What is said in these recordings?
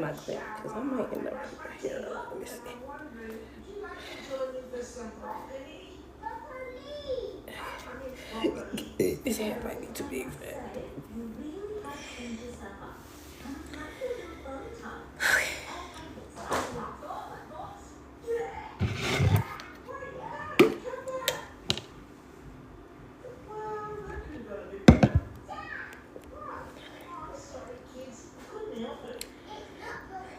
not clear because I might end up here. Let me see. This hair might be too big for that.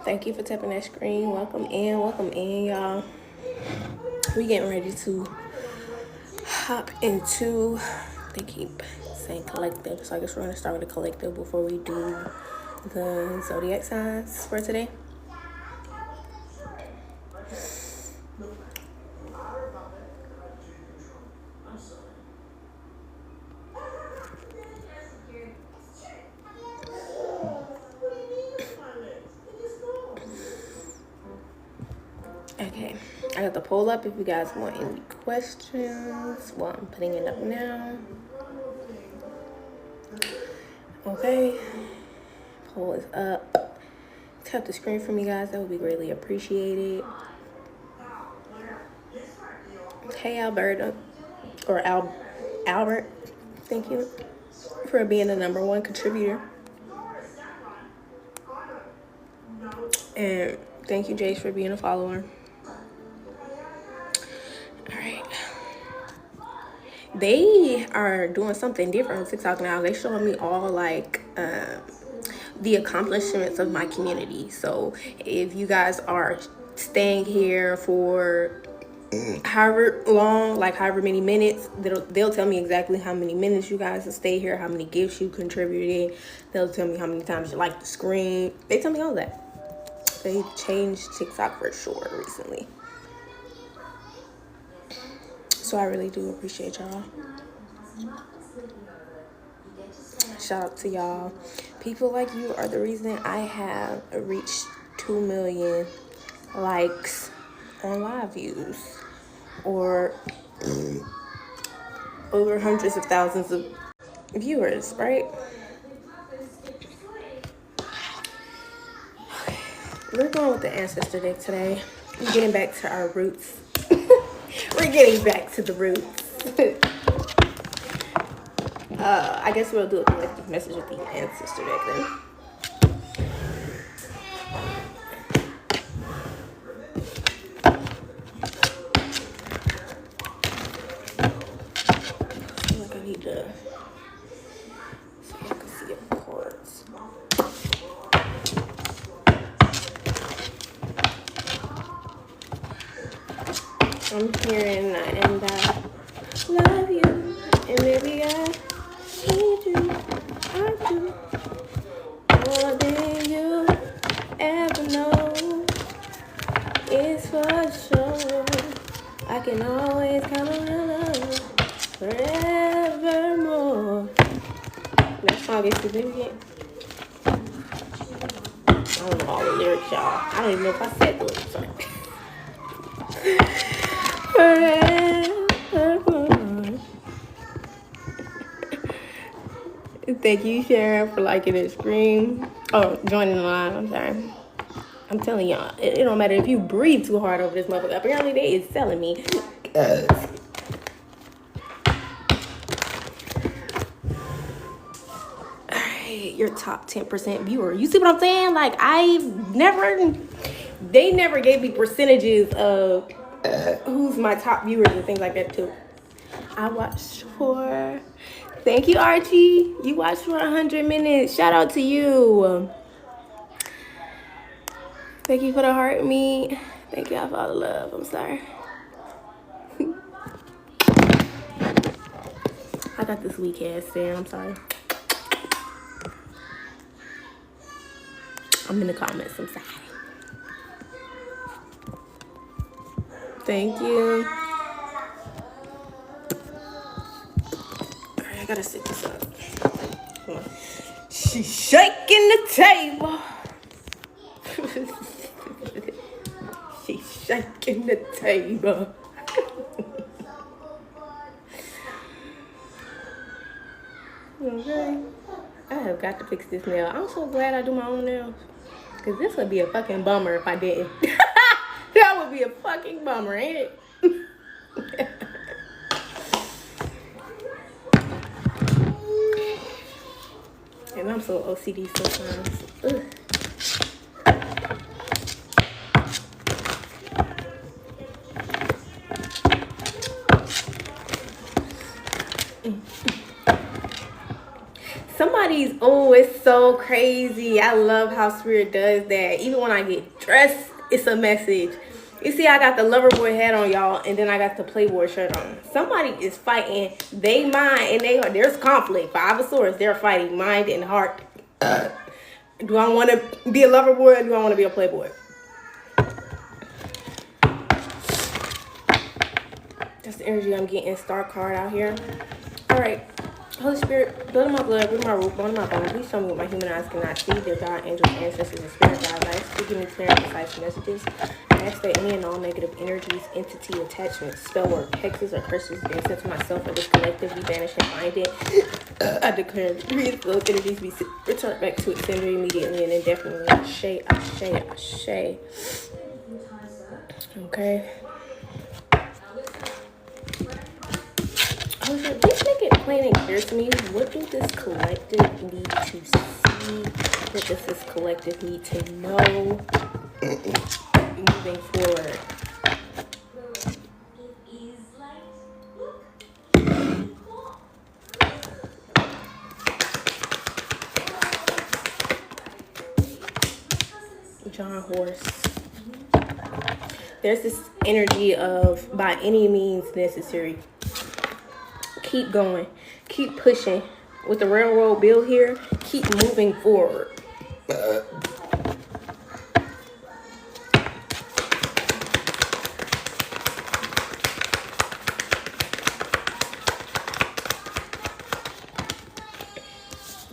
Thank you for tapping that screen. Welcome in, y'all. We getting ready to hop into, they keep saying collective, so I guess we're gonna start with a collective before we do the zodiac signs for today. Okay, I got the poll up if you guys want any questions. Well, I'm putting it up now. Okay, poll is up. Tap the screen for me, guys. That would be greatly appreciated. Hey, Alberta, or Albert, thank you for being the #1 contributor. And thank you, Jace, for being a follower. All right. They are doing something different on TikTok now. They showing me all like the accomplishments of my community. So if you guys are staying here for however long, like however many minutes, they'll tell me exactly how many minutes you guys will stay here, how many gifts you contributed. They'll tell me how many times you like the screen. They tell me all that. They changed TikTok for sure recently. So I really do appreciate y'all. Shout out to y'all. People like you are the reason I have reached 2 million likes on live views, or over hundreds of thousands of viewers, right? We're going with the ancestor deck today. We're getting back to our roots. We're getting back to the roots. I guess we'll do a collective message with the ancestor deck then. I feel like I need to so I can see the chords. I'm hearing and I love you, and baby I need you, I do, more than you ever know. It's for sure, I can always count on your love forevermore. That song is significant. I don't know all the lyrics, y'all. I don't even know if I said the lyrics right. Thank you, Sharon, for liking the stream. Oh, joining the line. I'm sorry. I'm telling y'all, it don't matter if you breathe too hard over this motherfucker. Apparently, they is selling me. Alright, your top 10% viewer. You see what I'm saying? Like, they never gave me percentages of who's my top viewers and things like that too. I watched for, thank you, Archie. You watched for 100 minutes. Shout out to you. Thank you for the heart meet. Thank y'all for all the love. I'm sorry. I got this weak ass stand. I'm sorry. I'm in the comments. I'm sorry. Thank you. Alright, I gotta sit this up. Come on. She's shaking the table. She's shaking the table. Okay. I have got to fix this nail. I'm so glad I do my own nails. Because this would be a fucking bummer if I didn't. That would be a fucking bummer, ain't it? And I'm so OCD sometimes. Ugh. Somebody's, oh, it's so crazy. I love how Spirit does that. Even when I get dressed, it's a message. You see, I got the lover boy hat on, y'all, and then I got the Playboy shirt on. Somebody is fighting they mind, and there's conflict. Five of Swords, they're fighting mind and heart. Do I want to be a lover boy or do I want to be a Playboy? That's the energy I'm getting. Star card out here. All right. Holy Spirit, blood in my blood, root my root, bone in my bone. Please show me what my human eyes cannot see. Dear God, angels, ancestors, and spirit guides, I ask give me clear and precise messages. I ask that any and all negative energies, entity, attachments, spell work, hexes, or curses being sent to myself or this collective be banished and bind it. I declare those energies be returned back to its sender immediately and indefinitely. Ashe, ashe, ashe. Okay. Please make it plain and clear to me. What do this collective need to see? What does this collective need to know moving forward? John Horse. There's this energy of by any means necessary. Keep going. Keep pushing. With the railroad bill here, keep moving forward.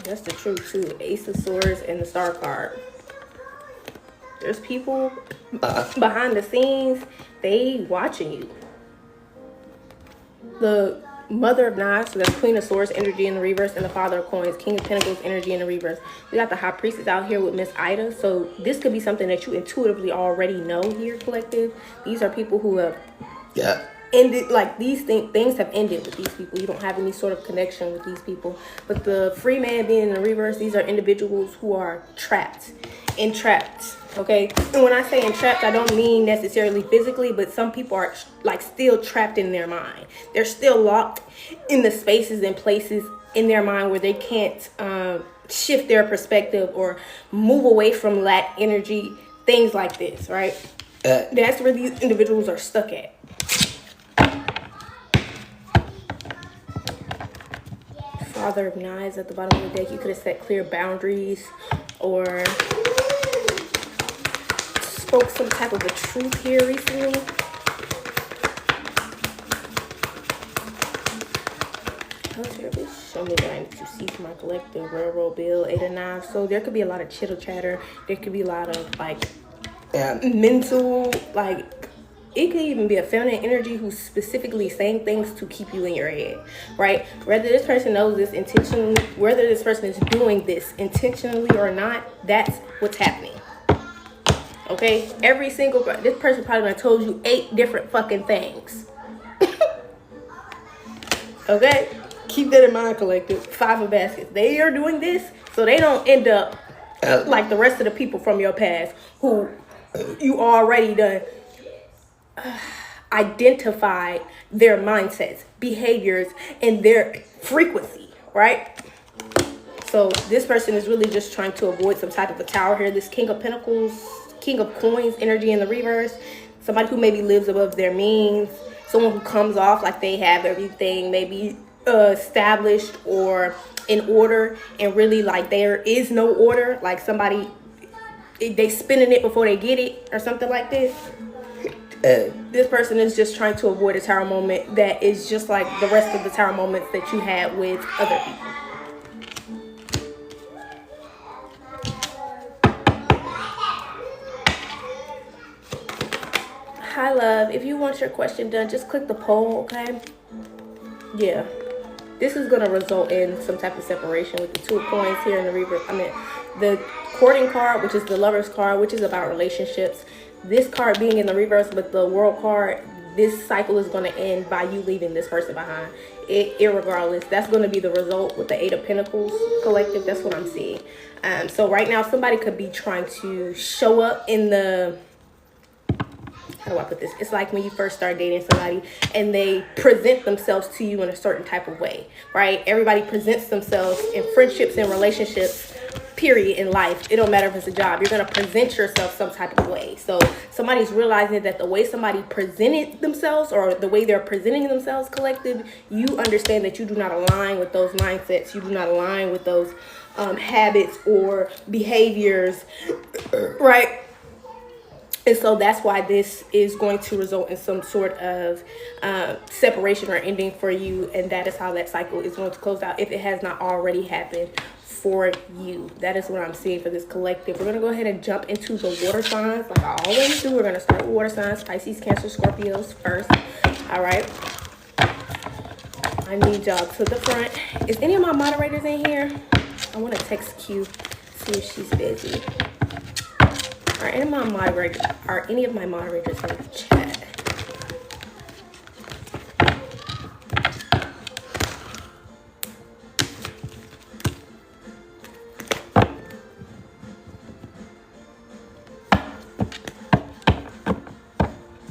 That's the truth too. Ace of Swords and the Star card. There's people behind the scenes, they watching you. The Mother of Knives, so that's Queen of Swords energy in the reverse, and the Father of Coins, King of Pentacles energy in the reverse. We got the High Priestess out here with Miss Ida, so this could be something that you intuitively already know here, collective. These are people who have ended, like these things have ended with these people. You don't have any sort of connection with these people. But the Free Man being in the reverse, these are individuals who are entrapped. Okay, and when I say entrapped, I don't mean necessarily physically, but some people are like still trapped in their mind. They're still locked in the spaces and places in their mind where they can't shift their perspective or move away from that energy, things like this, right? That's where these individuals are stuck at. Father of Knives at the bottom of the deck. You could have set clear boundaries or spoke some type of a truth here recently. Show me what I need to see for my collective. Railroad bill, 8 of Knives. So there could be a lot of chitter chatter. There could be a lot of like mental, like it could even be a feminine energy who's specifically saying things to keep you in your head, right? Whether this person knows this intentionally, whether this person is doing this intentionally or not, that's what's happening. Okay, every single, this person probably done told you 8 different fucking things. Okay, keep that in mind, collective. 5 of Baskets. They are doing this so they don't end up like the rest of the people from your past who you already done identified their mindsets, behaviors, and their frequency, right? So this person is really just trying to avoid some type of a tower here. This King of Pentacles, King of Coins energy in the reverse. Somebody who maybe lives above their means. Someone who comes off like they have everything maybe established or in order, and really like there is no order. Like somebody, they spinning it before they get it or something like this. This person is just trying to avoid a tower moment that is just like the rest of the tower moments that you had with other people. Hi, love. If you want your question done, just click the poll, okay? Yeah. this is going to result in some type of separation with the 2 of coins here in the reverse. I mean, the courting card, which is the Lover's card, which is about relationships. This card being in the reverse, but the World card, this cycle is going to end by you leaving this person behind. Irregardless, that's going to be the result with the 8 of Pentacles collective. That's what I'm seeing. So right now, somebody could be trying to show up in the... How do I put this? It's like when you first start dating somebody and they present themselves to you in a certain type of way, right? Everybody presents themselves in friendships and relationships, period, in life. It don't matter if it's a job. You're going to present yourself some type of way. So somebody's realizing that the way somebody presented themselves or the way they're presenting themselves collective, you understand that you do not align with those mindsets. You do not align with those habits or behaviors, right? And so that's why this is going to result in some sort of separation or ending for you. And that is how that cycle is going to close out if it has not already happened for you. That is what I'm seeing for this collective. We're going to go ahead and jump into the water signs like I always do. We're going to start with water signs, Pisces, Cancer, Scorpios first. All right. I need y'all to the front. Is any of my moderators in here? I want to text Q, see if she's busy. Are any of my moderators in the chat?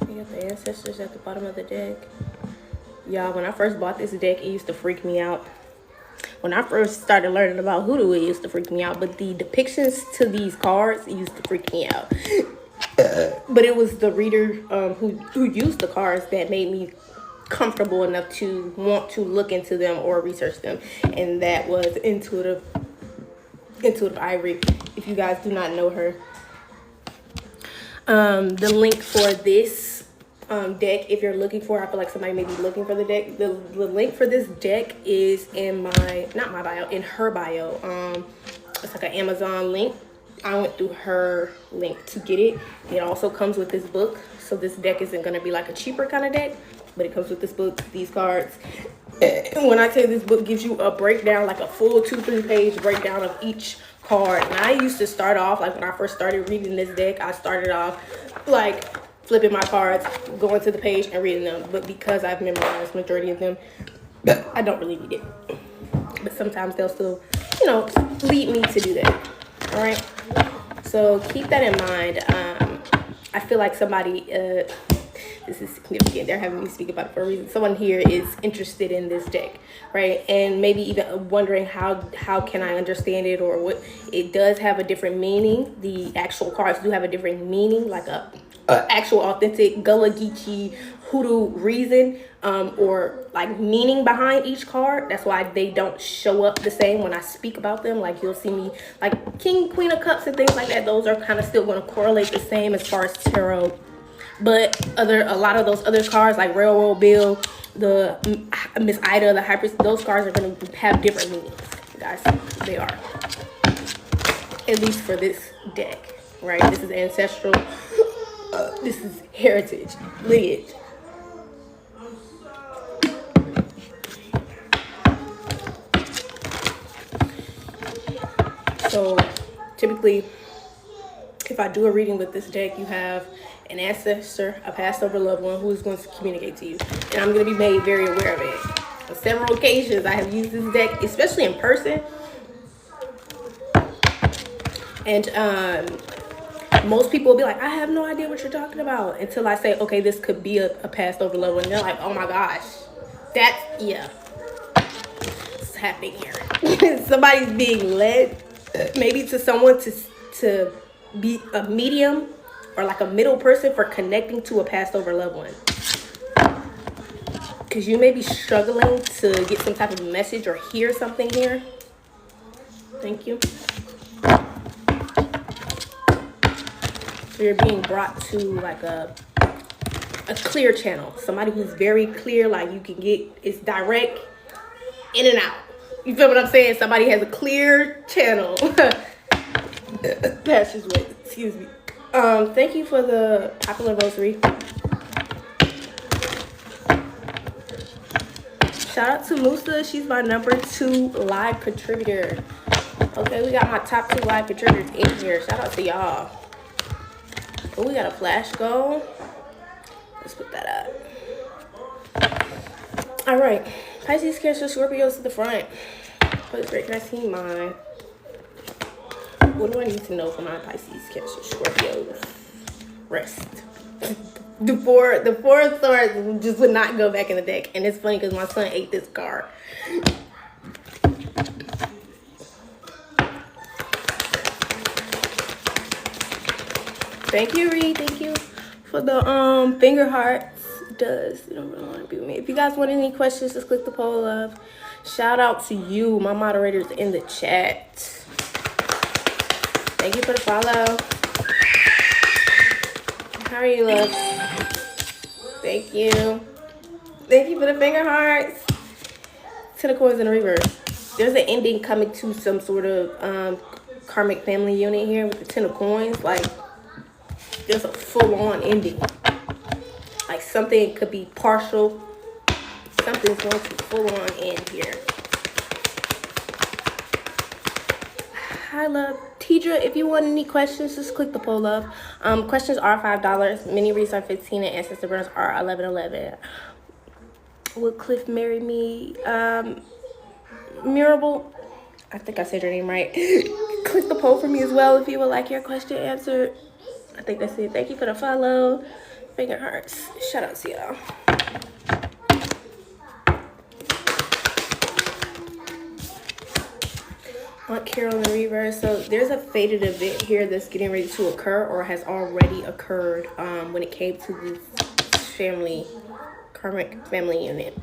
We got the ancestors at the bottom of the deck. Y'all, when I first bought this deck, it used to freak me out. When I first started learning about hoodoo, it used to freak me out. But the depictions to these cards used to freak me out. But it was the reader who used the cards that made me comfortable enough to want to look into them or research them. And that was Intuitive Ivory, if you guys do not know her. The link for this deck, if you're looking for, I feel like somebody may be looking for the deck. The link for this deck is in in her bio. It's like an Amazon link. I went through her link to get it. It also comes with this book, so this deck isn't going to be like a cheaper kind of deck, but it comes with this book, these cards. And when I tell you this book gives you a breakdown, like a full 2-3 page breakdown of each card. And I used to start off, like when I first started reading this deck, I started off like flipping my cards, going to the page and reading them. But because I've memorized majority of them, I don't really need it. But sometimes they'll still, lead me to do that. All right. So keep that in mind. I feel like somebody, this is significant. They're having me speak about it for a reason. Someone here is interested in this deck, right? And maybe even wondering how can I understand it, or what. It does have a different meaning. The actual cards do have a different meaning, like a actual authentic Gullah Geechee hoodoo reason or like meaning behind each card. That's why they don't show up the same when I speak about them. Like you'll see me like King, Queen of Cups and things like that. Those are kind of still going to correlate the same as far as tarot. But a lot of those other cards like Railroad Bill, the Miss Ida, the High Priestess, those cards are going to have different meanings, guys. They are. At least for this deck, right? This is ancestral. This is heritage, lineage. So typically, if I do a reading with this deck, you have an ancestor, a passed over loved one who is going to communicate to you. And I'm going to be made very aware of it. On several occasions, I have used this deck, especially in person. And most people will be like, I have no idea what you're talking about, until I say, okay, this could be a passed over loved one. And they're like, oh my gosh, yeah, it's happening here. Somebody's being led maybe to someone to be a medium or like a middle person for connecting to a passed over loved one. Because you may be struggling to get some type of message or hear something here. Thank you. So you're being brought to like a clear channel. Somebody who's very clear, like you can get, it's direct, in and out. You feel what I'm saying? Somebody has a clear channel. Passageway, excuse me. Thank you for the popular rosary. Shout out to Musa. She's my #2 live contributor. Okay, we got my top 2 live contributors in here. Shout out to y'all. Oh, we got a flash goal. Let's put that up. All right. Pisces, Cancer, Scorpios to the front. Please, great. Can I see mine? What do I need to know for my Pisces, Cancer, Scorpios? Rest. The four of swords just would not go back in the deck. And it's funny because my son ate this card. Thank you, Reed. Thank you for the finger hearts. It does. You don't really want to be with me. If you guys want any questions, just click the poll up. Shout out to you, my moderators in the chat. Thank you for the follow. How are you, love? Thank you. Thank you for the finger hearts. 10 of coins in the reverse. There's an ending coming to some sort of karmic family unit here with the 10 of coins. Like, there's a full-on ending. Like, something could be partial. Something's going to full-on end here. Hi, love. Tidra, if you want any questions, just click the poll up. Questions are $5. Mini reads are $15 and ancestor burns are $11.11. Will Cliff marry me? Mirable, I think I said your name right. Click the poll for me as well if you would like your question answered. I think that's it. Thank you for the follow. Finger hearts. Shout out to y'all. Aunt Carol in the reverse. So there's a fated event here that's getting ready to occur or has already occurred when it came to this family, karmic family unit.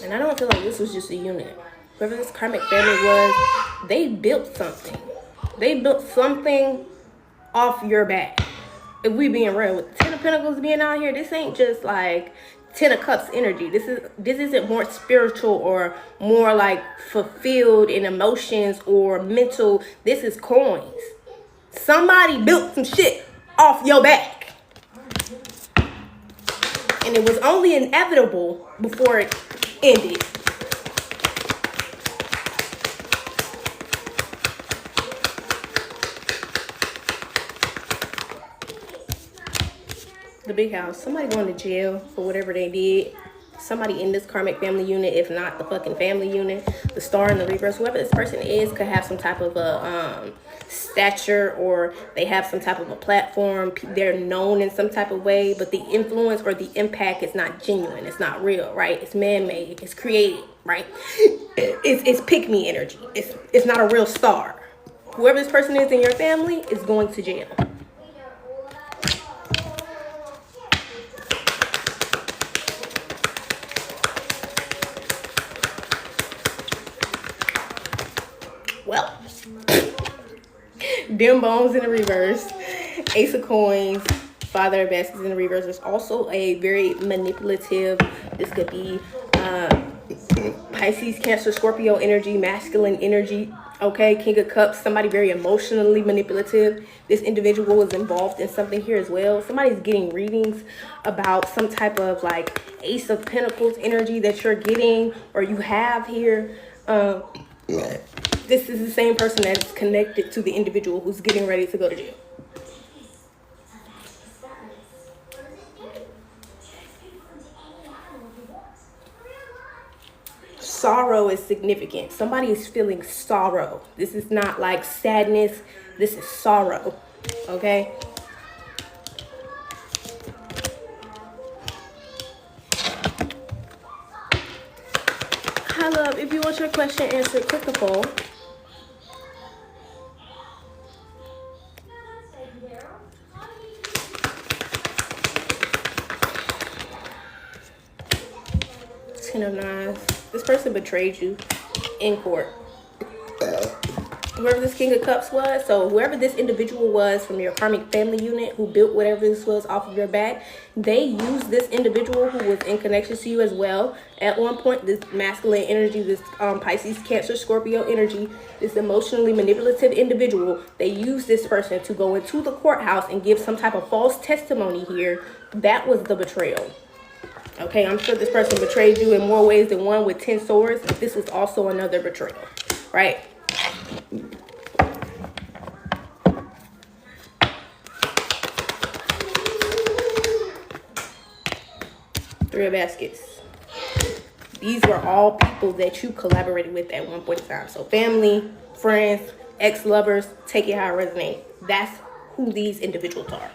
And I don't feel like this was just a unit. Whoever this karmic family was, they built something. They built something off your back. If we being real, with the 10 of Pentacles being out here, this ain't just like 10 of Cups energy. This isn't more spiritual or more like fulfilled in emotions or mental. This is coins. Somebody built some shit off your back. And it was only inevitable before it ended. The big house. Somebody going to jail for whatever they did. Somebody in this karmic family unit, if not the fucking family unit, the star in the reverse, whoever this person is could have some type of a stature, or they have some type of a platform. They're known in some type of way, but the influence or the impact is not genuine. It's not real, right? It's man-made. It's created, right? It's pick-me energy. It's not a real star. Whoever this person is in your family is going to jail. Well, dim bones in the reverse, ace of coins, father of baskets in the reverse. There's also a very manipulative, this could be Pisces, Cancer, Scorpio energy, masculine energy, okay? King of Cups, somebody very emotionally manipulative. This individual was involved in something here as well. Somebody's getting readings about some type of like ace of pentacles energy that you're getting or you have here. This is the same person that's connected to the individual who's getting ready to go to jail. Sorrow is significant. Somebody is feeling sorrow. This is not like sadness. This is sorrow. Okay? Hi, love. If you want your question answered, click the poll. Ten of Nines. This person betrayed you in court. whoever this King of Cups was, so whoever this individual was from your karmic family unit who built whatever this was off of your back, they used this individual who was in connection to you as well at one point, this masculine energy, this Pisces, Cancer, Scorpio energy, this emotionally manipulative individual. They used this person to go into the courthouse and give some type of false testimony here. That was the betrayal. Okay, I'm sure this person betrayed you in more ways than one with 10 swords. This was also another betrayal, right? Three of Baskets. These were all people that you collaborated with at one point in time. So family, friends, ex-lovers, take it how it resonates. That's who these individuals are.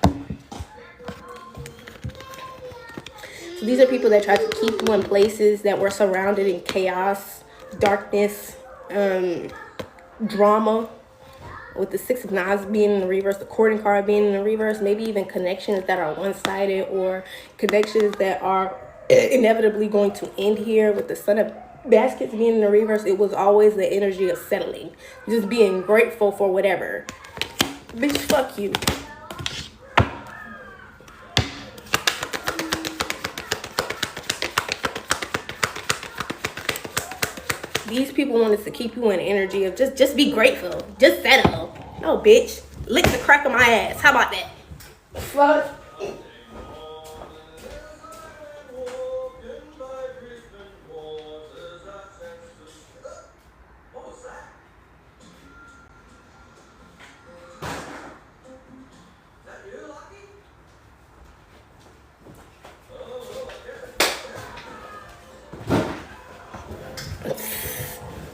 So these are people that tried to keep you in places that were surrounded in chaos, darkness, drama. With the Six of Knives being in the reverse, the courting card being in the reverse, maybe even connections that are one-sided or connections that are inevitably going to end here. With the Son of Baskets being in the reverse, it was always the energy of settling, just being grateful for whatever. Bitch, fuck you. These people wanted to keep you in energy of just be grateful. Just settle. No, bitch. Lick the crack of my ass. How about that? Fuck.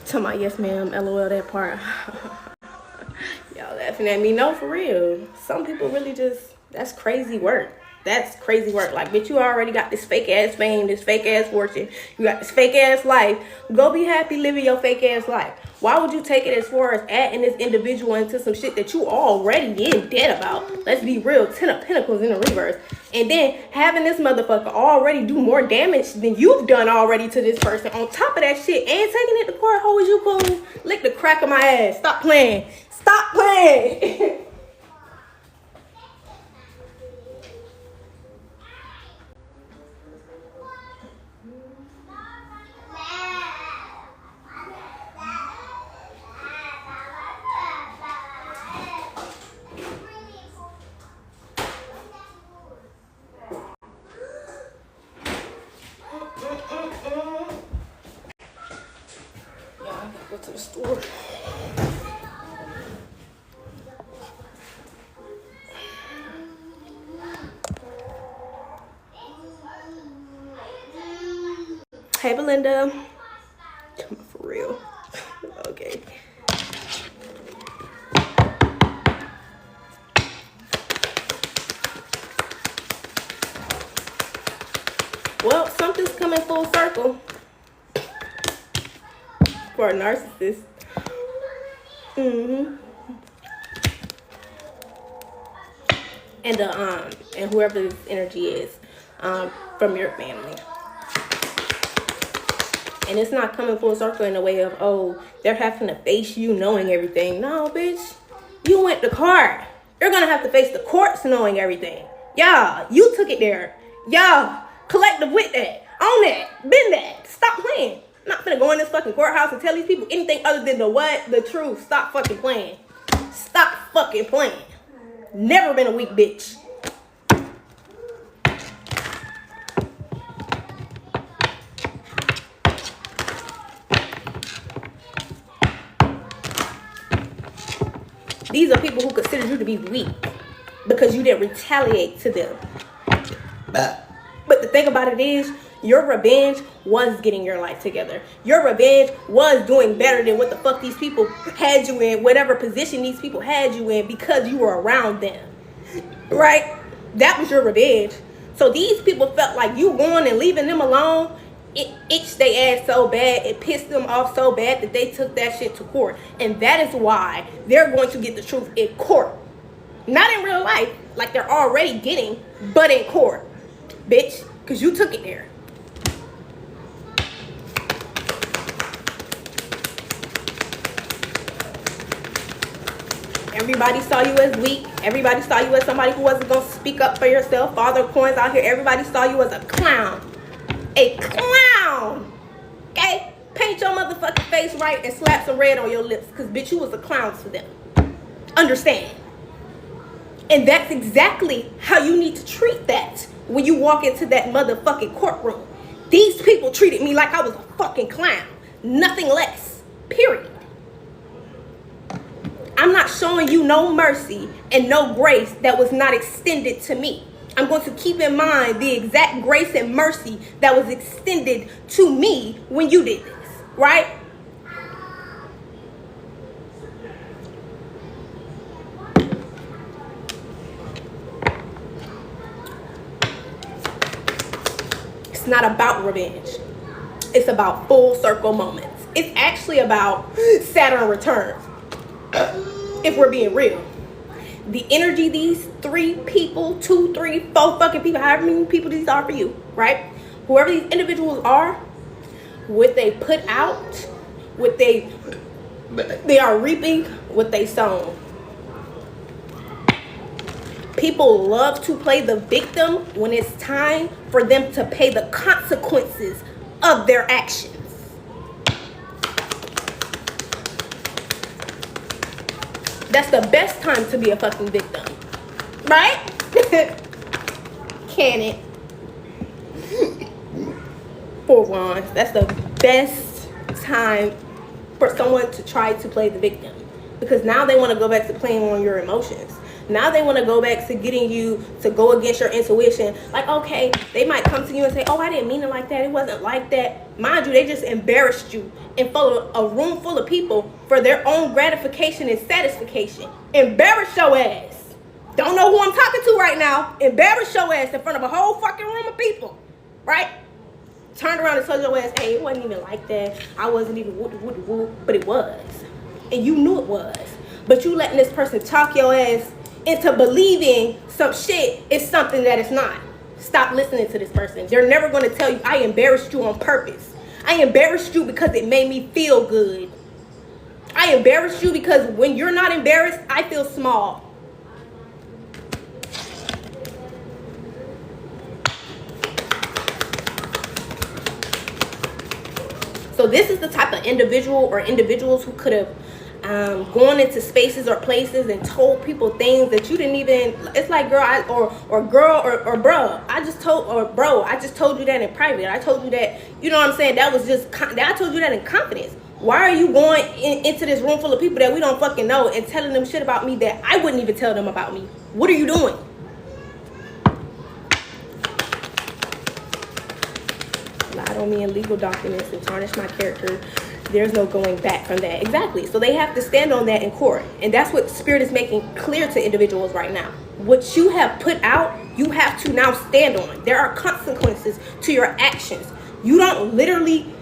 Tell my yes ma'am, LOL that part. Y'all laughing at me. No, for real. Some people really just, that's crazy work. That's crazy work. Like, bitch, you already got this fake ass fame, this fake ass fortune. You got this fake ass life. Go be happy living your fake ass life. Why would you take it as far as adding this individual into some shit that you already in debt about? Let's be real. 10 of Pentacles in the reverse. And then having this motherfucker already do more damage than you've done already to this person. On top of that shit, and taking it to court, how is you cool? Lick the crack of my ass. Stop playing. Stop playing. Go to the store. Hey, Belinda. Come on, for real. Okay. Well, something's coming full circle. For a narcissist. And whoever this energy is, from your family. And it's not coming full circle in a way of, oh, they're having to face you knowing everything. No, bitch. You went to court. You're gonna have to face the courts knowing everything. Yeah, you took it there. Yeah, collective with that. Own that. Been that. Stop playing. I'm not gonna go in this fucking courthouse and tell these people anything other than the what? The truth. Stop fucking playing. Stop fucking playing. Never been a weak bitch. These are people who consider you to be weak because you didn't retaliate to them. But the thing about it is, your revenge was getting your life together. Your revenge was doing better than what the fuck these people had you in, whatever position these people had you in, because you were around them. Right? That was your revenge. So these people felt like you going and leaving them alone, it itched their ass so bad, it pissed them off so bad that they took that shit to court. And that is why they're going to get the truth in court. Not in real life, like they're already getting, but in court. Bitch, because you took it there. Everybody saw you as weak. Everybody saw you as somebody who wasn't going to speak up for yourself. Father Coins out here, everybody saw you as a clown. A clown. Okay? Paint your motherfucking face right and slap some red on your lips. Because, bitch, you was a clown to them. Understand? And that's exactly how you need to treat that when you walk into that motherfucking courtroom. These people treated me like I was a fucking clown. Nothing less. Period. I'm not showing you no mercy and no grace that was not extended to me. I'm going to keep in mind the exact grace and mercy that was extended to me when you did this, right? It's not about revenge. It's about full circle moments. It's actually about Saturn returns. If we're being real, the energy these 3 people, 2, 3, 4 fucking people, however many people these are for you, right? Whoever these individuals are, what they put out, what they are reaping, what they sown. People love to play the victim when it's time for them to pay the consequences of their actions. That's the best time to be a fucking victim. Right? Can it? 4 wands. That's the best time for someone to try to play the victim. Because now they want to go back to playing on your emotions. Now they want to go back to getting you to go against your intuition. Like, okay, they might come to you and say, oh, I didn't mean it like that. It wasn't like that. Mind you, they just embarrassed you in front of a room full of people for their own gratification and satisfaction. Embarrass your ass. Don't know who I'm talking to right now. Embarrass your ass in front of a whole fucking room of people. Right? Turned around and told your ass, hey, it wasn't even like that. I wasn't even woo, but it was. And you knew it was. But you letting this person talk your ass into believing some shit is something that it's not. Stop listening to this person. They're never going to tell you, I embarrassed you on purpose. I embarrassed you because it made me feel good. I embarrassed you because when you're not embarrassed, I feel small. So this is the type of individual or individuals who could have gone into spaces or places and told people things that you didn't even. It's like, girl, or bro, I just told you that in private. I told you that, you know what I'm saying? That was just, I told you that in confidence. Why are you going into this room full of people that we don't fucking know and telling them shit about me that I wouldn't even tell them about me? What are you doing? Lied on me in legal documents and tarnish my character. There's no going back from that. Exactly. So they have to stand on that in court. And that's what Spirit is making clear to individuals right now. What you have put out, you have to now stand on. There are consequences to your actions. You don't literally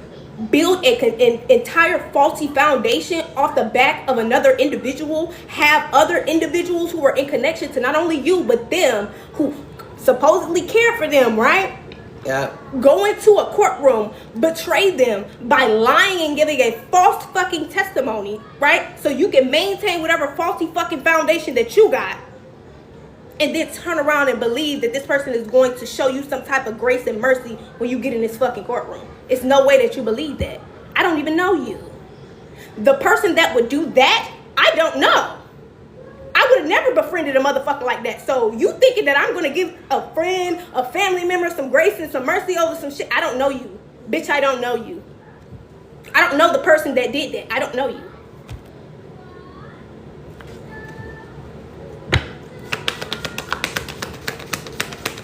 build an entire faulty foundation off the back of another individual, have other individuals who are in connection to not only you, but them who supposedly care for them, right? Yeah. Go into a courtroom, betray them by lying and giving a false fucking testimony, right? So you can maintain whatever faulty fucking foundation that you got, and then turn around and believe that this person is going to show you some type of grace and mercy when you get in this fucking courtroom. It's no way that you believe that. I don't even know you. The person that would do that, I don't know. I would have never befriended a motherfucker like that. So you thinking that I'm going to give a friend, a family member some grace and some mercy over some shit? I don't know you. Bitch, I don't know you. I don't know the person that did that. I don't know you.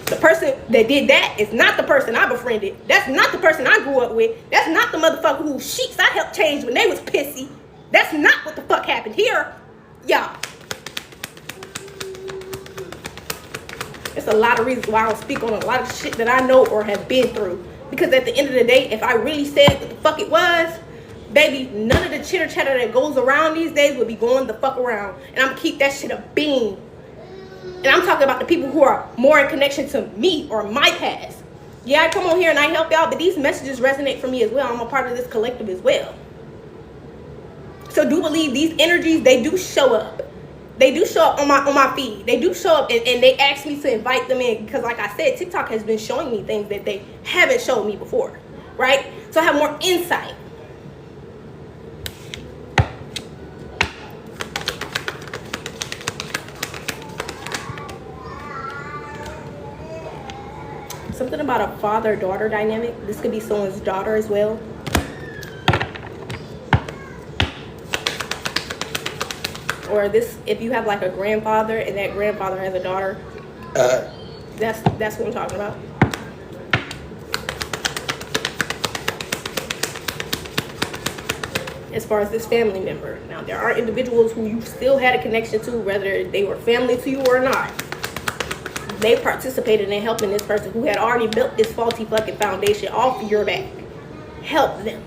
The person that did that is not the person I befriended. That's not the person I grew up with. That's not the motherfucker whose sheets I helped change when they was pissy. That's not what the fuck happened here. Y'all. There's a lot of reasons why I don't speak on a lot of shit that I know or have been through. Because at the end of the day, if I really said what the fuck it was, baby, none of the chitter chatter that goes around these days would be going the fuck around. And I'm gonna keep that shit a bean. And I'm talking about the people who are more in connection to me or my past. Yeah, I come on here and I help y'all, but these messages resonate for me as well. I'm a part of this collective as well. So do believe these energies, they do show up. They do show up on my feed. They do show up, and they ask me to invite them in because, like I said, TikTok has been showing me things that they haven't showed me before, right? So I have more insight. Something about a father-daughter dynamic. This could be someone's daughter as well. Or this, if you have like a grandfather and that grandfather has a daughter, that's what I'm talking about. As far as this family member, now there are individuals who you still had a connection to, whether they were family to you or not. They participated in helping this person who had already built this faulty fucking foundation off your back. Help them.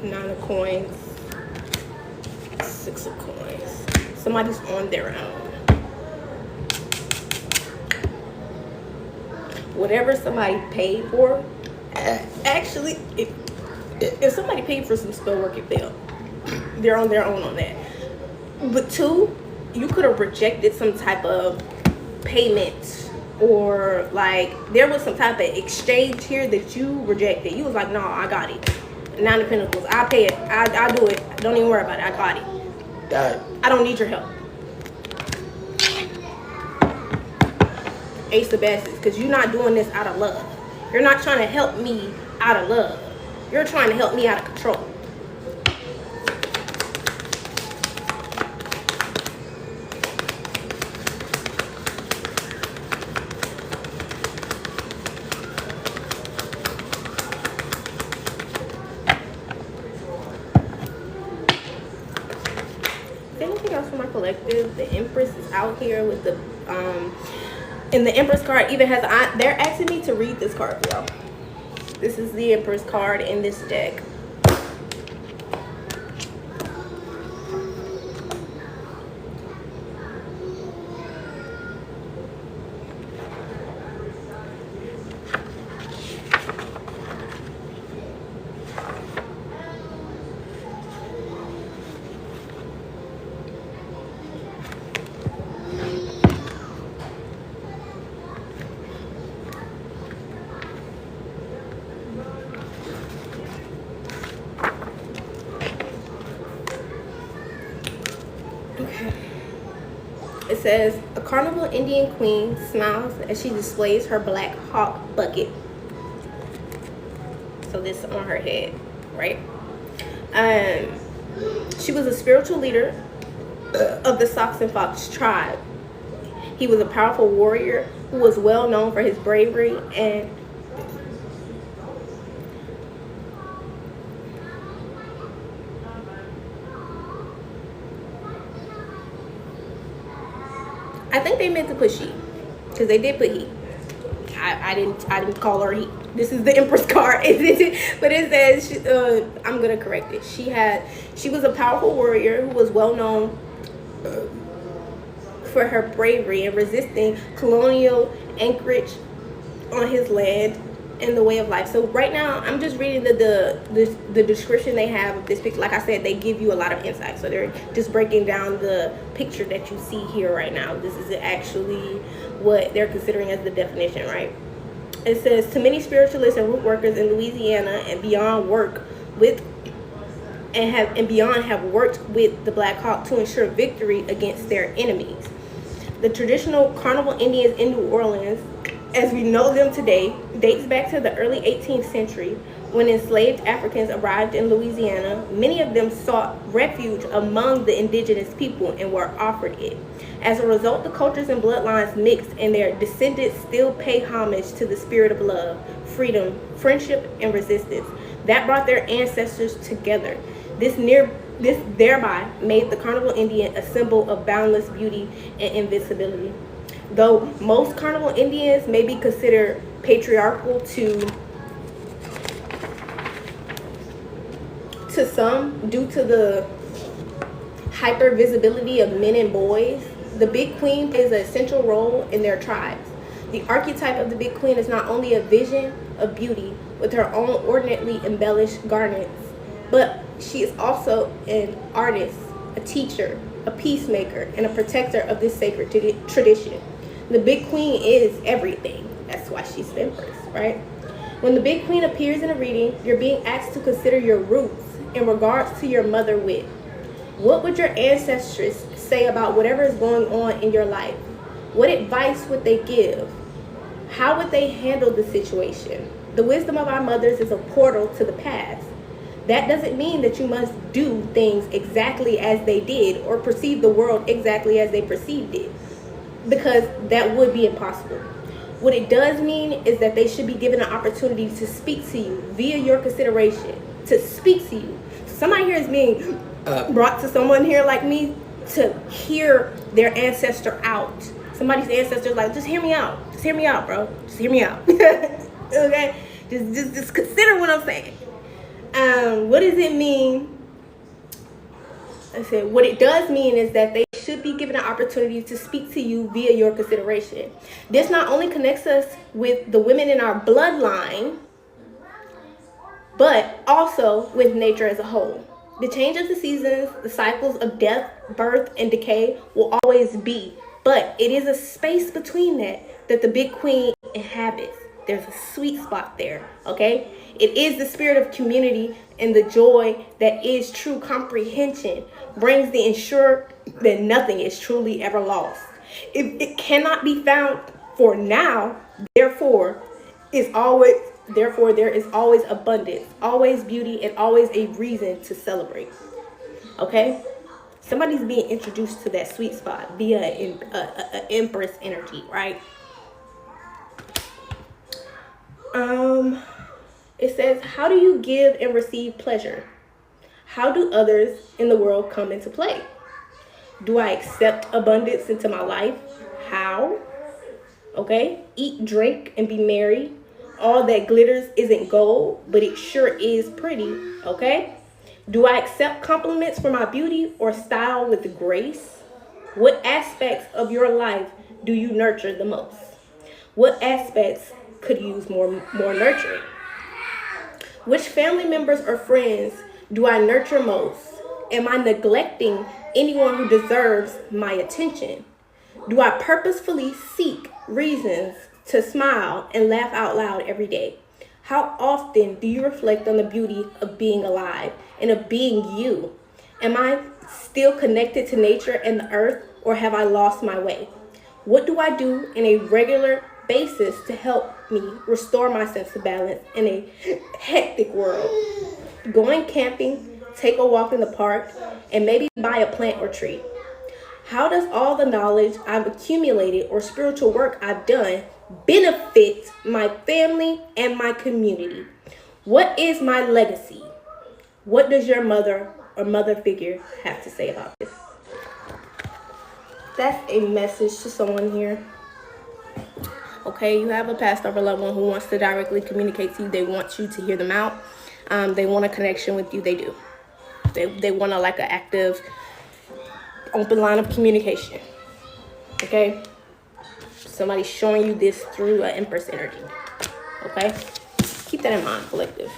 Nine of coins, six of coins. Somebody's on their own. Whatever somebody paid for, actually, if somebody paid for some spell work, it failed. They're on their own on that. But two, you could have rejected some type of payment, or like there was some type of exchange here that you rejected. You was like, no, I got it. Nine of Pentacles, I pay it. I do it. Don't even worry about it. I got it. I don't need your help. Ace of Bastards, because you're not doing this out of love. You're not trying to help me out of love. You're trying to help me out of control. Anything else for my collective? The Empress is out here with the and the Empress card even has they're asking me to read this card, y'all. This is the Empress card in this deck. Okay. It says, a carnival Indian queen smiles as she displays her black hawk bucket. So this on her head, right? She was a spiritual leader of the Sox and Fox tribe. He was a powerful warrior who was well known for his bravery and I think they meant to put she, because they did put he. I didn't call her he. This is the Empress card, but it says I'm gonna correct it. She was a powerful warrior who was well known for her bravery in resisting colonial anchorage on his land and the way of life. So right now I'm just reading the description they have of this picture. Like I said, they give you a lot of insight, so they're just breaking down the picture that you see here right now. This is actually what they're considering as the definition, right? It says, to many spiritualists and root workers in Louisiana and beyond work with have worked with the Black Hawk to ensure victory against their enemies. The traditional carnival Indians in New Orleans, as we know them today, dates back to the early 18th century when enslaved Africans arrived in Louisiana. Many of them sought refuge among the indigenous people and were offered it. As a result, the cultures and bloodlines mixed, and their descendants still pay homage to the spirit of love, freedom, friendship, and resistance that brought their ancestors together. This thereby made the carnival Indian a symbol of boundless beauty and invincibility. Though most carnival Indians may be considered patriarchal to some due to the hyper visibility of men and boys, the Big Queen plays an essential role in their tribes. The archetype of the Big Queen is not only a vision of beauty with her own ordinately embellished garments, but she is also an artist, a teacher, a peacemaker, and a protector of this sacred tradition. The Big Queen is everything. That's why she's the Empress, right? When the Big Queen appears in a reading, you're being asked to consider your roots in regards to your mother wit. What would your ancestors say about whatever is going on in your life? What advice would they give? How would they handle the situation? The wisdom of our mothers is a portal to the past. That doesn't mean that you must do things exactly as they did or perceive the world exactly as they perceived it, because that would be impossible. What it does mean is that they should be given an opportunity to speak to you via your consideration, to speak to you. Somebody here is being brought to someone here like me to hear their ancestor out. Somebody's ancestor like, just hear me out. Just hear me out, bro. Just hear me out. Okay? Just consider what I'm saying. What does it mean? I said, what it does mean is that they should be given an opportunity to speak to you via your consideration. This not only connects us with the women in our bloodline, but also with nature as a whole. The change of the seasons, the cycles of death, birth, and decay will always be, but it is a space between that the Big Queen inhabits. There's a sweet spot there, okay? It is the spirit of community and the joy that is true comprehension brings the ensure that nothing is truly ever lost. If it cannot be found for now, therefore there is always abundance, always beauty, and always a reason to celebrate. Okay? Somebody's being introduced to that sweet spot via an Empress energy, right? It says, how do you give and receive pleasure? How do others in the world come into play? Do I accept abundance into my life? How? Okay. Eat, drink, and be merry. All that glitters isn't gold, but it sure is pretty. Okay. Do I accept compliments for my beauty or style with grace? What aspects of your life do you nurture the most? What aspects could use more nurturing? Which family members or friends do I nurture most? Am I neglecting anyone who deserves my attention? Do I purposefully seek reasons to smile and laugh out loud every day? How often do you reflect on the beauty of being alive and of being you? Am I still connected to nature and the earth, or have I lost my way? What do I do in a regular basis to help me restore my sense of balance in a hectic world? Going camping, take a walk in the park, and maybe buy a plant or tree. How does all the knowledge I've accumulated or spiritual work I've done benefit my family and my community? What is my legacy? What does your mother or mother figure have to say about this? That's a message to someone here. Okay, you have a past or loved one who wants to directly communicate to you. They want you to hear them out. They want a connection with you. They do. They want an active, open line of communication. Okay? Somebody's showing you this through an Empress energy. Okay? Keep that in mind, collective.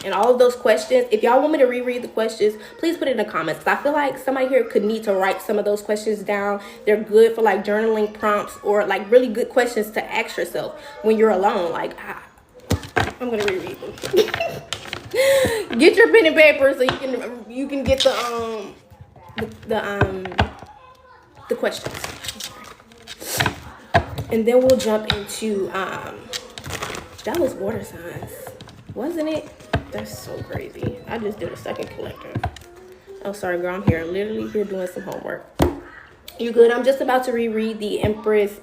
And all of those questions, if y'all want me to reread the questions, please put it in the comments. I feel like somebody here could need to write some of those questions down. They're good for journaling prompts or really good questions to ask yourself when you're alone. I'm gonna reread them. Get your pen and paper so you can get the questions. And then we'll jump into that was water signs, wasn't it? That's so crazy. I just did a second collector. Oh, sorry, girl. I'm literally here doing some homework. You good? I'm just about to reread the Empress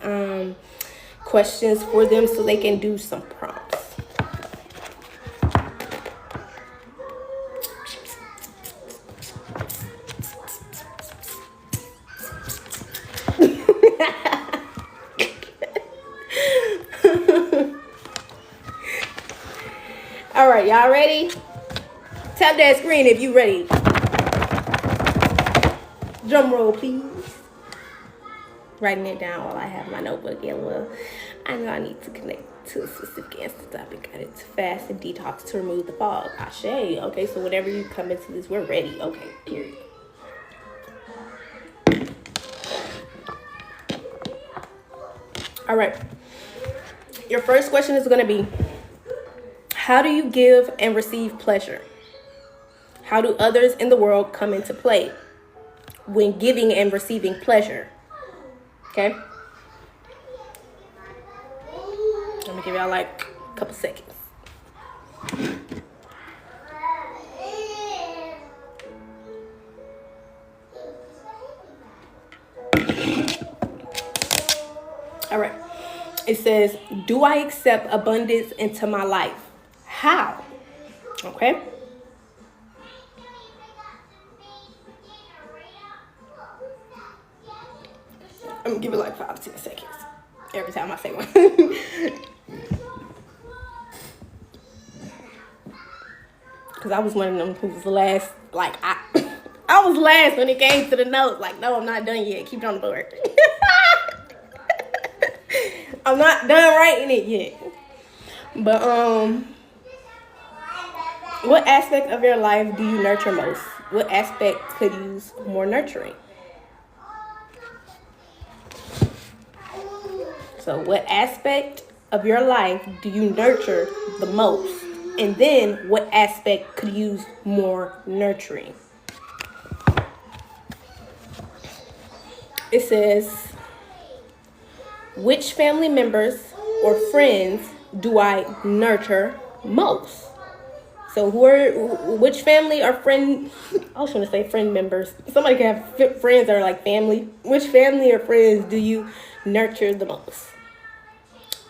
questions for them so they can do some prompts. All right, y'all ready? Tap that screen if you ready. Drum roll, please. Writing it down while I have my notebook. Yeah, well, I know I need to connect to a specific answer topic. I need to fast and detox to remove the fog. Ashe. Okay, so whenever you come into this, we're ready. Okay, period. All right. Your first question is going to be, how do you give and receive pleasure? How do others in the world come into play when giving and receiving pleasure? Okay? Let me give y'all like a couple seconds. All right. It says, do I accept abundance into my life? How? Okay. I'm gonna give it like 5 to 10 seconds every time I say one. Because I was one of them who was last. Like, I was last when it came to the notes. Like, no, I'm not done yet. Keep it on the board. I'm not done writing it yet. But, what aspect of your life do you nurture most? What aspect could use more nurturing? So what aspect of your life do you nurture the most? And then what aspect could use more nurturing? It says, which family members or friends do I nurture most? So which family or friend, I was going to say friend members. Somebody can have friends that are like family. Which family or friends do you nurture the most?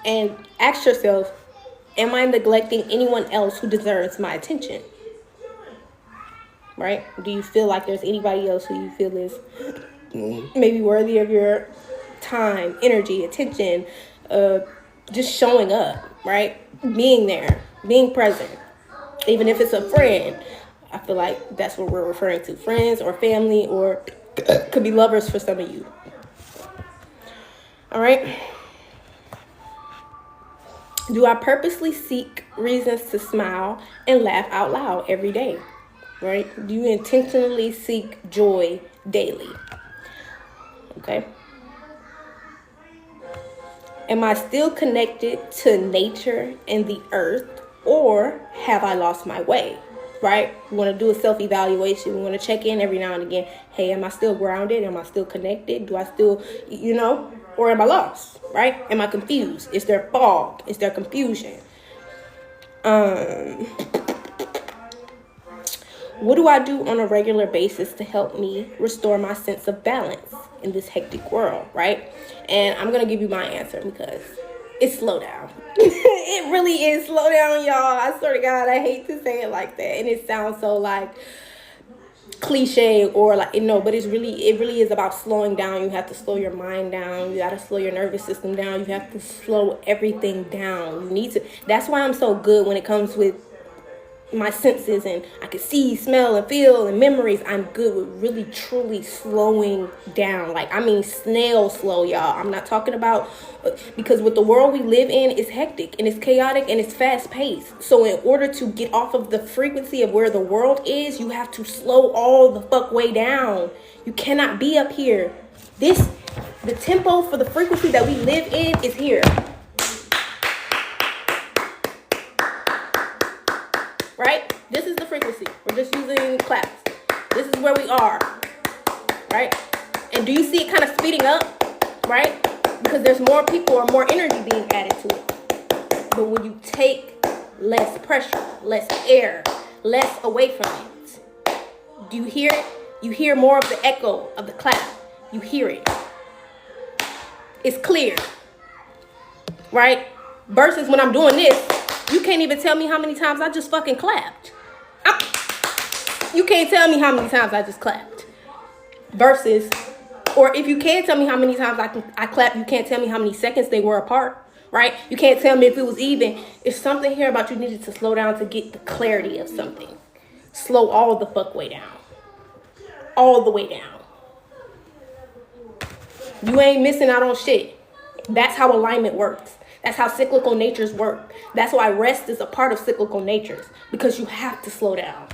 And ask yourself, am I neglecting anyone else who deserves my attention? Right? Do you feel like there's anybody else who you feel is maybe worthy of your time, energy, attention, just showing up, right? Being there, being present. Even if it's a friend, I feel like that's what we're referring to. Friends or family, or could be lovers for some of you. All right. Do I purposely seek reasons to smile and laugh out loud every day? Right? Do you intentionally seek joy daily? Okay. Am I still connected to nature and the earth, or have I lost my way? Right? We want to do a self-evaluation. We want to check in every now and again. Hey, am I still grounded? Am I still connected? Do I still, or am I lost? Right? Am I confused? Is there fog? Is there confusion? What do I do on a regular basis to help me restore my sense of balance in this hectic world, right? And I'm going to give you my answer because it's slow down. It really is slow down, y'all. I swear to God, I hate to say it like that. And it sounds so like cliche or like, but it really is about slowing down. You have to slow your mind down. You got to slow your nervous system down. You have to slow everything down. You need to. That's why I'm so good when it comes with my senses, and I can see, smell, and feel, and memories. I'm good with really truly slowing down. Like, I mean snail slow, y'all. I'm not talking about, because with the world we live in, it's hectic and it's chaotic and it's fast paced. So in order to get off of the frequency of where the world is, you have to slow all the fuck way down. You cannot be up here. The tempo for the frequency that we live in is here. Right? This is the frequency. We're just using claps. This is where we are. Right? And do you see it kind of speeding up? Right? Because there's more people or more energy being added to it. But when you take less pressure, less air, less away from it, do you hear it? You hear more of the echo of the clap. You hear it. It's clear. Right? Versus when I'm doing this, you can't even tell me how many times I just fucking clapped. You can't tell me how many times I just clapped. Versus, or if you can tell me how many times I clapped, you can't tell me how many seconds they were apart, right? You can't tell me if it was even. If something here about you needed to slow down to get the clarity of something. Slow all the fuck way down. All the way down. You ain't missing out on shit. That's how alignment works. That's how cyclical natures work. That's why rest is a part of cyclical natures, because you have to slow down.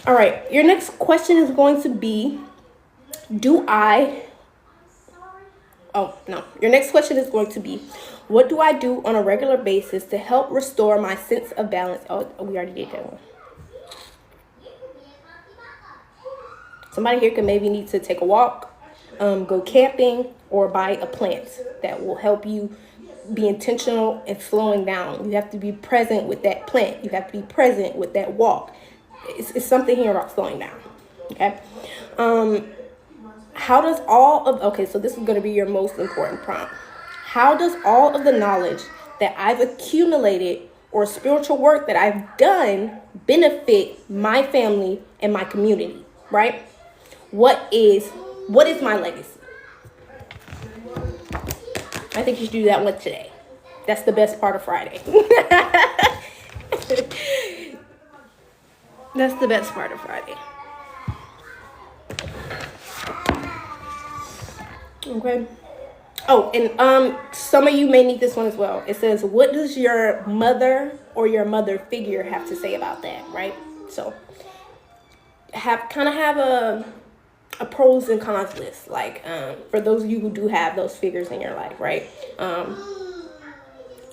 All right, your next question is going to be, your next question is going to be, what do I do on a regular basis to help restore my sense of balance? Oh, we already did that one. Somebody here could maybe need to take a walk, go camping, or buy a plant that will help you be intentional and slowing down. You have to be present with that plant. You have to be present with that walk. It's something here about slowing down. Okay. So this is going to be your most important prompt. How does all of the knowledge that I've accumulated or spiritual work that I've done benefit my family and my community, right? What is my legacy? I think you should do that one today. That's the best part of Friday. That's the best part of Friday. Okay. Oh, and some of you may need this one as well. It says, what does your mother or your mother figure have to say about that, right? So have a pros and cons list, like for those of you who do have those figures in your life, right?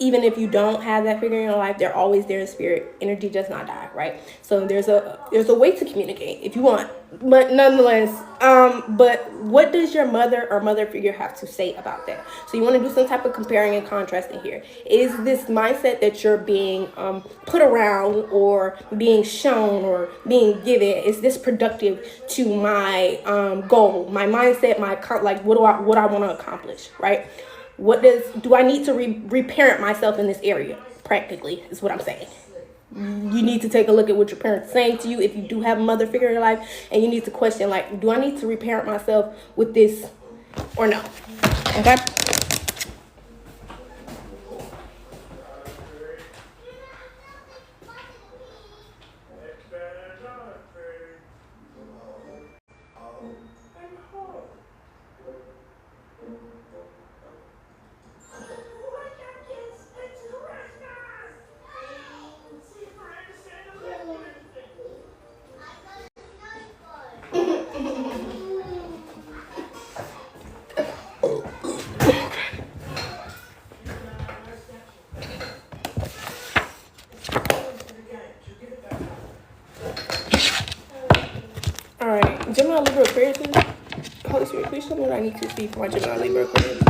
Even if you don't have that figure in your life, they're always there in spirit. Energy does not die, right? So there's a way to communicate if you want, but nonetheless, but what does your mother or mother figure have to say about that? So you want to do some type of comparing and contrasting here. Is this mindset that you're being put around or being shown or being given, is this productive to my goal, my mindset, what I want to accomplish, right? Do I need to reparent myself in this area? Practically is what I'm saying. You need to take a look at what your parents are saying to you if you do have a mother figure in your life, and you need to question, like, do I need to reparent myself with this or no? Okay. Gemini, Libra, Aquarius. Holy Spirit, please tell me what I need to see for my Gemini, Libra, Aquarius.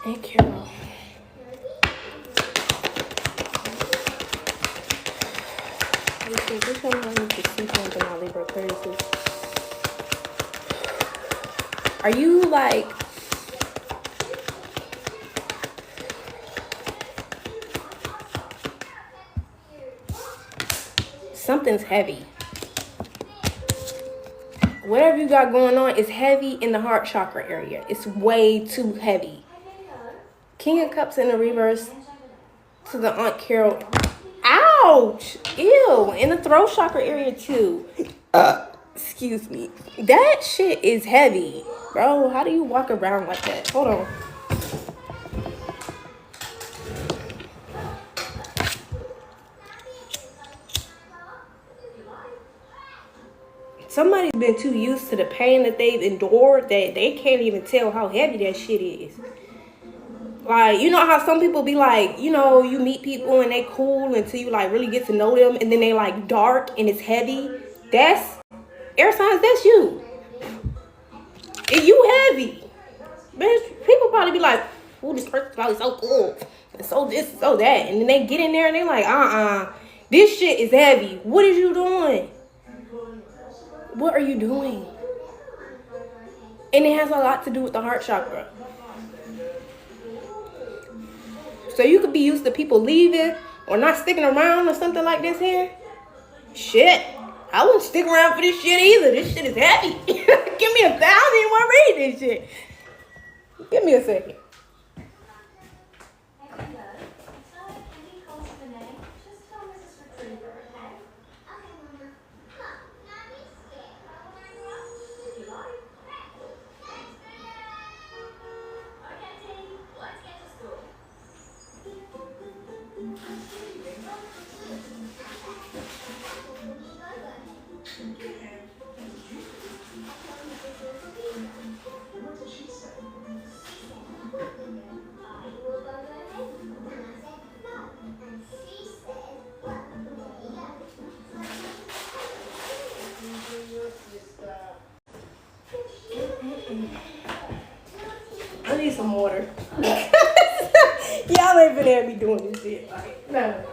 And Carol. Which one do I need to see from Gemini, Libra, Aquarius? Are you like something's heavy? Whatever you got going on is heavy in the heart chakra area. It's way too heavy. King of Cups in the reverse to the Aunt Carol. Ouch! Ew! In the throat chakra area too. Excuse me. That shit is heavy. Bro, how do you walk around like that? Hold on. Somebody's been too used to the pain that they've endured that they can't even tell how heavy that shit is. Like, you know how some people be like, you know, you meet people and they cool until you like really get to know them, and then they like dark and it's heavy. That's air signs, that's you. If you heavy, bitch, people probably be like, oh, this person's probably so cool. And so this, so that. And then they get in there and they like, this shit is heavy. What is you doing? What are you doing? And it has a lot to do with the heart chakra. So you could be used to people leaving or not sticking around or something like this here. Shit. I wouldn't stick around for this shit either. This shit is heavy. Give me 1,000 and want to read this shit. Give me a second. I need some water. Y'all ain't been at me doing this shit. Like, no.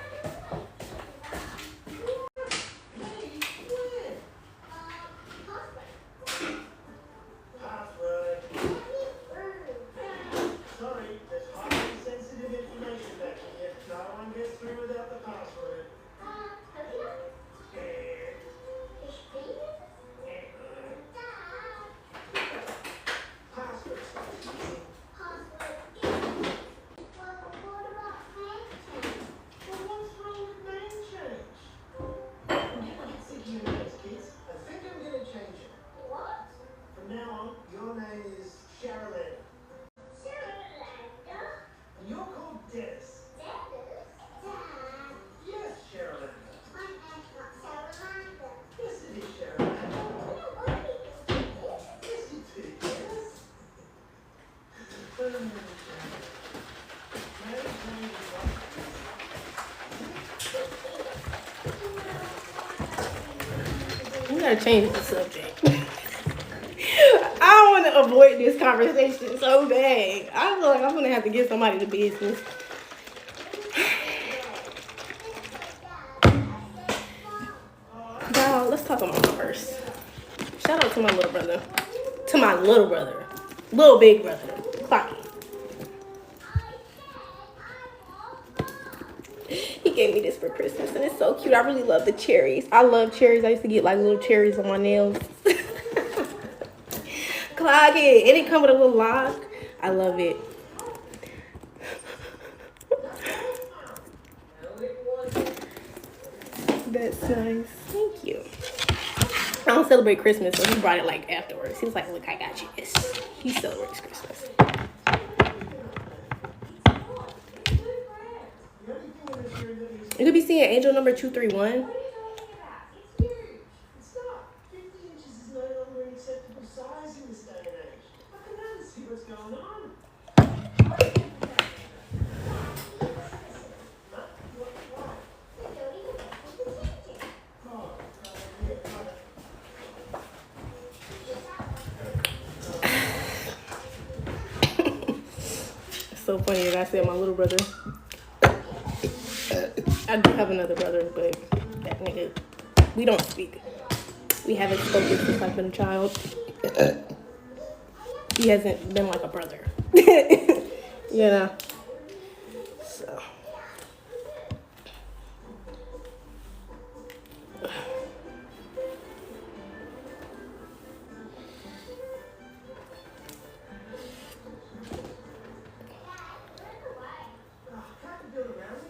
We gotta change the subject. I want to avoid this conversation so bad. I feel like I'm gonna have to give somebody the business. Y'all, let's talk about my purse. Shout out to my little brother. To my little brother. Little big brother. Clocky. He gave me this for Christmas and it's so cute. I really love the cherries. I love cherries. I used to get like little cherries on my nails. Clog it. And it come with a little lock. I love it. That's nice. Thank you. I don't celebrate Christmas, so he brought it like afterwards. He was like, look, I got you this. He celebrates Christmas. You could be seeing angel number 231. So funny that I said my little brother. I do have another brother, but that nigga, we don't speak. We haven't spoken since I've been a child. He hasn't been like a brother. You know? So.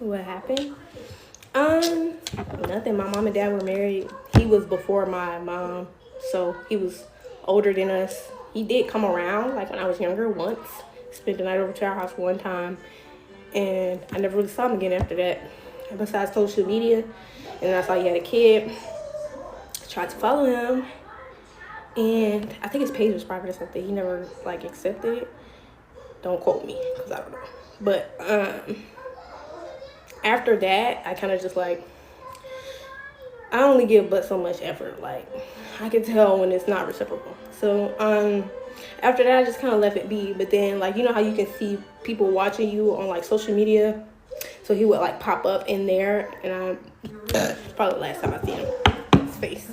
What happened? Nothing. My mom and dad were married. He was before my mom, so he was older than us. He did come around, like when I was younger, once. Spent the night over to our house one time, and I never really saw him again after that. Besides social media, and then I saw he had a kid. I tried to follow him, and I think his page was private or something. He never like accepted it. Don't quote me, because I don't know. But after that, I kind of just like, I only give but so much effort. Like, I can tell when it's not reciprocal. So after that, I just kind of left it be. But then, like, you know how you can see people watching you on like social media? So he would like pop up in there, and probably the last time I seen him, his face.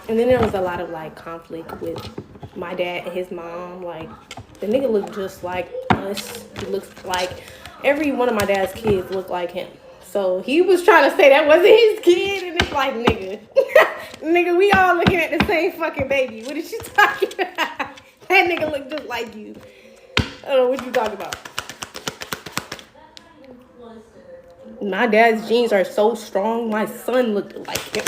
And then there was a lot of like conflict with my dad and his mom. Like, the nigga looked just like us. He looks like every one of my dad's kids looked like him. So he was trying to say that wasn't his kid, and it's like, nigga. Nigga, we all looking at the same fucking baby. What is you talking about? That nigga look just like you. I don't know what you talking about. My dad's genes are so strong, my son looked like him.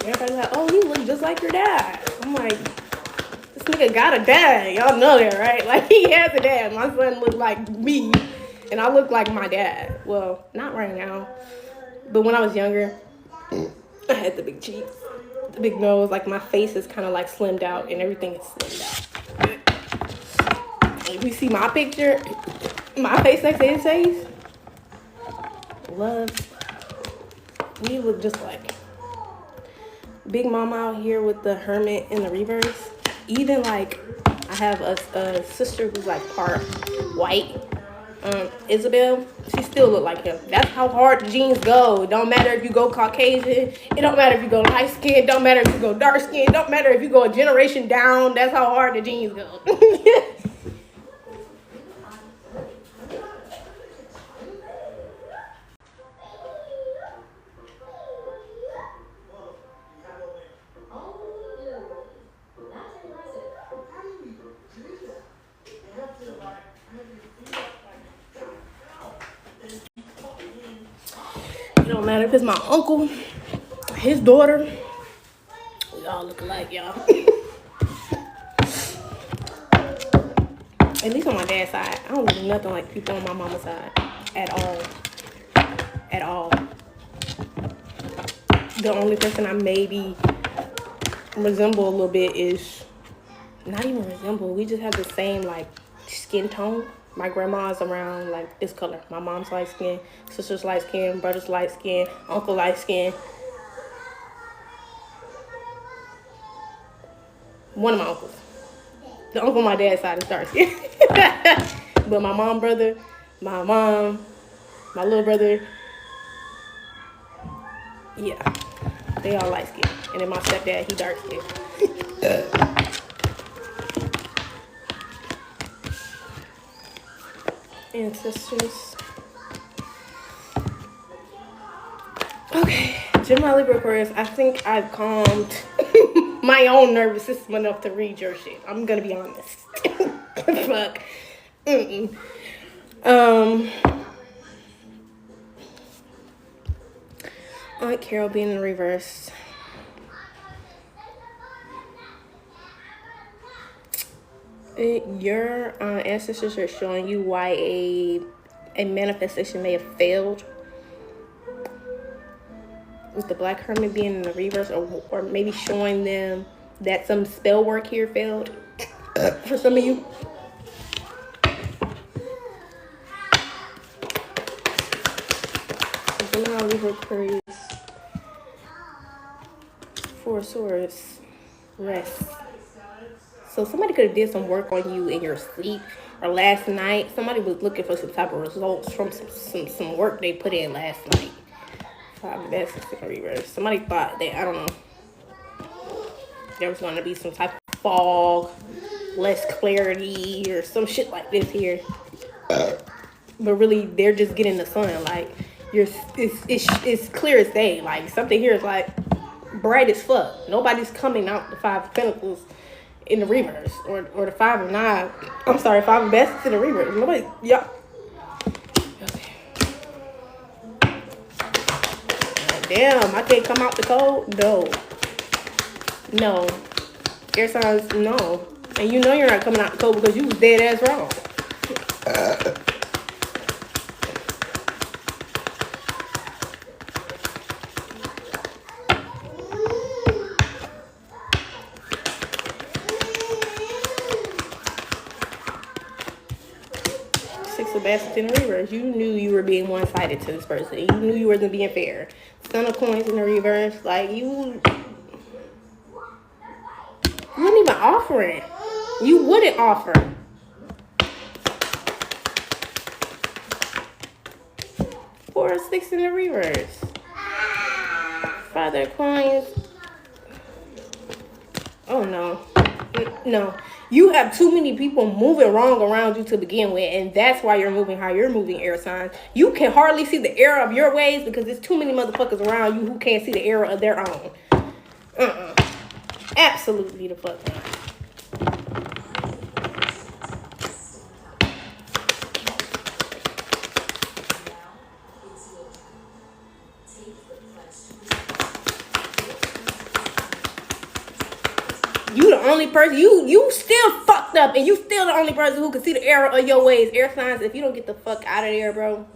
Everybody's like, oh, you look just like your dad. I'm like, this nigga got a dad. Y'all know that, right? Like, he has a dad. My son looked like me, and I look like my dad. Well, not right now, but when I was younger, I had the big cheeks, the big nose. Like, my face is kind of like slimmed out, and everything is slimmed out. If you see my picture, my face next to his face, love, we look just like Big Mama out here with the hermit in the reverse. Even like, I have a sister who's like part white, Isabel. She still look like him. That's how hard the genes go. It don't matter if you go Caucasian. It don't matter if you go light skin. It don't matter if you go dark skin. It don't matter if you go a generation down. That's how hard the genes go. It don't matter if it's my uncle, his daughter. We all look alike, y'all. At least on my dad's side, I don't look nothing like people on my mama's side at all. At all. The only person I maybe resemble a little bit is, not even resemble, we just have the same like skin tone. My grandma's around like this color. My mom's light skin, sister's light skin, brother's light skin, uncle light skin. One of my uncles. The uncle on my dad's side is dark skin. But my mom, brother, my mom, my little brother, yeah, they all light skin. And then my stepdad, he dark skin. Ancestors. Okay, Gemini Libra Aquarius, I think I've calmed my own nervous system enough to read your shit. I'm gonna be honest. Fuck. Aunt Carol being in reverse. Your ancestors are showing you why a manifestation may have failed. With the Black Hermit being in the reverse, or maybe showing them that some spell work here failed for some of you. Gemini, Libra, Aquarius, Four of Swords, rest. So somebody could have did some work on you in your sleep or last night. Somebody was looking for some type of results from some work they put in last night. That's in reverse. Somebody thought that, I don't know, there was going to be some type of fog, less clarity, or some shit like this here. But really, they're just getting the sun. Like, it's clear as day. Like, something here is like bright as fuck. Nobody's coming out the Five of Pentacles in the reverse, or the Five of Nine. I'm sorry, Five of Baskets in the reverse. Nobody, yeah. Damn, I can't come out the cold? No. Air signs, no. And you know you're not coming out the cold because you was dead ass wrong. Six of Baskets in the reverse. You knew you were being one-sided to this person. You knew you wasn't being fair. Son of Coins in the reverse. Like, you wouldn't even offer it. You wouldn't offer. Four of Sticks in the reverse. Father of Coins. Oh no. No. You have too many people moving wrong around you to begin with, and that's why you're moving how you're moving, air signs. You can hardly see the error of your ways because there's too many motherfuckers around you who can't see the error of their own. Absolutely the fuck not. You the only person, you still fucked up, and you still the only person who can see the error of your ways. Air signs, if you don't get the fuck out of there, bro.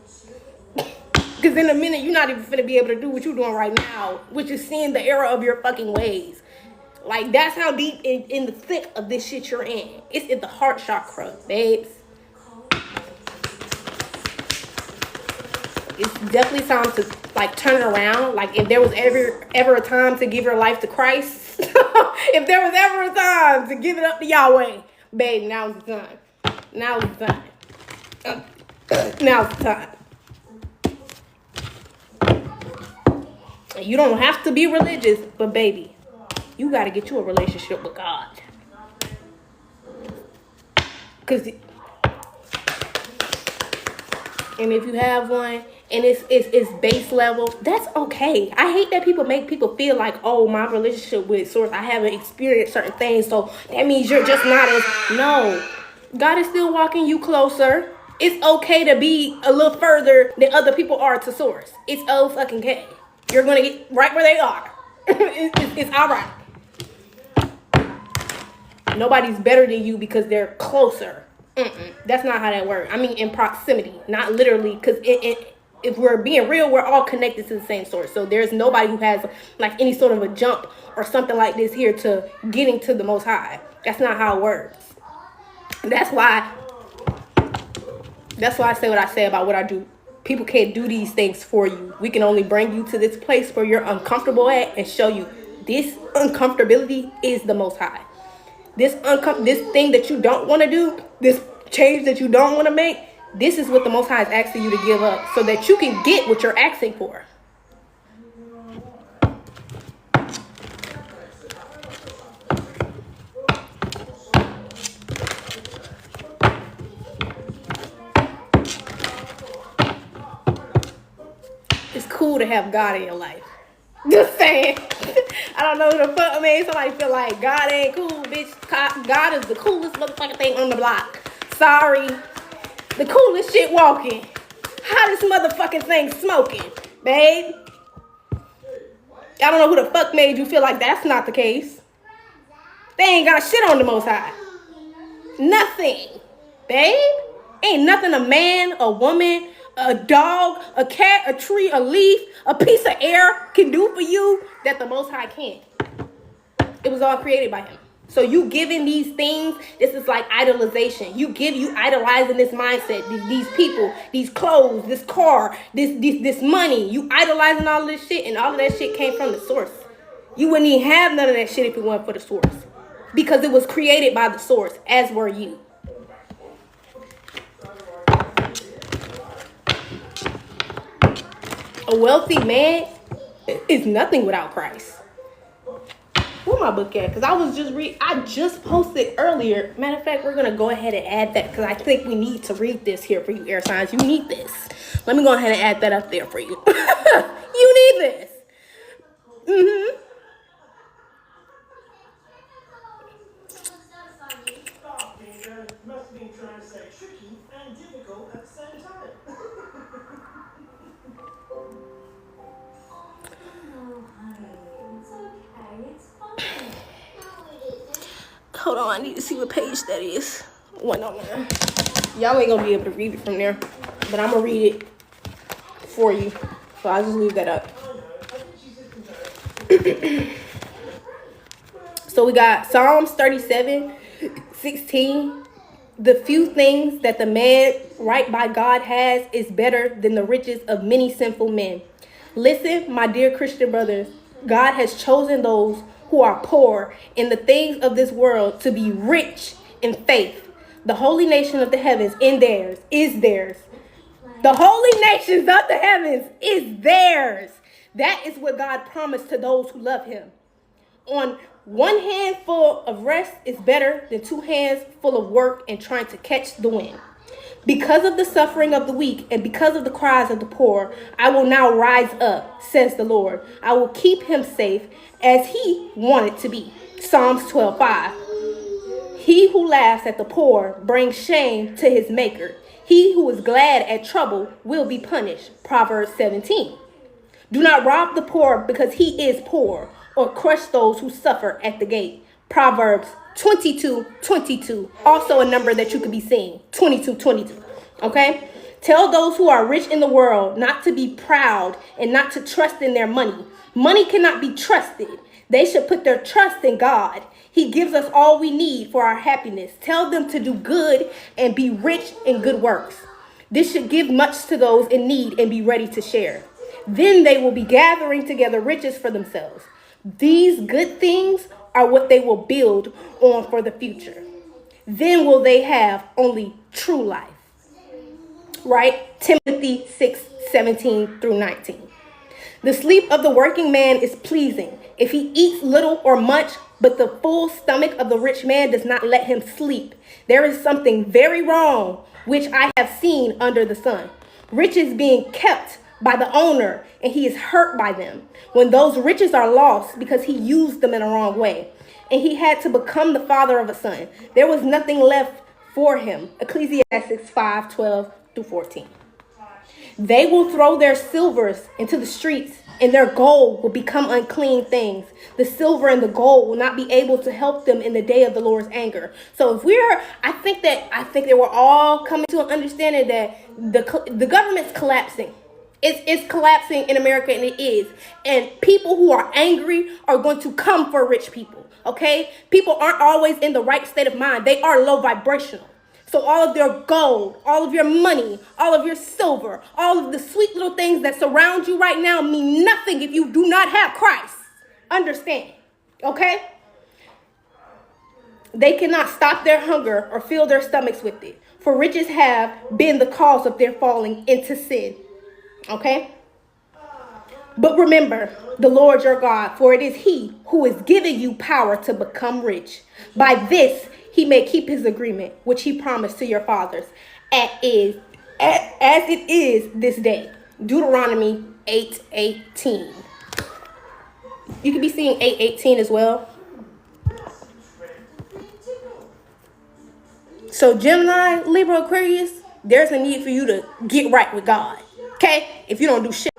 Because in a minute, you're not even finna be able to do what you're doing right now, which is seeing the error of your fucking ways. Like, that's how deep in the thick of this shit you're in. It's in the heart chakra, babes. It's definitely time to, like, turn it around. Like, if there was ever a time to give your life to Christ, if there was ever a time to give it up to Yahweh, babe, now's the time. Now's the time. Now's the time. You don't have to be religious, but baby, you got to get you a relationship with God. And if you have one, and it's base level, that's okay. I hate that people make people feel like, oh, my relationship with Source, I haven't experienced certain things, so that means you're just not as... No. God is still walking you closer. It's okay to be a little further than other people are to Source. It's fucking okay. You're going to get right where they are. It's all right. Nobody's better than you because they're closer. That's not how that works. I mean, in proximity, not literally, because if we're being real, we're all connected to the same source. So there's nobody who has like any sort of a jump or something like this here to getting to the Most High. That's not how it works. That's why I say what I say about what I do. People can't do these things for you. We can only bring you to this place where you're uncomfortable at and show you this uncomfortability is the Most High. This thing that you don't want to do, this change that you don't want to make, this is what the Most High is asking you to give up so that you can get what you're asking for. It's cool to have God in your life. Just saying. I don't know who the fuck made somebody feel like God ain't cool, bitch. God is the coolest motherfucking thing on the block. Sorry. The coolest shit walking. Hottest motherfucking thing smoking, babe. I don't know who the fuck made you feel like that's not the case. They ain't got shit on the Most High. Nothing, babe. Ain't nothing a man, a woman, a dog, a cat, a tree, a leaf, a piece of air can do for you that the Most High can't. It was all created by him. So you giving these things, this is like idolization. You idolizing this mindset, these people, these clothes, this car, this money. You idolizing all of this shit, and all of that shit came from the source. You wouldn't even have none of that shit if it weren't for the source. Because it was created by the source, as were you. A wealthy man is nothing without Christ. Where my book at? Because I just posted earlier. Matter of fact, we're going to go ahead and add that because I think we need to read this here for you, air signs. You need this. Let me go ahead and add that up there for you. You need this. Mm-hmm. Hold on, I need to see what page that is. 109. Y'all ain't gonna be able to read it from there, but I'm gonna read it for you. So I'll just leave that up. So we got Psalms 37:16. The few things that the man right by God has is better than the riches of many sinful men. Listen, my dear Christian brothers, God has chosen those who are poor in the things of this world to be rich in faith. The holy nation of the heavens is theirs. The holy nations of the heavens is theirs. That is what God promised to those who love him. On One hand full of rest is better than two hands full of work and trying to catch the wind. Because of the suffering of the weak and because of the cries of the poor, I will now rise up, says the Lord. I will keep him safe as he wanted to be. Psalms 12:5. He who laughs at the poor brings shame to his maker. He who is glad at trouble will be punished. Proverbs 17. Do not rob the poor because he is poor, or crush those who suffer at the gate. Proverbs 22:22. Also a number that you could be seeing. 22:22. Okay? Tell those who are rich in the world not to be proud and not to trust in their money. Money cannot be trusted. They should put their trust in God. He gives us all we need for our happiness. Tell them to do good and be rich in good works. This should give much to those in need and be ready to share. Then they will be gathering together riches for themselves. These good things are what they will build on for the future. Then will they have only true life. Right? Timothy 6:17-19. The sleep of the working man is pleasing if he eats little or much, but the full stomach of the rich man does not let him sleep. There is something very wrong, which I have seen under the sun. Riches being kept by the owner, and he is hurt by them. When those riches are lost because he used them in a wrong way, and he had to become the father of a son, there was nothing left for him. Ecclesiastes 5:12-14. They will throw their silvers into the streets, and their gold will become unclean things. The silver and the gold will not be able to help them in the day of the Lord's anger. So if I think that we're all coming to an understanding that the government's collapsing. It's collapsing in America, and it is. And people who are angry are going to come for rich people, okay? People aren't always in the right state of mind. They are low vibrational. So all of their gold, all of your money, all of your silver, all of the sweet little things that surround you right now mean nothing if you do not have Christ. Understand, okay? They cannot stop their hunger or fill their stomachs with it, for riches have been the cause of their falling into sin. Okay? But remember the Lord your God, for it is he who is giving you power to become rich. By this, he may keep his agreement, which he promised to your fathers, as it is this day. Deuteronomy 8:18. You can be seeing 8:18 as well. So Gemini, Libra, Aquarius, there's a need for you to get right with God. Okay? If you don't do shit.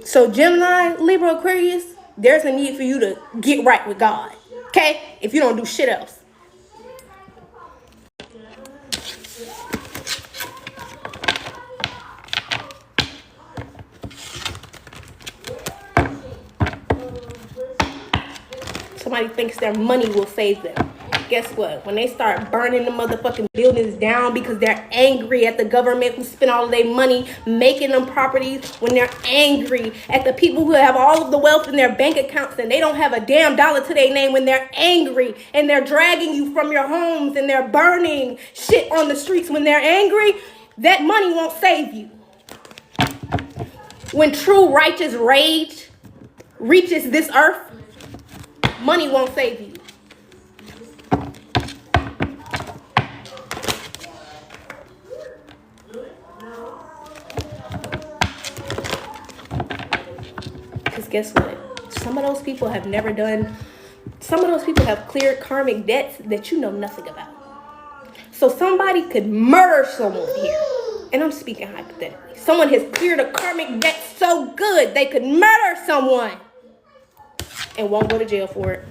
So Gemini, Libra, Aquarius, there's a need for you to get right with God. Okay? If you don't do shit else. Somebody thinks their money will save them. Guess what? When they start burning the motherfucking buildings down because they're angry at the government who spent all of their money making them properties, when they're angry at the people who have all of the wealth in their bank accounts and they don't have a damn dollar to their name, when they're angry and they're dragging you from your homes and they're burning shit on the streets, when they're angry, that money won't save you. When true righteous rage reaches this earth, money won't save you. Because guess what? Some of those people have cleared karmic debts that you know nothing about. So somebody could murder someone here. And I'm speaking hypothetically. Someone has cleared a karmic debt so good they could murder someone and won't go to jail for it.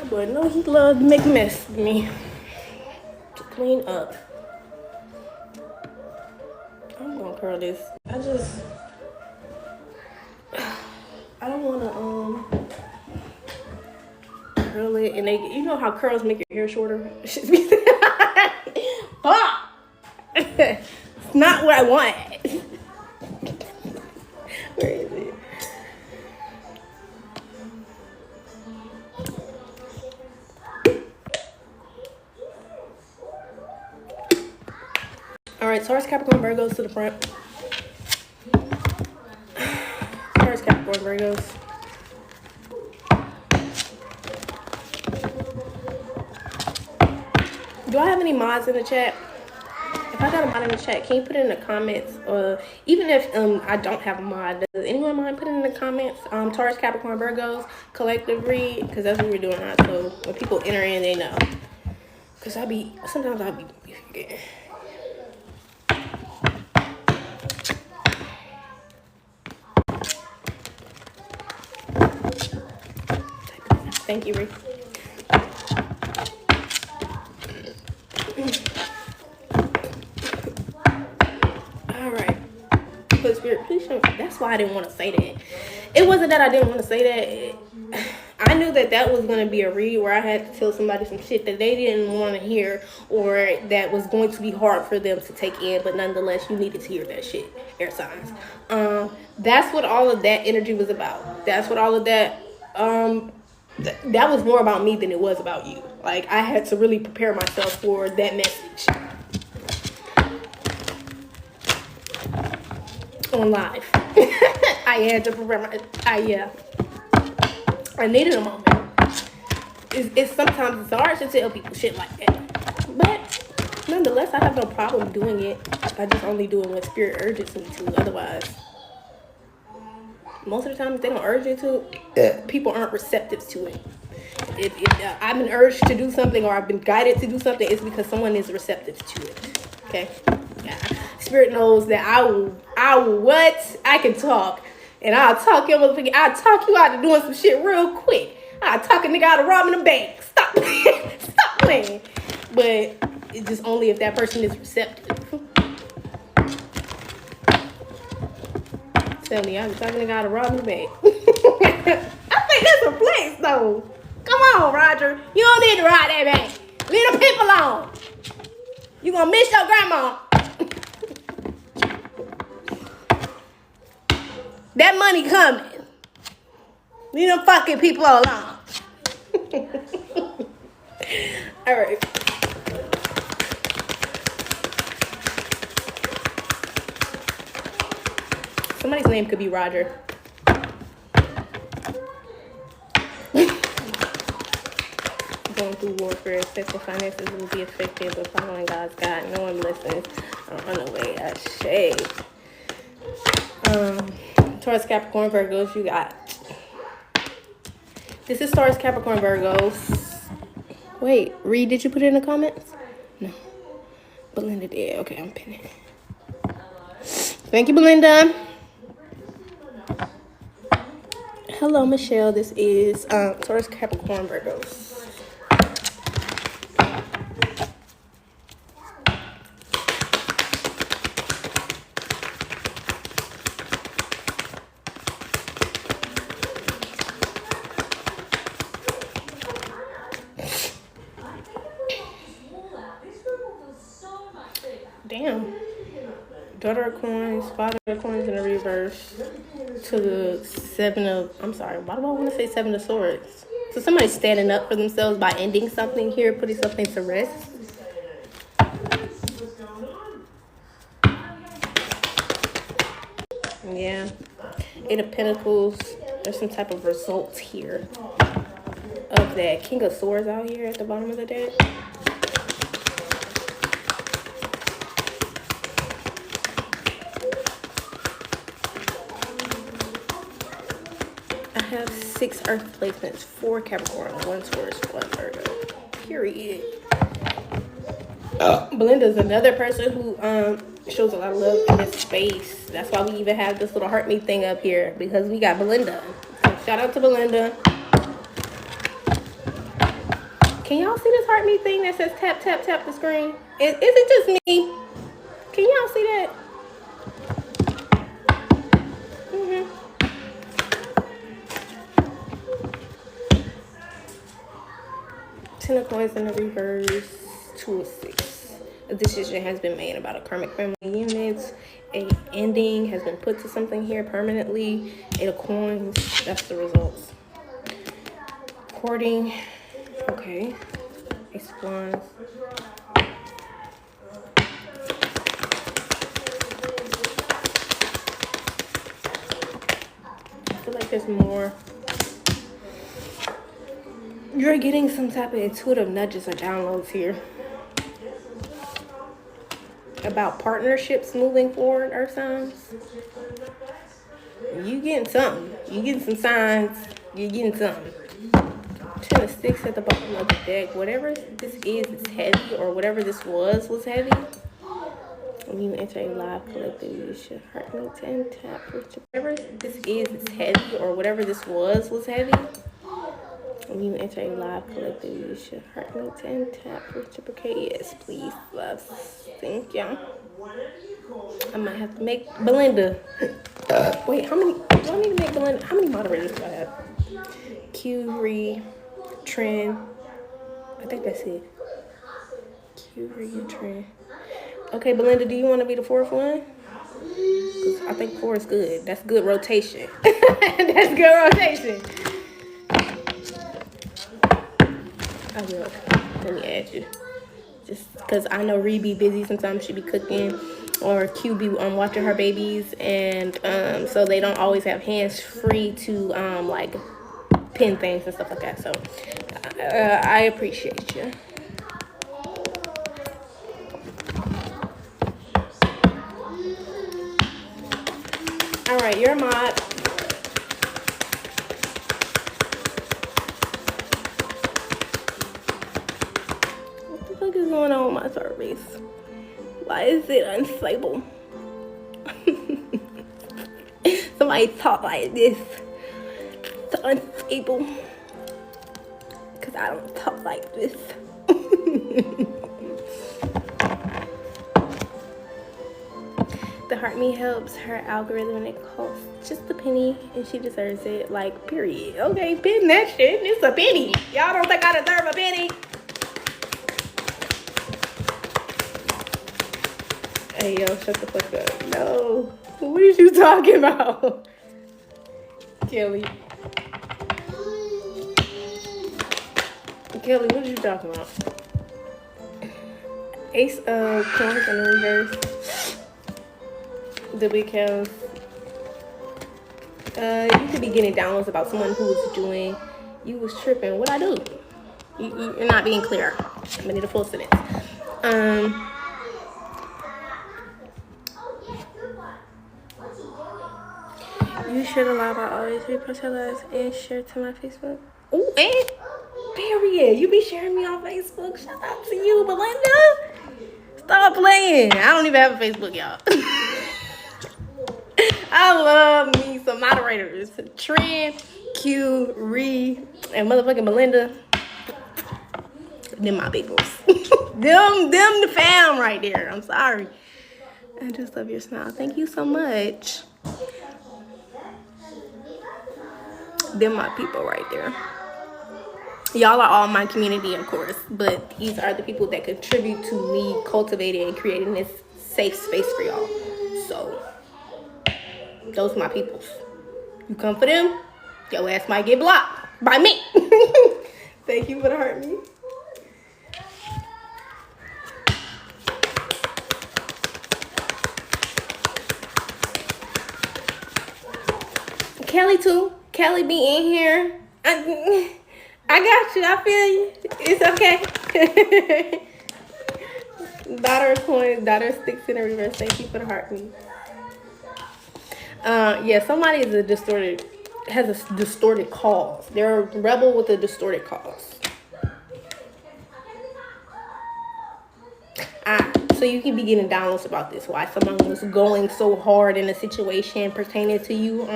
But no, he loved to make a mess with me. To clean up. I'm gonna curl this. I don't wanna curl it, and you know how curls make your hair shorter? Fuck! It's not what I want. Where is it? Alright, Taurus, Capricorn, Virgos to the front. Taurus, Capricorn, Virgos. Do I have any mods in the chat? If I got a mod in the chat, can you put it in the comments? Even if I don't have a mod, does anyone mind putting in the comments? Taurus, Capricorn, Virgos, collective read, because that's what we're doing now. So when people enter in, they know. Because sometimes I'll be forgetting. Thank you, Rick. All right. But Spirit, please show me. That's why I didn't want to say that. It wasn't that I didn't want to say that. I knew that was going to be a read where I had to tell somebody some shit that they didn't want to hear, or that was going to be hard for them to take in, but nonetheless, you needed to hear that shit. Air signs. That's what all of that energy was about. That's what all of that... that was more about me than it was about you. Like, I had to really prepare myself for that message. On live. I had to prepare I needed a moment. It's sometimes it's hard to tell people shit like that. But, nonetheless, I have no problem doing it. I just only do it when Spirit urges me to. Otherwise... most of the time, if they don't urge you to, people aren't receptive to it. If I've been urged to do something, or I've been guided to do something, it's because someone is receptive to it. Okay? Yeah. Spirit knows that I can talk. And I'll talk you out of doing some shit real quick. I'll talk a nigga out of robbing a bank. Stop playing. Stop playing. But it's just only if that person is receptive. Tell me, I'm talking to God to rob me back. I think that's a flex, though. Come on, Roger. You don't need to rob that bank. Leave the people alone. You gonna miss your grandma. That money coming. Leave them fucking people alone. All right. Somebody's name could be Roger. Going through warfare, sexual finances will be affected, but following God's guide, no one listens. Run away, I shade. Taurus, Capricorn, Virgos, you got. This is Taurus, Capricorn, Virgos. Wait, Reed, did you put it in the comments? No. Belinda did. Okay, I'm pinning it. Thank you, Belinda. Hello, Michelle. This is Taurus, Capricorn, Virgos. Damn. Daughter of coins, father of coins in the reverse to the why do I want to say seven of swords? So somebody's standing up for themselves by ending something here, putting something to rest. Yeah. Eight of Pentacles. There's some type of result here of that. King of Swords out here at the bottom of the deck. I have 6 earth placements, 4 Capricorn, 1 Taurus, 1 Virgo. Period. Belinda's another person who shows a lot of love in this space. That's why we even have this little heart me thing up here, because we got Belinda. So shout out to Belinda. Can y'all see this heart me thing that says tap, tap, tap the screen? Is it just me? Can y'all see that? Ten of coins in the reverse, 2 of 6. A decision has been made about a karmic family unit. A ending has been put to something here permanently. 8 of coins, that's the results. Courting, okay. Ace of wands. I feel like there's more. You're getting some type of intuitive nudges or downloads here about partnerships moving forward, Earth signs. You getting something. You getting some signs. You're getting something. 10 of 6 at the bottom of the deck. Whatever this is heavy, or whatever this was heavy. When you enter a live collective, you should heart me 10 tap. Whatever this is heavy, or whatever this was heavy. When you enter a live collective, you should heart me 10 tap. Reciprocate, yes, please, love. Thank you. I might have to make Belinda. Wait, how many? Do I need to make Belinda? How many moderators do I have? Q, Re, Trend. I think that's it. Q, Re, Trend. Okay, Belinda, do you want to be the 4th one? Because I think 4 is good. That's good rotation. That's good rotation. I will. Let me add you. Just because I know Ree be busy sometimes. She be cooking, or Q be watching her babies, and so they don't always have hands free to like pin things and stuff like that. So I appreciate you. All right, you're a mod. What is going on with my service? Why is it unstable? Somebody talk like this. It's unstable. Because I don't talk like this. The heart me helps her algorithm, and it costs just a penny, and she deserves it. Like, period. Okay, pin that shit. It's a penny. Y'all don't think I deserve a penny? Hey, yo, shut the fuck up. No. What are you talking about? Kelly. Kelly, what are you talking about? Ace of coins in the reverse. The big house. You could be getting downloads about someone who was doing, you was tripping. What I do? You're not being clear. I'm gonna need a full sentence. You should allow by always repost her lives and share to my Facebook. Oh, and period. You be sharing me on Facebook. Shout out to you, Belinda. Stop playing. I don't even have a Facebook, y'all. I love me some moderators. Trend, Q, Ree, and motherfucking Belinda. Them my peoples. them the fam right there. I'm sorry. I just love your smile. Thank you so much. Them my people right there. Y'all are all my community, of course, but these are the people that contribute to me cultivating and creating this safe space for y'all. So those are my peoples. You come for them, your ass might get blocked by me. Thank you for the heart me. Kelly too. Kelly be in here. I got you. I feel you. It's okay. Daughter of coins. Daughter of sticks in the reverse. Thank you for the heart me. Yeah, somebody is has a distorted cause. They're a rebel with a distorted cause. So you can be getting downloads about this. Why someone was going so hard in a situation pertaining to you,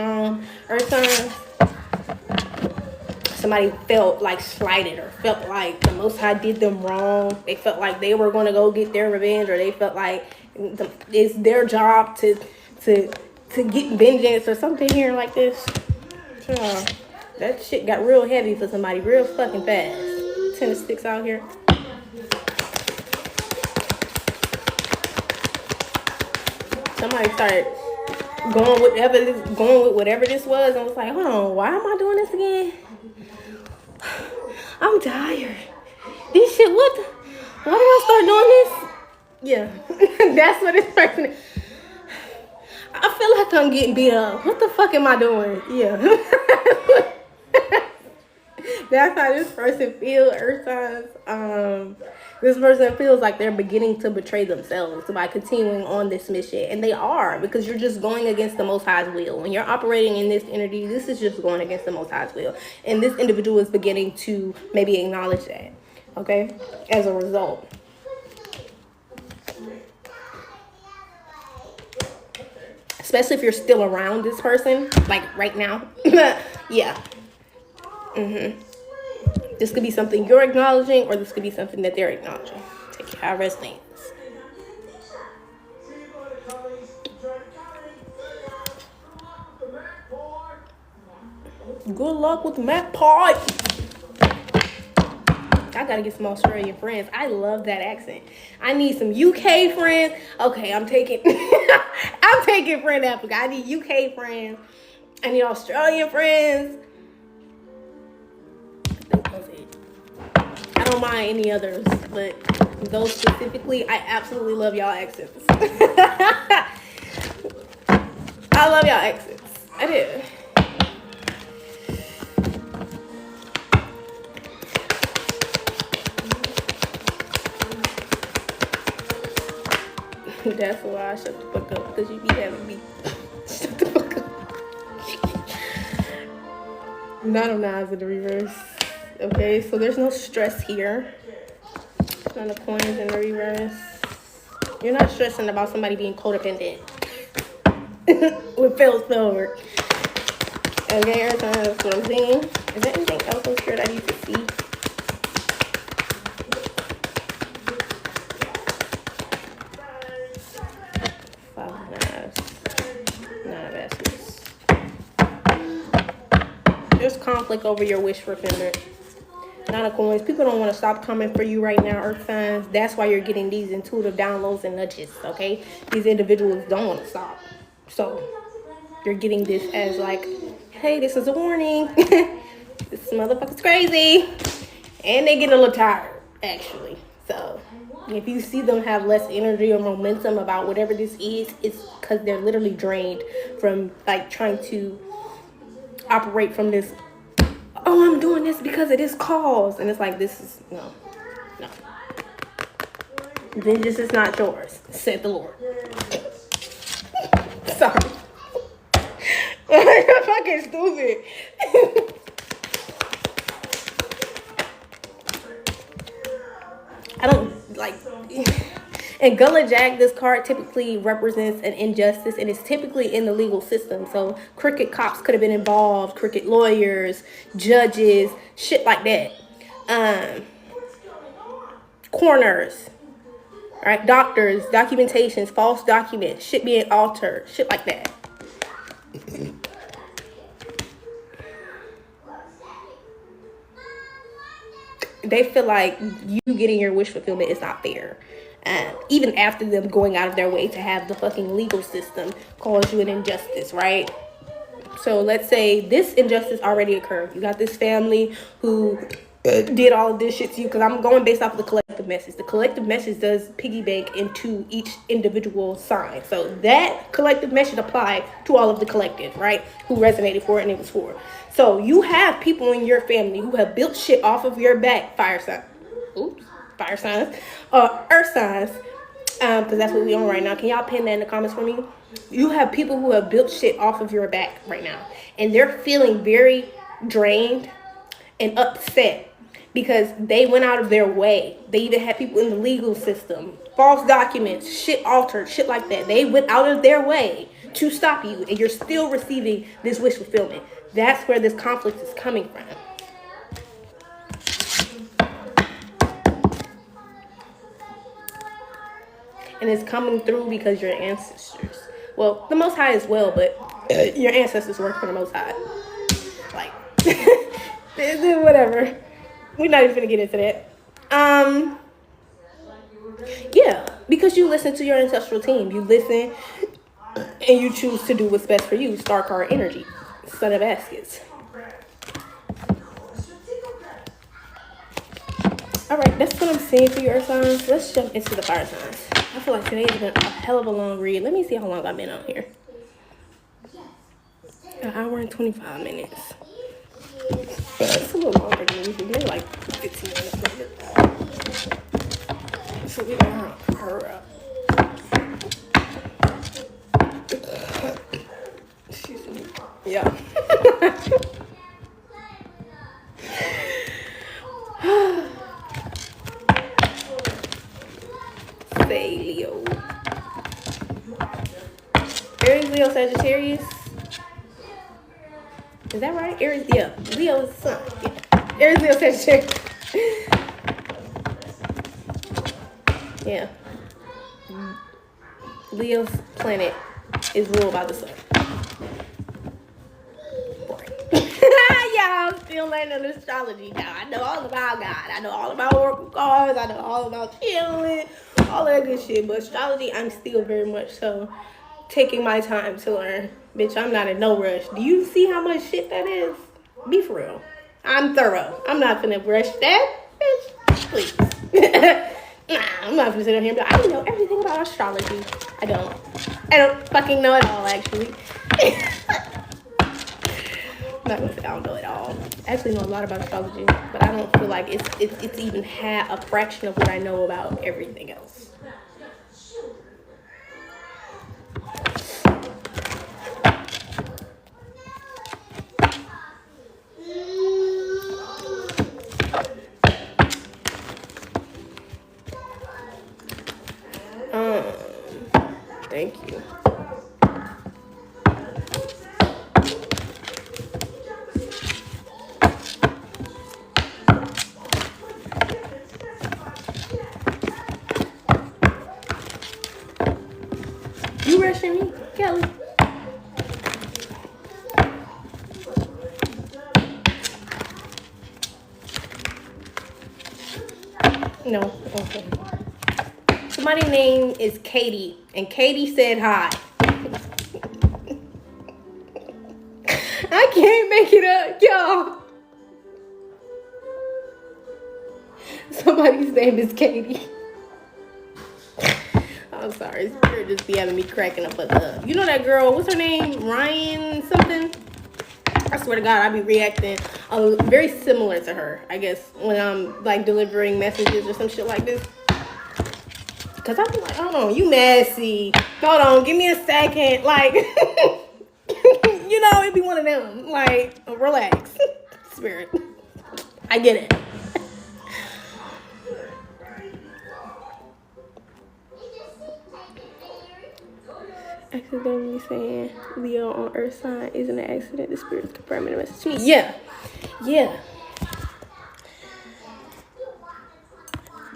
Earth signs. somebody felt like slighted or felt like the Most High did them wrong. They felt like they were going to go get their revenge, or they felt like it's their job to get vengeance or something here like this. That shit got real heavy for somebody real fucking fast. 10 of sticks out here. Somebody started going with whatever this was, and was like, hold on, why am I doing this again? I'm tired. This shit, why did I start doing this? Yeah, that's what this person is. I feel like I'm getting beat up. What the fuck am I doing? Yeah. That's how this person feels, earth signs. This person feels like they're beginning to betray themselves by continuing on this mission. And they are, because you're just going against the Most High's will. When you're operating in this energy, this is just going against the Most High's will. And this individual is beginning to maybe acknowledge that, okay, as a result. Especially if you're still around this person, like right now. Yeah. This could be something you're acknowledging, or this could be something that they're acknowledging. Take it how it resonates. Good luck with the map part. I gotta get some Australian friends. I love that accent. I need some UK friends. Okay, I'm taking friend Africa. I need UK friends. I need Australian friends. I don't mind any others, but those specifically, I absolutely love y'all accents. I love y'all accents. I do. That's why I shut the fuck up, because you be having me. Shut the fuck up. Nine of Nines in the reverse. Okay, so there's no stress here. Nine of Coins in the reverse. You're not stressing about somebody being codependent. With failed spellwork. Okay, that's what I'm saying. Is there anything else I'm sure that I need to see? There's conflict over your wish fulfillment. Nine of Coins. People don't want to stop coming for you right now, earth signs. That's why you're getting these intuitive downloads and nudges, okay? These individuals don't want to stop. So you're getting this as like, hey, this is a warning. This motherfucker's crazy. And they get a little tired, actually. So if you see them have less energy or momentum about whatever this is, it's because they're literally drained from like trying to operate from this, oh, I'm doing this because of this cause. And it's like, this is, no. Vengeance is not yours, said the Lord. Sorry. You're fucking stupid. I don't like. In Gullah Jack, this card typically represents an injustice, and it's typically in the legal system. So crooked cops could have been involved, crooked lawyers, judges, shit like that. Coroners, right? Doctors, documentations, false documents, shit being altered, shit like that. They feel like you getting your wish fulfillment is not fair. Even after them going out of their way to have the fucking legal system cause you an injustice, right? So let's say this injustice already occurred. You got this family who did all of this shit to you, because I'm going based off of the collective message. The collective message does piggyback into each individual sign. So that collective message applied to all of the collective, right? Who resonated for it and it was for. So you have people in your family who have built shit off of your back, fire signs, earth signs, because that's what we on right now. Can y'all pin that in the comments for me? You have people who have built shit off of your back right now, and they're feeling very drained and upset because they went out of their way. They even had people in the legal system, false documents, shit altered, shit like that. They went out of their way to stop you, and you're still receiving this wish fulfillment. That's where this conflict is coming from. and it's coming through because your ancestors. Well, the Most High as well, but your ancestors work for the Most High. Like, whatever. We're not even gonna get into that. Yeah, because you listen to your ancestral team. You listen and you choose to do what's best for you. Star card energy. Son of baskets. Alright, that's what I'm saying for your earth signs. Let's jump into the fire signs. I feel like today's been a hell of a long read. Let me see how long I've been on here. An hour and 25 minutes. It's a little longer than usual. Maybe like 15 minutes later. So we gonna hurry up. Excuse me. Yeah. Say Leo. Aries, Leo, Sagittarius. Is that right? Aries, yeah. Leo is sun. Yeah. Aries, Leo, Sagittarius. Yeah. Leo's planet is ruled by the sun. Yeah, I'm still learning astrology now. I know all about God. I know all about oracle cards. I know all about chilling, all that good shit. But astrology, I'm still very much so taking my time to learn. Bitch, I'm not in no rush. Do you see how much shit that is? Be for real. I'm thorough. I'm not gonna rush that, bitch. Please. Nah, I'm not gonna sit up here and be like, I know everything about astrology. I don't fucking know it all, actually. I'm not gonna say I don't know it all. I actually know a lot about astrology, but I don't feel like it's even half a fraction of what I know about everything else. Thank you. You rushing me, Kelly? No. Okay. Somebody's name is Katie, and Katie said hi. I can't make it up, y'all. Somebody's name is Katie. I'm sorry, Spirit just be having me cracking up. But you know that girl, what's her name? Ryan something? I swear to God, I be reacting very similar to her, I guess, when I'm like delivering messages or some shit like this. Cause I be like, hold on, you messy. Hold on, give me a second. Like, you know, it be one of them. Like, relax. Spirit. I get it. Accidentally saying Leo on Earth sign isn't an accident. The Spirit's confirming the message to me. Yeah. Yeah.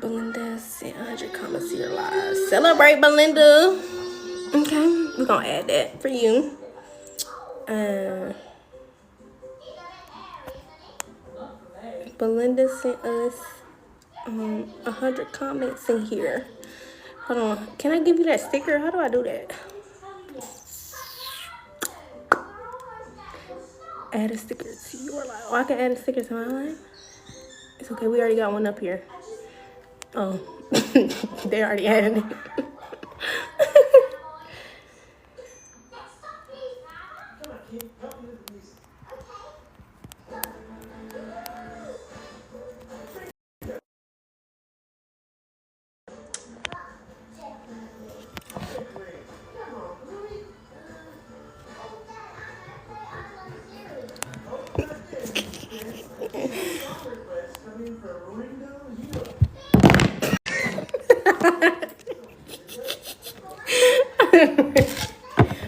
Belinda sent 100 comments to your lives. Celebrate, Belinda. Okay, we're gonna add that for you. Belinda sent us 100 comments in here. Hold on, can I give you that sticker? How do I do that? Add a sticker to your life. Oh, I can add a sticker to my life? It's okay, we already got one up here. Oh, they already added it.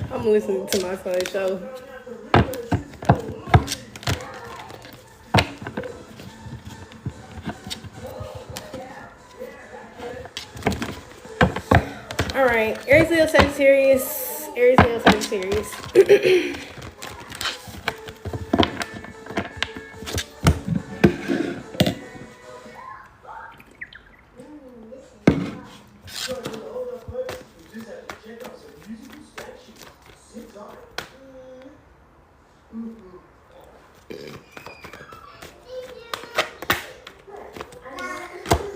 I'm listening to my son's show. All right, Aries, Leo, Sagittarius. Aries, Leo, Sagittarius.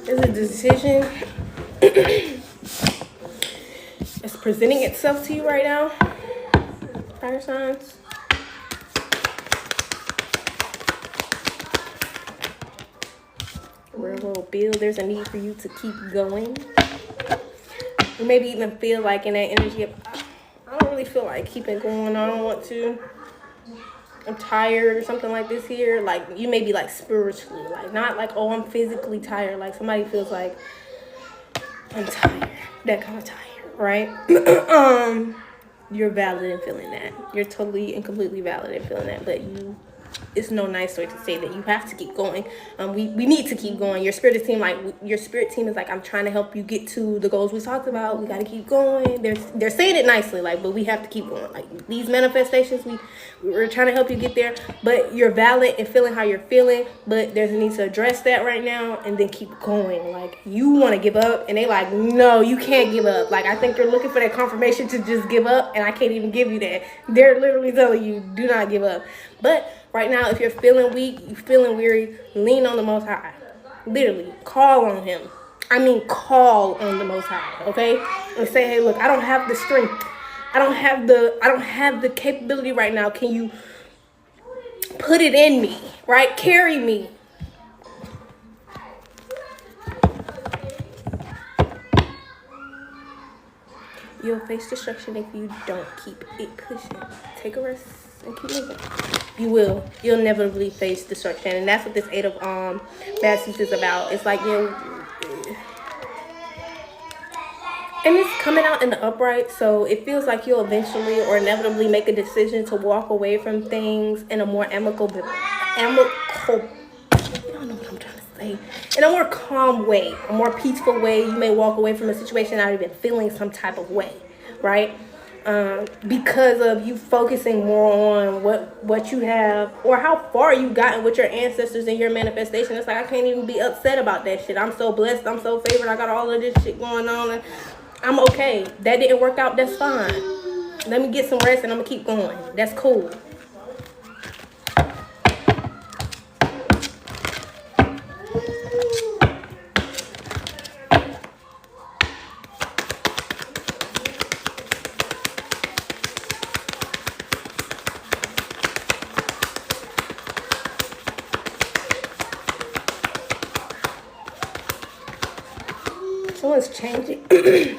There's a decision that's presenting itself to you right now, fire signs. Real world build. There's a need for you to keep going. You maybe even feel like in that energy of, I don't really feel like keeping going. I don't want to. I'm tired or something like this here. Like, you may be like spiritually, like not like, oh, I'm physically tired. Like somebody feels like I'm tired, that kind of tired, right? You're valid in feeling that. You're totally and completely valid in feeling that, but it's no nice way to say that you have to keep going. We need to keep going. Your spirit team is like, I'm trying to help you get to the goals we talked about. We got to keep going. They're saying it nicely, like, but we have to keep going. Like these manifestations, we're trying to help you get there, but you're valid in feeling how you're feeling, but there's a need to address that right now and then keep going. Like, you want to give up and they like, no, you can't give up. Like, I think you're looking for that confirmation to just give up, and I can't even give you that. They're literally telling you, do not give up. But right now, if you're feeling weak, you're feeling weary, lean on the Most High. Literally, call on him. I mean, call on the Most High, okay? And say, hey, look, I don't have the strength. I don't have the capability right now. Can you put it in me, right? Carry me. You'll face destruction if you don't keep it pushing. Take a rest and keep moving. You will. You'll inevitably face destruction. And that's what this Eight of Bastards is about. It's like, and it's coming out in the upright, so it feels like you'll eventually or inevitably make a decision to walk away from things in a more amicable, I don't know what I'm trying to say, in a more calm way, a more peaceful way. You may walk away from a situation not even feeling some type of way, right? Because of you focusing more on what you have or how far you've gotten with your ancestors and your manifestation. It's like, I can't even be upset about that shit. I'm so blessed. I'm so favored. I got all of this shit going on and I'm okay. That didn't work out. That's fine. Let me get some rest and I'm gonna keep going. That's cool.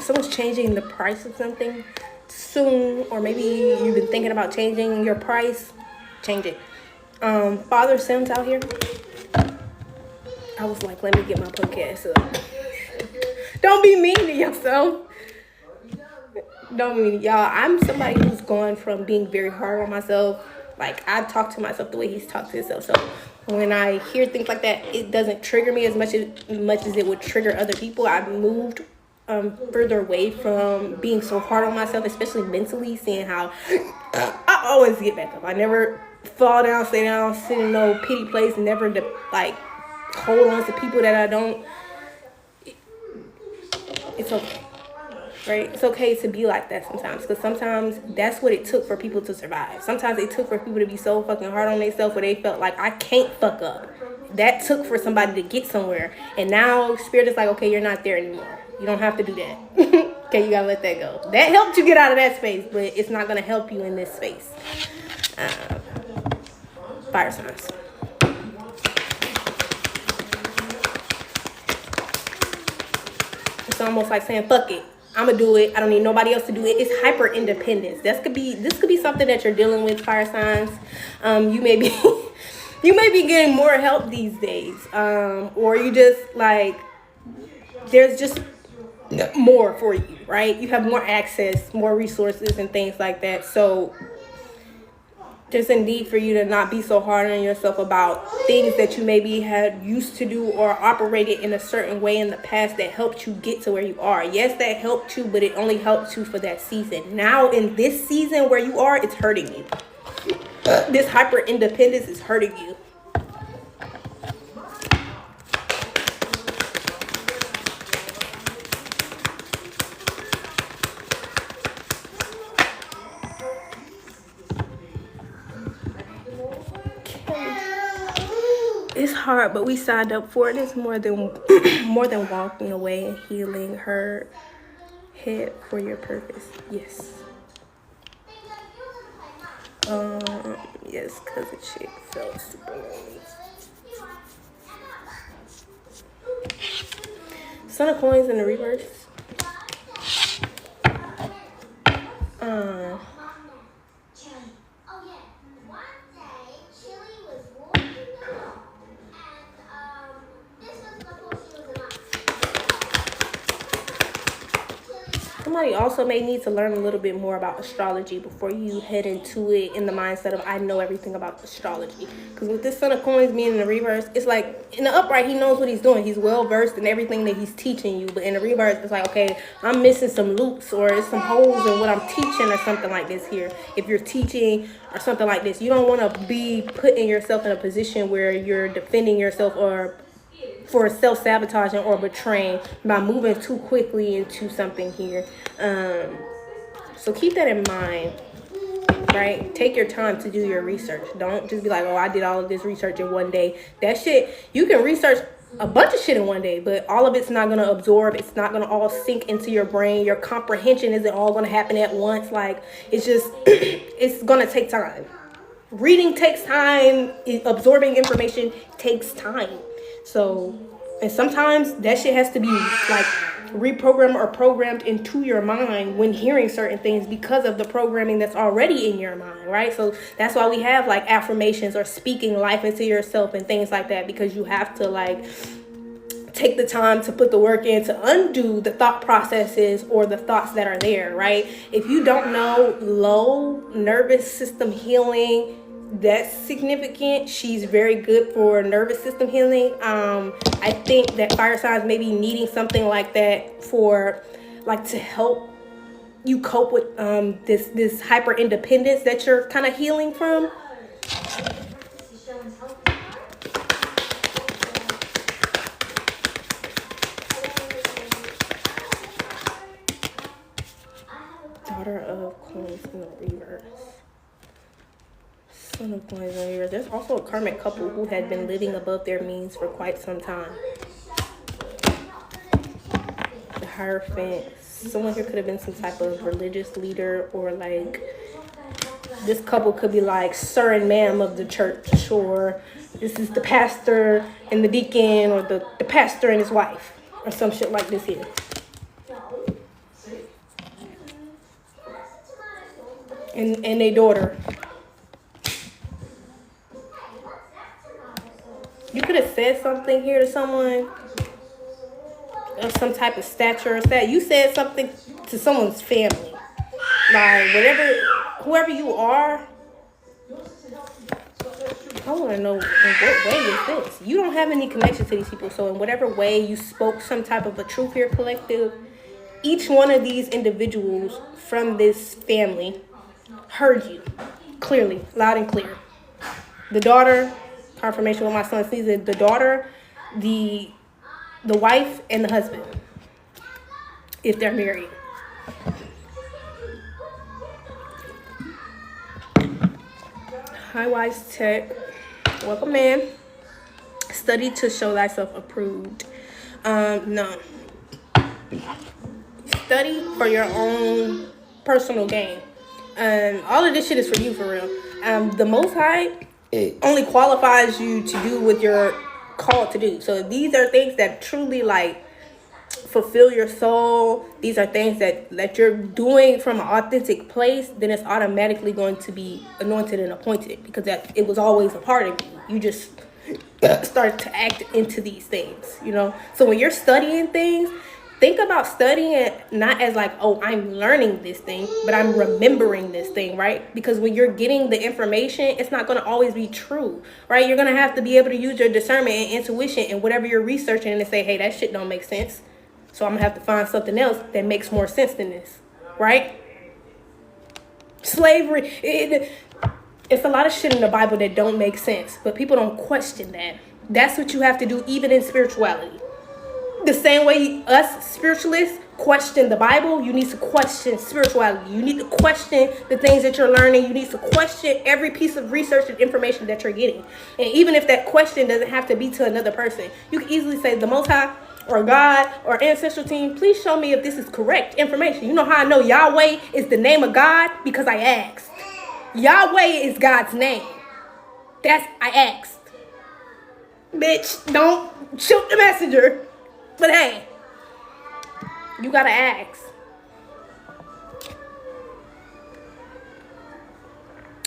Someone's changing the price of something soon, or maybe you've been thinking about changing your price. Change it. Father Sims out here. I was like, let me get my podcast up. Don't be mean to yourself. Don't be mean to y'all. I'm somebody who's gone from being very hard on myself. Like, I talk to myself the way he's talked to himself. So when I hear things like that, it doesn't trigger me as much as it would trigger other people. I've moved further away from being so hard on myself, especially mentally, seeing how I always get back up. I never fall down, stay down, sit in no pity place, never hold on to people that I don't. It's okay. Right? It's okay to be like that sometimes, because sometimes that's what it took for people to survive. Sometimes it took for people to be so fucking hard on themselves where they felt like, I can't fuck up. That took for somebody to get somewhere. And now Spirit is like, okay, you're not there anymore. You don't have to do that. Okay, you gotta let that go. That helped you get out of that space, but it's not gonna help you in this space. Fire signs. It's almost like saying, fuck it. I'm gonna do it. I don't need nobody else to do it. It's hyper independence. This could be something that you're dealing with, fire signs. You may be getting more help these days. Or you just like, there's just more for you, right? You have more access, more resources and things like that. So there's a need for you to not be so hard on yourself about things that you maybe had used to do or operated in a certain way in the past that helped you get to where you are. Yes, that helped you, but it only helped you for that season. Now in this season where you are, it's hurting you. This hyper independence is hurting you. It's hard, but we signed up for it. It's more than walking away and healing her head for your purpose. Yes. Yes, because the chick felt super lonely. Son of Coins in the reverse. Somebody also may need to learn a little bit more about astrology before you head into it in the mindset of I know everything about astrology. Because with this Son of Coins being in the reverse, it's like in the upright he knows what he's doing. He's well versed in everything that he's teaching you. But in the reverse, it's like, okay, I'm missing some loops or it's some holes in what I'm teaching or something like this here. If you're teaching or something like this, you don't want to be putting yourself in a position where you're defending yourself or for self-sabotaging or betraying by moving too quickly into something here. So keep that in mind, right? Take your time to do your research. Don't just be like, oh, I did all of this research in one day. That shit, you can research a bunch of shit in one day, but all of it's not going to absorb. It's not going to all sink into your brain. Your comprehension isn't all going to happen at once. Like, it's just, it's going to take time. Reading takes time. Absorbing information takes time. So, and sometimes that shit has to be like reprogrammed or programmed into your mind when hearing certain things because of the programming that's already in your mind, right? So that's why we have like affirmations or speaking life into yourself and things like that, because you have to like take the time to put the work in to undo the thought processes or the thoughts that are there, right? If you don't know low nervous system healing, that's significant. She's very good for nervous system healing. I think that fire signs may be needing something like that for like to help you cope with this hyper independence that you're kind of healing from. Daughter of Coins in the reverse. Son of Coins in the reverse. There's also a karmic couple who had been living above their means for quite some time. The Hierophant. Someone here could have been some type of religious leader, or like this couple could be like sir and ma'am of the church, or this is the pastor and the deacon, or the pastor and his wife, or some shit like this here. And their daughter. You could have said something here to someone of some type of stature or that. You said something to someone's family. Like, whoever you are, I want to know in what way is this? You don't have any connection to these people. So in whatever way you spoke some type of a truth here collective, each one of these individuals from this family heard you clearly, loud and clear. The daughter, confirmation what my son sees it, the daughter, the wife, and the husband, if they're married. Hi, Wise Tech. Welcome, man. Study to show thyself approved. No. Study for your own personal gain. All of this shit is for you, for real. The Most High only qualifies you to do what you're called to do. So these are things that truly like fulfill your soul. These are things that you're doing from an authentic place. Then it's automatically going to be anointed and appointed, because that it was always a part of you. You just start to act into these things, you know. So when you're studying things, think about studying it not as like, oh, I'm learning this thing, but I'm remembering this thing, right? Because when you're getting the information, it's not going to always be true, right? You're going to have to be able to use your discernment and intuition and whatever you're researching and say, hey, that shit don't make sense. So I'm going to have to find something else that makes more sense than this, right? Slavery, it's a lot of shit in the Bible that don't make sense, but people don't question that. That's what you have to do even in spirituality. The same way us spiritualists question the Bible, you need to question spirituality. You need to question the things that you're learning. You need to question every piece of research and information that you're getting. And even if that question doesn't have to be to another person, you can easily say, the Most High or God or ancestral team, please show me if this is correct information. You know how I know Yahweh is the name of God? Because I asked. Yahweh is God's name. I asked. Bitch, don't shoot the messenger. But hey, you gotta ask.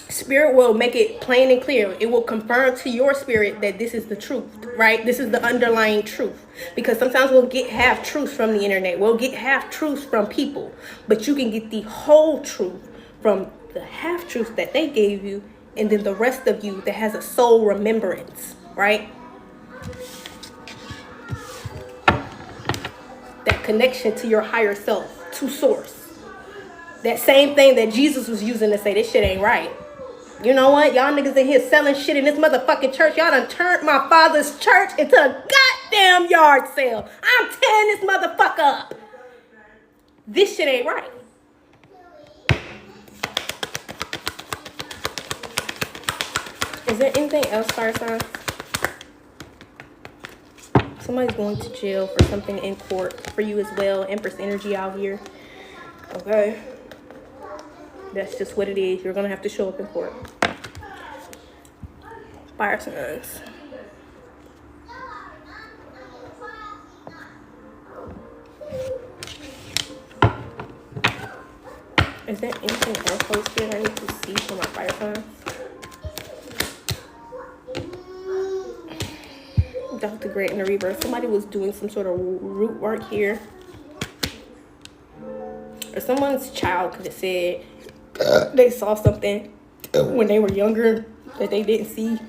Spirit will make it plain and clear. It will confirm to your spirit that this is the truth, right? This is the underlying truth. Because sometimes we'll get half truths from the internet. We'll get half truths from people. But you can get the whole truth from the half truths that they gave you, and then the rest of you that has a soul remembrance, right? That connection to your higher self, to source. That same thing that Jesus was using to say this shit ain't right. You know what? Y'all niggas in here selling shit in this motherfucking church. Y'all done turned my father's church into a goddamn yard sale. I'm tearing this motherfucker up. This shit ain't right. Is there anything else, fire signs? Somebody's going to jail for something in court for you as well. Empress energy out here. Okay. That's just what it is. You're going to have to show up in court. Fire signs. Is there anything else posted I need to see for my fire signs? Dr. Grant in the reverse. Somebody was doing some sort of root work here. Or someone's child could have said they saw something when they were younger that they didn't see.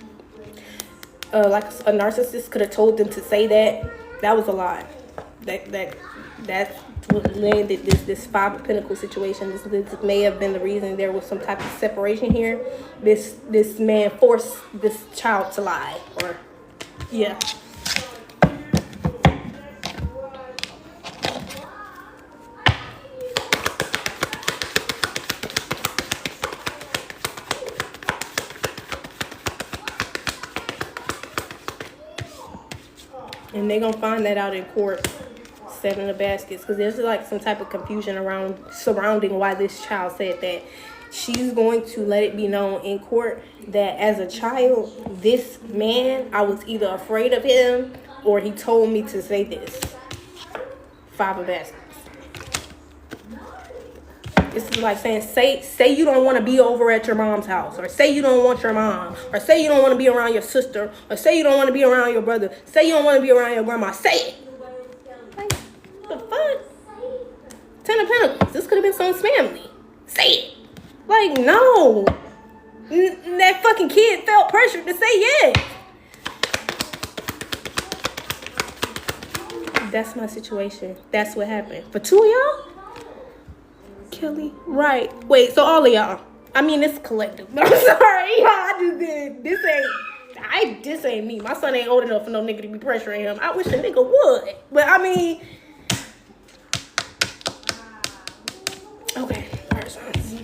Like a narcissist could have told them to say that. That was a lie. That's what landed this Five of Pentacles situation. This may have been the reason there was some type of separation here. This man forced this child to lie. Or yeah. And they're going to find that out in court. Seven of baskets. Because there's like some type of confusion surrounding why this child said that. She's going to let it be known in court that as a child, this man, I was either afraid of him or he told me to say this. Five of baskets. This is like saying, say you don't want to be over at your mom's house, or say you don't want your mom, or say you don't want to be around your sister, or say you don't want to be around your brother, say you don't want to be around your grandma. Say it. Like, the fuck? Ten of Pentacles. This could have been someone's family. Say it. Like, no. That fucking kid felt pressured to say yes. That's my situation. That's what happened. For two of y'all? Kelly, right? Wait, so all of y'all? I mean, it's collective. I'm sorry, y'all. I just did. This ain't me. My son ain't old enough for no nigga to be pressuring him. I wish a nigga would, but I mean, okay. Fire signs.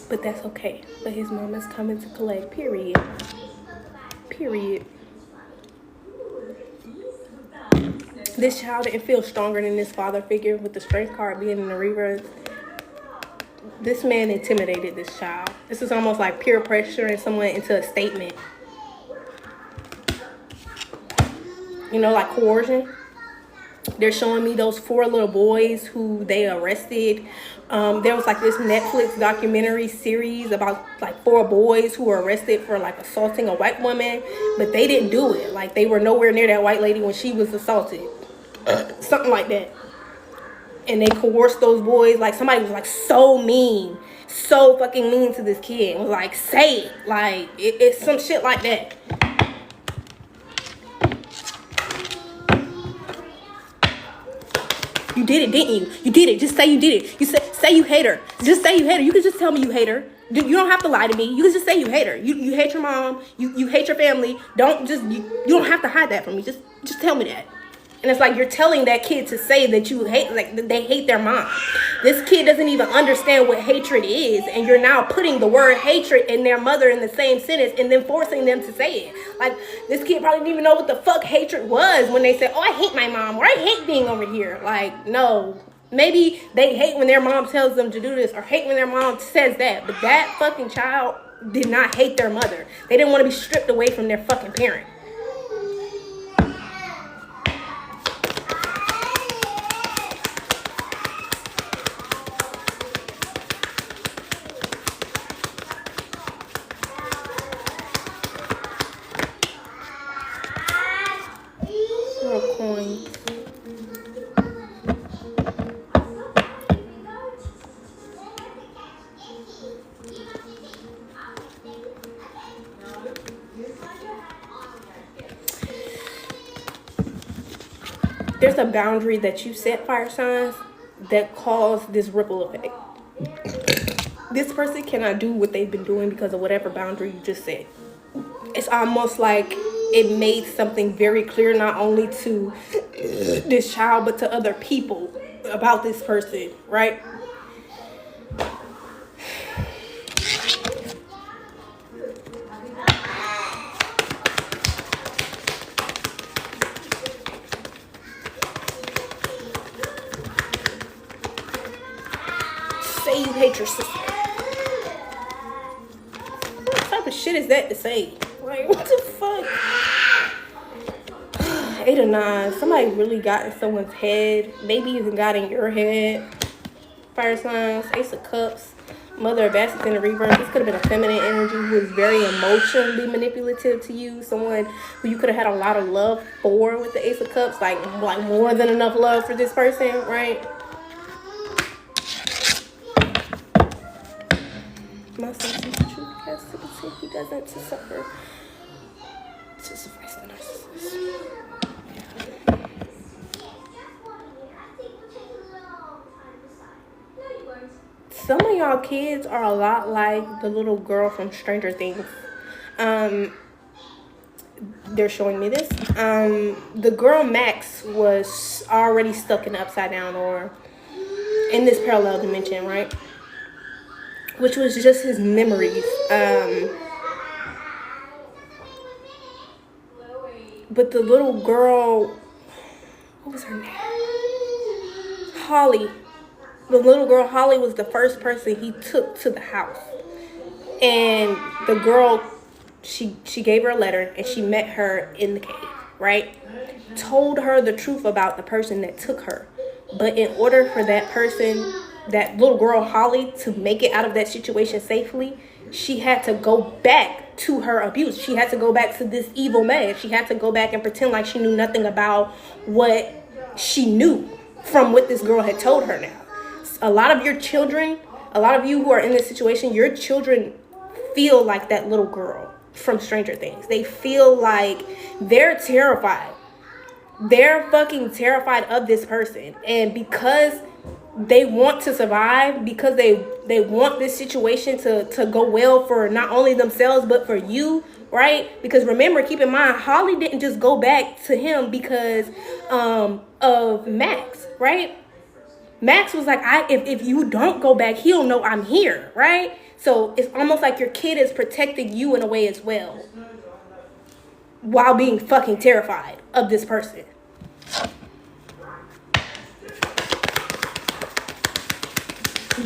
But that's okay. But his mom is coming to collect. Period. Period. This child didn't feel stronger than this father figure with the strength card being in the reverse. This man intimidated this child. This is almost like peer pressuring someone into a statement. You know, like coercion. They're showing me those 4 little boys who they arrested. There was like this Netflix documentary series about like 4 boys who were arrested for like assaulting a white woman, but they didn't do it. Like they were nowhere near that white lady when she was assaulted. Something like that. And they coerced those boys. Like somebody was like so mean, so fucking mean to this kid. It was like, say it. Like it's some shit like that. You did it, didn't you? You did it. Just say you did it. You say you hate her. Just say you hate her. You can just tell me you hate her. You don't have to lie to me. You can just say you hate her. You hate your mom. You hate your family. You don't have to hide that from me. Just tell me that. And it's like you're telling that kid to say that you hate, like they hate their mom. This kid doesn't even understand what hatred is, and you're now putting the word hatred and their mother in the same sentence and then forcing them to say it. Like this kid probably didn't even know what the fuck hatred was when they said, oh, I hate my mom, or I hate being over here. Like, no. Maybe they hate when their mom tells them to do this, or hate when their mom says that. But that fucking child did not hate their mother. They didn't want to be stripped away from their fucking parent. Coins. There's a boundary that you set, fire signs, that cause this ripple effect. This person cannot do what they've been doing because of whatever boundary you just set. It's almost like it made something very clear, not only to this child, but to other people about this person, right? Say you hate your sister. What type of shit is that to say? Like, what the fuck? 8 or 9. Somebody really got in someone's head. Maybe even got in your head. Fire signs. Ace of Cups. Mother of Bastards in the reverse. This could have been a feminine energy who was very emotionally manipulative to you. Someone who you could have had a lot of love for with the Ace of Cups. Like more than enough love for this person, right? My son sees the truth, has to pretend he doesn't, to suffer. To suffice the narcissist. Some of y'all kids are a lot like the little girl from Stranger Things. They're showing me this. The girl Max was already stuck in the upside down, or in this parallel dimension, right? Which was just his memories. But the little girl, what was her name? Holly. The little girl Holly was the first person he took to the house. And the girl, she gave her a letter, and she met her in the cave, right? Told her the truth about the person that took her. But in order for that person, that little girl Holly, to make it out of that situation safely, she had to go back to her abuse. She had to go back to this evil man. She had to go back and pretend like she knew nothing about what she knew from what this girl had told her. Now, a lot of your children, a lot of you who are in this situation, your children feel like that little girl from Stranger Things. They feel like they're terrified. They're fucking terrified of this person. And because they want to survive, because they want this situation to go well for not only themselves, but for you, right? Because remember, keep in mind, Holly didn't just go back to him because of Max, right? Max was like, if you don't go back, he'll know I'm here, right? So it's almost like your kid is protecting you in a way as well, while being fucking terrified of this person.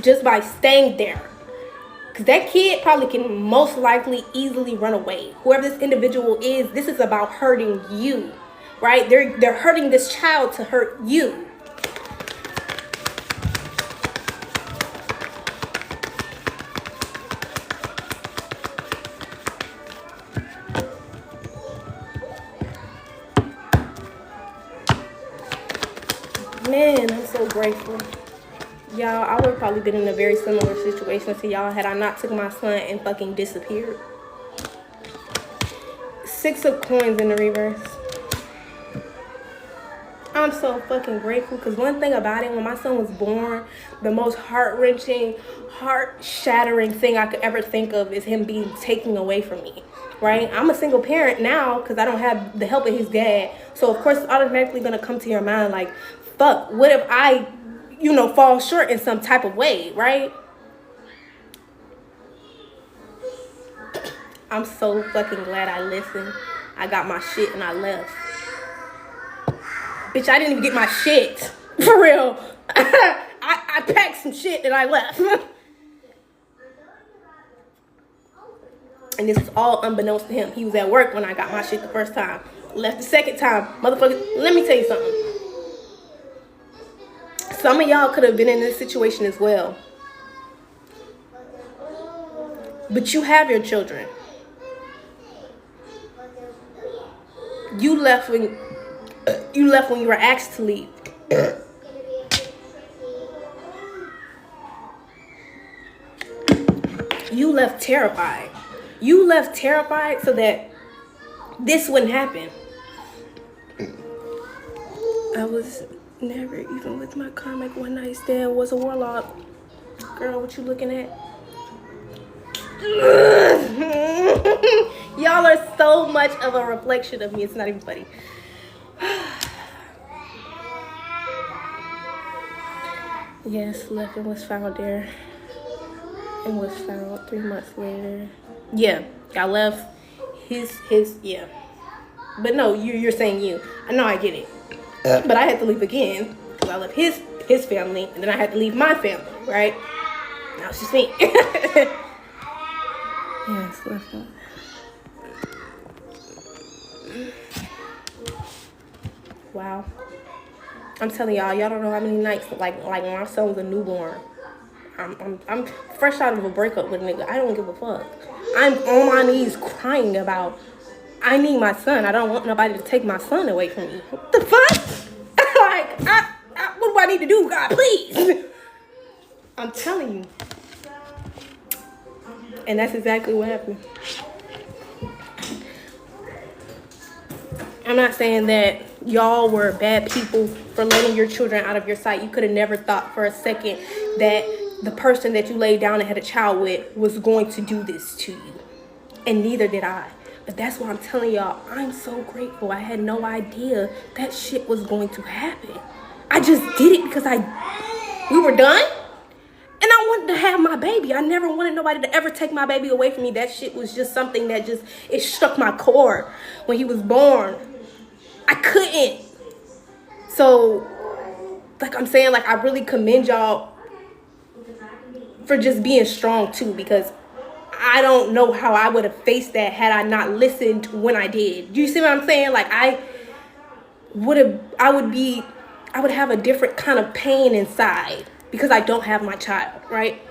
Just by staying there. Because that kid probably can most likely easily run away. Whoever this individual is, this is about hurting you. right? They're hurting this child to hurt you. Man, I'm so grateful. Y'all, I would have probably been in a very similar situation to y'all had I not took my son and fucking disappeared. 6 of coins in the reverse. I'm so fucking grateful because one thing about it, when my son was born, the most heart-wrenching, heart-shattering thing I could ever think of is him being taken away from me, right? I'm a single parent now because I don't have the help of his dad. So, of course, it's automatically going to come to your mind like, fuck, what if I, fall short in some type of way, right? I'm so fucking glad I listened. I got my shit and I left. Bitch, I didn't even get my shit. For real. I packed some shit and I left. And this is all unbeknownst to him. He was at work when I got my shit the first time. Left the second time. Motherfucker, let me tell you something. Some of y'all could have been in this situation as well. But you have your children. You left when you were asked to leave. You left terrified. You left terrified so that this wouldn't happen. I was never even with my karmic one night stand was a warlock. Girl, what you looking at? Y'all are so much of a reflection of me. It's not even funny. Yes, Leffin was found there. And was found 3 months later. Yeah, I left his yeah. But no, you're saying you. I know I get it. But I had to leave again because I left his family and then I had to leave my family, right? Now it's just me. Yes, Leffin. Wow. I'm telling y'all don't know how many nights like when my son was a newborn. I'm fresh out of a breakup with a nigga. I don't give a fuck. I'm on my knees crying about I need my son. I don't want nobody to take my son away from me. What the fuck? What do I need to do, God? Please. I'm telling you. And that's exactly what happened. I'm not saying that y'all were bad people for letting your children out of your sight. You could have never thought for a second that the person that you laid down and had a child with was going to do this to you. And neither did I. But that's why I'm telling y'all, I'm so grateful. I had no idea that shit was going to happen. I just did it because we were done. And I wanted to have my baby. I never wanted nobody to ever take my baby away from me. That shit was just something that it struck my core when he was born. I couldn't. So, like I'm saying, like I really commend y'all for just being strong too, because I don't know how I would have faced that had I not listened when I did. You see what I'm saying? Like I would have a different kind of pain inside because I don't have my child, right?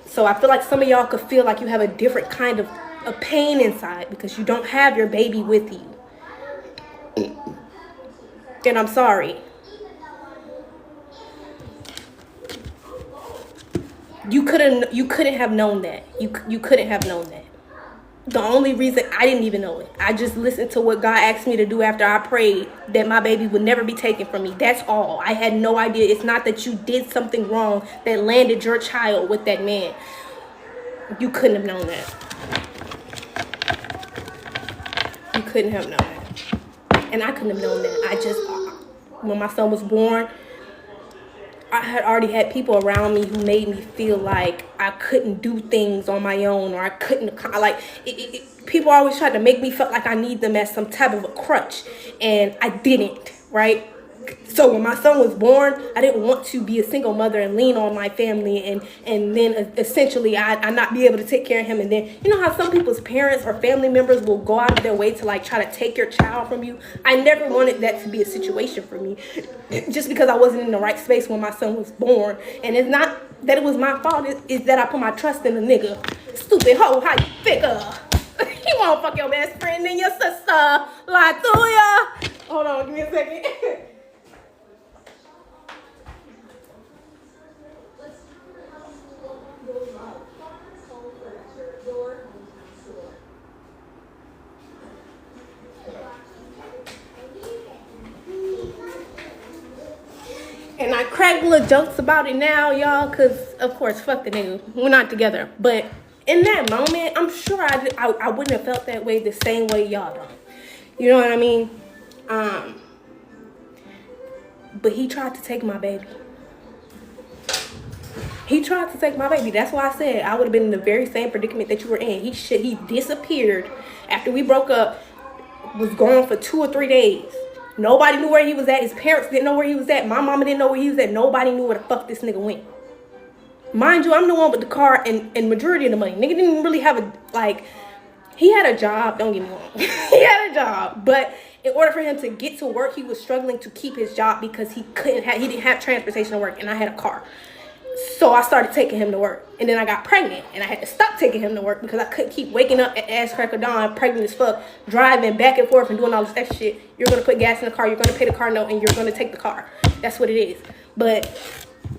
So I feel like some of y'all could feel like you have a different kind of a pain inside because you don't have your baby with you. And I'm sorry. You couldn't have known that. You couldn't have known that. The only reason I didn't even know it, I just listened to what God asked me to do after I prayed that my baby would never be taken from me. That's all. I had no idea. It's not that you did something wrong that landed your child with that man. You couldn't have known that. You couldn't have known that. And I couldn't have known that. When my son was born, I had already had people around me who made me feel like I couldn't do things on my own, or I couldn't, people always tried to make me feel like I need them as some type of a crutch, and I didn't, right? So when my son was born, I didn't want to be a single mother and lean on my family and then essentially I not be able to take care of him. And then, you know how some people's parents or family members will go out of their way to like try to take your child from you? I never wanted that to be a situation for me, just because I wasn't in the right space when my son was born. And it's not that it was my fault, it's that I put my trust in a nigga. Stupid hoe, how you figure? He won't fuck your best friend and your sister. Lie to ya. Hold on, give me a second. And I crack little jokes about it now, y'all, because, of course, fuck the nigga. We're not together. But in that moment, I'm sure I wouldn't have felt that way the same way y'all do. You know what I mean? But he tried to take my baby. He tried to take my baby. That's why I said I would have been in the very same predicament that you were in. He disappeared after we broke up, was gone for 2 or 3 days. Nobody knew where he was at. His parents didn't know where he was at. My mama didn't know where he was at. Nobody knew where the fuck this nigga went. Mind you, I'm the one with the car and majority of the money. Nigga didn't really have he had a job, don't get me wrong. He had a job, but in order for him to get to work, he was struggling to keep his job because he didn't have transportation to work, and I had a car. So I started taking him to work, and then I got pregnant, and I had to stop taking him to work because I couldn't keep waking up at ass crack of dawn, pregnant as fuck, driving back and forth and doing all this extra shit. You're going to put gas in the car, you're going to pay the car note, and you're going to take the car. That's what it is. But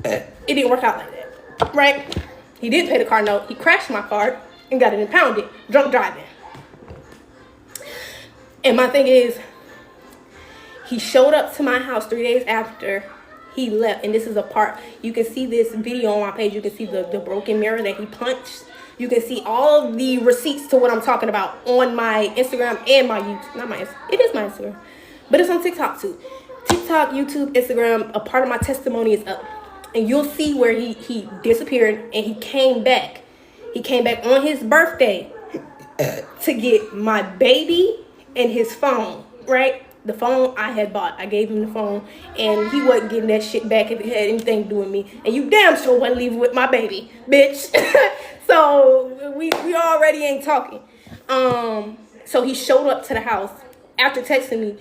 it didn't work out like that, right? He did pay the car note. He crashed my car and got it impounded, drunk driving. And my thing is, he showed up to my house 3 days after he left, and this is a part, you can see this video on my page. You can see the broken mirror that he punched. You can see all of the receipts to what I'm talking about on my Instagram and my YouTube. Not my Instagram. It is my Instagram, but it's on TikTok too. TikTok, YouTube, Instagram. A part of my testimony is up, and you'll see where he disappeared and he came back. He came back on his birthday to get my baby and his phone, right? The phone I had bought. I gave him the phone, and he wasn't getting that shit back if it had anything to do with me. And you damn sure wasn't leaving with my baby, bitch. So we already ain't talking. So he showed up to the house after texting me,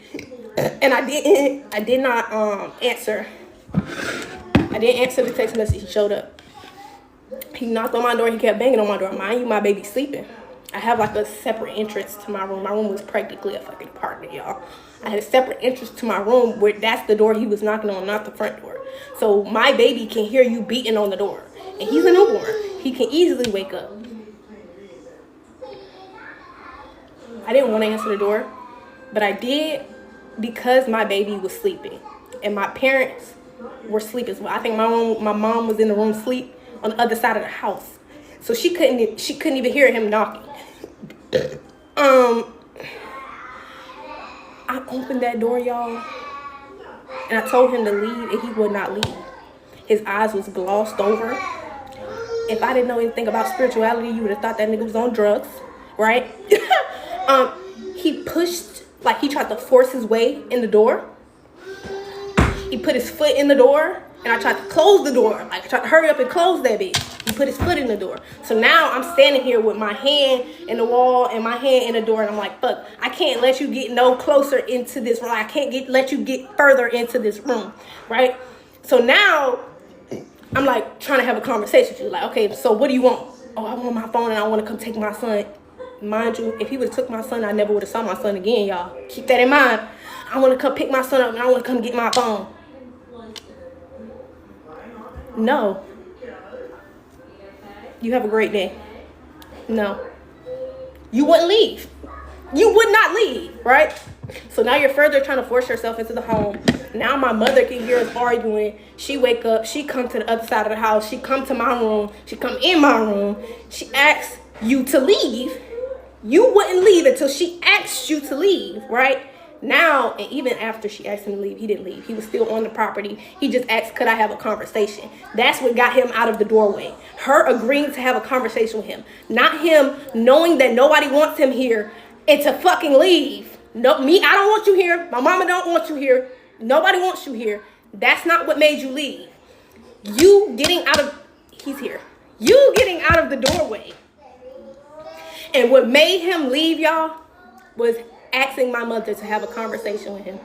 and I did not answer. I didn't answer the text message. He showed up. He knocked on my door. He kept banging on my door. Mind you, my baby's sleeping. I have like a separate entrance to my room. My room was practically a fucking apartment, y'all. I had a separate entrance to my room where that's the door he was knocking on, not the front door. So my baby can hear you beating on the door. And he's a newborn. He can easily wake up. I didn't want to answer the door, but I did because my baby was sleeping. And my parents were sleeping as well. I think my mom was in the room asleep on the other side of the house. So she couldn't even hear him knocking. I opened that door, y'all, and I told him to leave, and he would not leave. His eyes was glossed over. If I didn't know anything about spirituality, you would have thought that nigga was on drugs, right? He pushed, like he tried to force his way in the door. He put his foot in the door, and I tried to close the door. Like I tried to hurry up and close that bitch. He put his foot in the door. So now I'm standing here with my hand in the wall and my hand in the door, and I'm like, fuck, I can't let you get no closer into this room. I can't let you get further into this room, right? So now I'm like trying to have a conversation with you. Like, okay, so what do you want? Oh, I want my phone and I want to come take my son. Mind you, if he would have took my son, I never would have saw my son again, y'all. Keep that in mind. I want to come pick my son up and I want to come get my phone. No. You have a great day. No. You wouldn't leave. You would not leave, right? So now you're further trying to force yourself into the home. Now my mother can hear us arguing. She wake up. She come to the other side of the house. She come to my room. She come in my room. She asks you to leave. You wouldn't leave until she asked you to leave, right? Now, and even after she asked him to leave, he didn't leave. He was still on the property. He just asked, could I have a conversation? That's what got him out of the doorway. Her agreeing to have a conversation with him. Not him knowing that nobody wants him here and to fucking leave. No, me, I don't want you here. My mama don't want you here. Nobody wants you here. That's not what made you leave. You getting out of, he's here. You getting out of the doorway. And what made him leave, y'all, was asking my mother to have a conversation with him.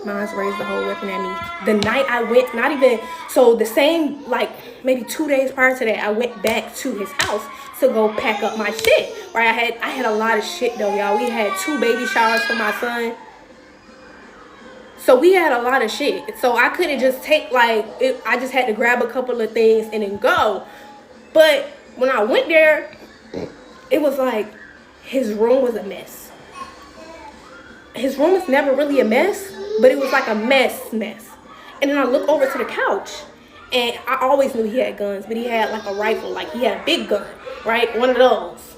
Mine's raised the whole weapon at me. The night I went, not even, so the same, like, maybe 2 days prior to that, I went back to his house to go pack up my shit. Right, I had a lot of shit, though, y'all. We had 2 baby showers for my son. So we had a lot of shit. So I couldn't just take, like, I just had to grab a couple of things and then go. But when I went there, it was like his room was a mess. His room is never really a mess, but it was like a mess. And then I look over to the couch, and I always knew he had guns, but he had like a rifle, like he had a big gun, right? One of those.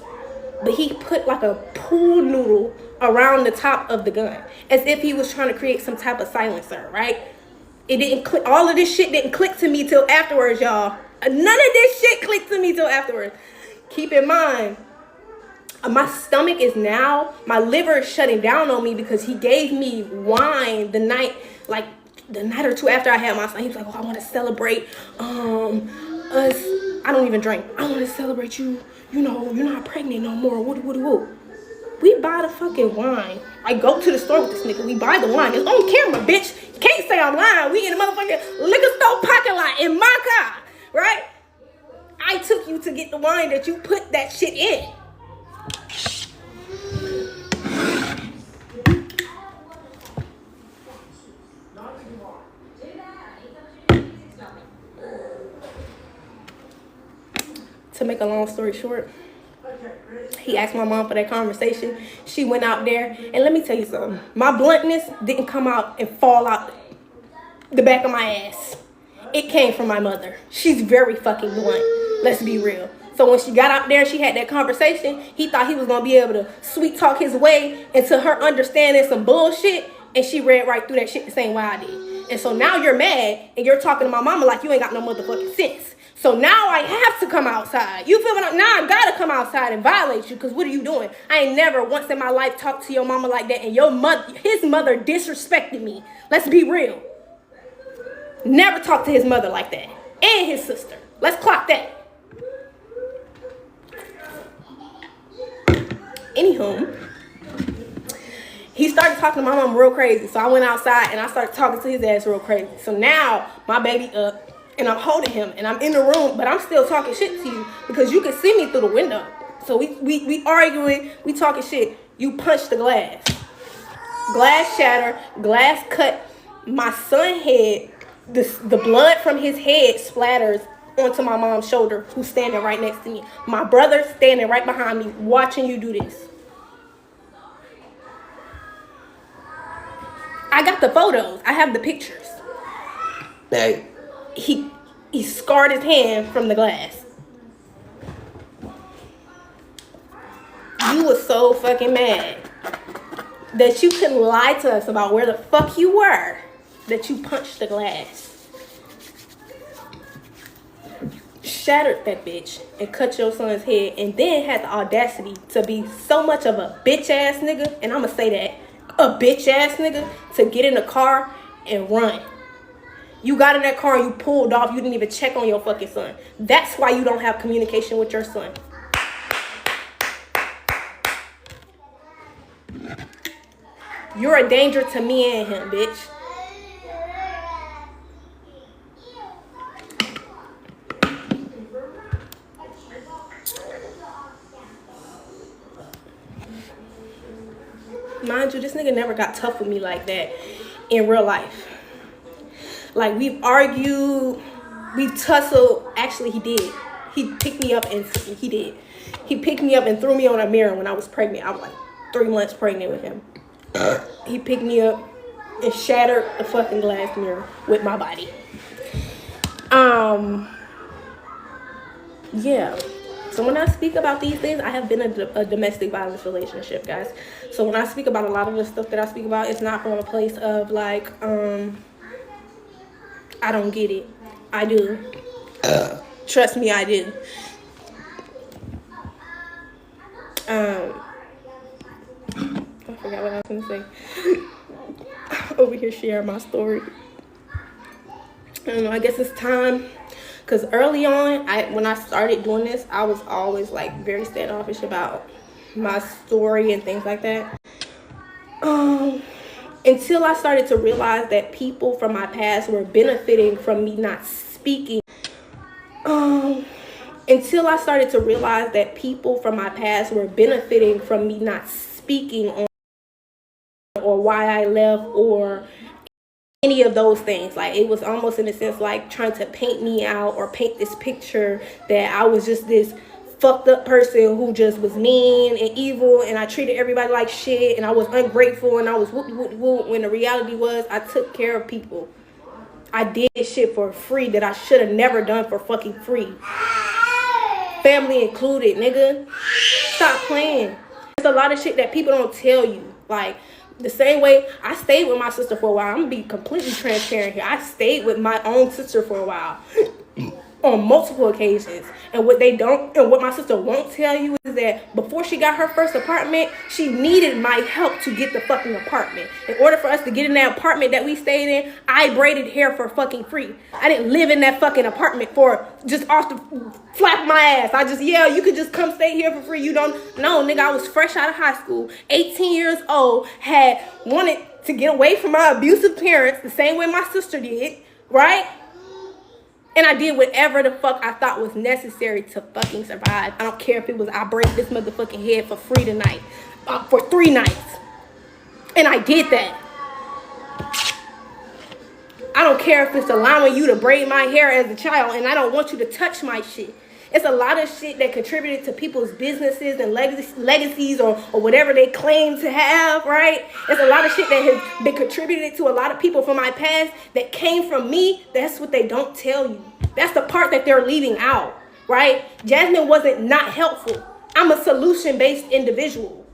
But he put like a pool noodle around the top of the gun, as if he was trying to create some type of silencer, right? It didn't click. All of this shit didn't click to me till afterwards, y'all. None of this shit clicked to me till afterwards. Keep in mind, my stomach is now, my liver is shutting down on me because he gave me wine the night, like the night or two after I had my son. He was like, oh, I want to celebrate us. I don't even drink. I want to celebrate you. You know, you're not pregnant no more. Woo. We buy the fucking wine. I go to the store with this nigga. We buy the wine. It's on camera, bitch. You can't say I'm lying. We in the motherfucking liquor store parking lot in my car, right? I took you to get the wine that you put that shit in. To make a long story short, he asked my mom for that conversation. She went out there, and let me tell you something. My bluntness didn't come out and fall out the back of my ass. It came from my mother. She's very fucking blunt. Let's be real. So when she got out there and she had that conversation, he thought he was going to be able to sweet talk his way into her understanding some bullshit, and she read right through that shit the same way I did. And so now you're mad, and you're talking to my mama like you ain't got no motherfucking sense. So now I have to come outside. You feel me? Now I gotta come outside and violate you, because what are you doing? I ain't never once in my life talked to your mama like that, and his mother disrespected me. Let's be real. Never talked to his mother like that. And his sister. Let's clock that. Anywho, he started talking to my mom real crazy. So I went outside and I started talking to his ass real crazy. So now my baby up. And I'm holding him, and I'm in the room, but I'm still talking shit to you because you can see me through the window. So we arguing, we talking shit. You punch the glass. Glass shatter, glass cut. My son head, the blood from his head splatters onto my mom's shoulder, who's standing right next to me. My brother standing right behind me, watching you do this. I got the photos. I have the pictures. Hey. He scarred his hand from the glass. You were so fucking mad that you couldn't lie to us about where the fuck you were, that you punched the glass. Shattered that bitch and cut your son's head, and then had the audacity to be so much of a bitch ass nigga, and I'ma say that, a bitch ass nigga, to get in the car and run. You got in that car and you pulled off. You didn't even check on your fucking son. That's why you don't have communication with your son. You're a danger to me and him, bitch. Mind you, this nigga never got tough with me like that in real life. Like, we've argued, we tussled. Actually, he did. He picked me up and He picked me up and threw me on a mirror when I was pregnant. I was like 3 months pregnant with him. He picked me up and shattered the fucking glass mirror with my body. Yeah. So when I speak about these things, I have been a domestic violence relationship, guys. So when I speak about a lot of the stuff that I speak about, it's not from a place of like, I don't get it. I do. Trust me, I do. I forgot forgot what I was gonna say. Over here sharing my story. I don't know, I guess it's time. Because early on, when I started doing this, I was always like very standoffish about my story and things like that. Until I started to realize that people from my past were benefiting from me not speaking. Until I started to realize that people from my past were benefiting from me not speaking on or why I left or any of those things. Like, it was almost in a sense like trying to paint me out or paint this picture that I was just this fucked up person who just was mean and evil and I treated everybody like shit and I was ungrateful and I was whoop, when the reality was I took care of people. I did shit for free that I should have never done for fucking free. Family included, nigga. Stop playing. There's a lot of shit that people don't tell you. Like, the same way I stayed with my sister for a while. I'm gonna be completely transparent here. I stayed with my own sister for a while. On multiple occasions. And what my sister won't tell you is that before she got her first apartment, she needed my help to get the fucking apartment. In order for us to get in that apartment that we stayed in, I braided hair for fucking free. I didn't live in that fucking apartment for just off the flap my ass. You could just come stay here for free. You don't know, nigga, I was fresh out of high school, 18 years old, had wanted to get away from my abusive parents the same way my sister did, right? And I did whatever the fuck I thought was necessary to fucking survive. I don't care if it was I break this motherfucking head for free tonight. For 3 nights. And I did that. I don't care if it's allowing you to braid my hair as a child and I don't want you to touch my shit. It's a lot of shit that contributed to people's businesses and legacies or whatever they claim to have, right? It's a lot of shit that has been contributed to a lot of people from my past that came from me. That's what they don't tell you. That's the part that they're leaving out, right? Jasmine wasn't not helpful. I'm a solution-based individual.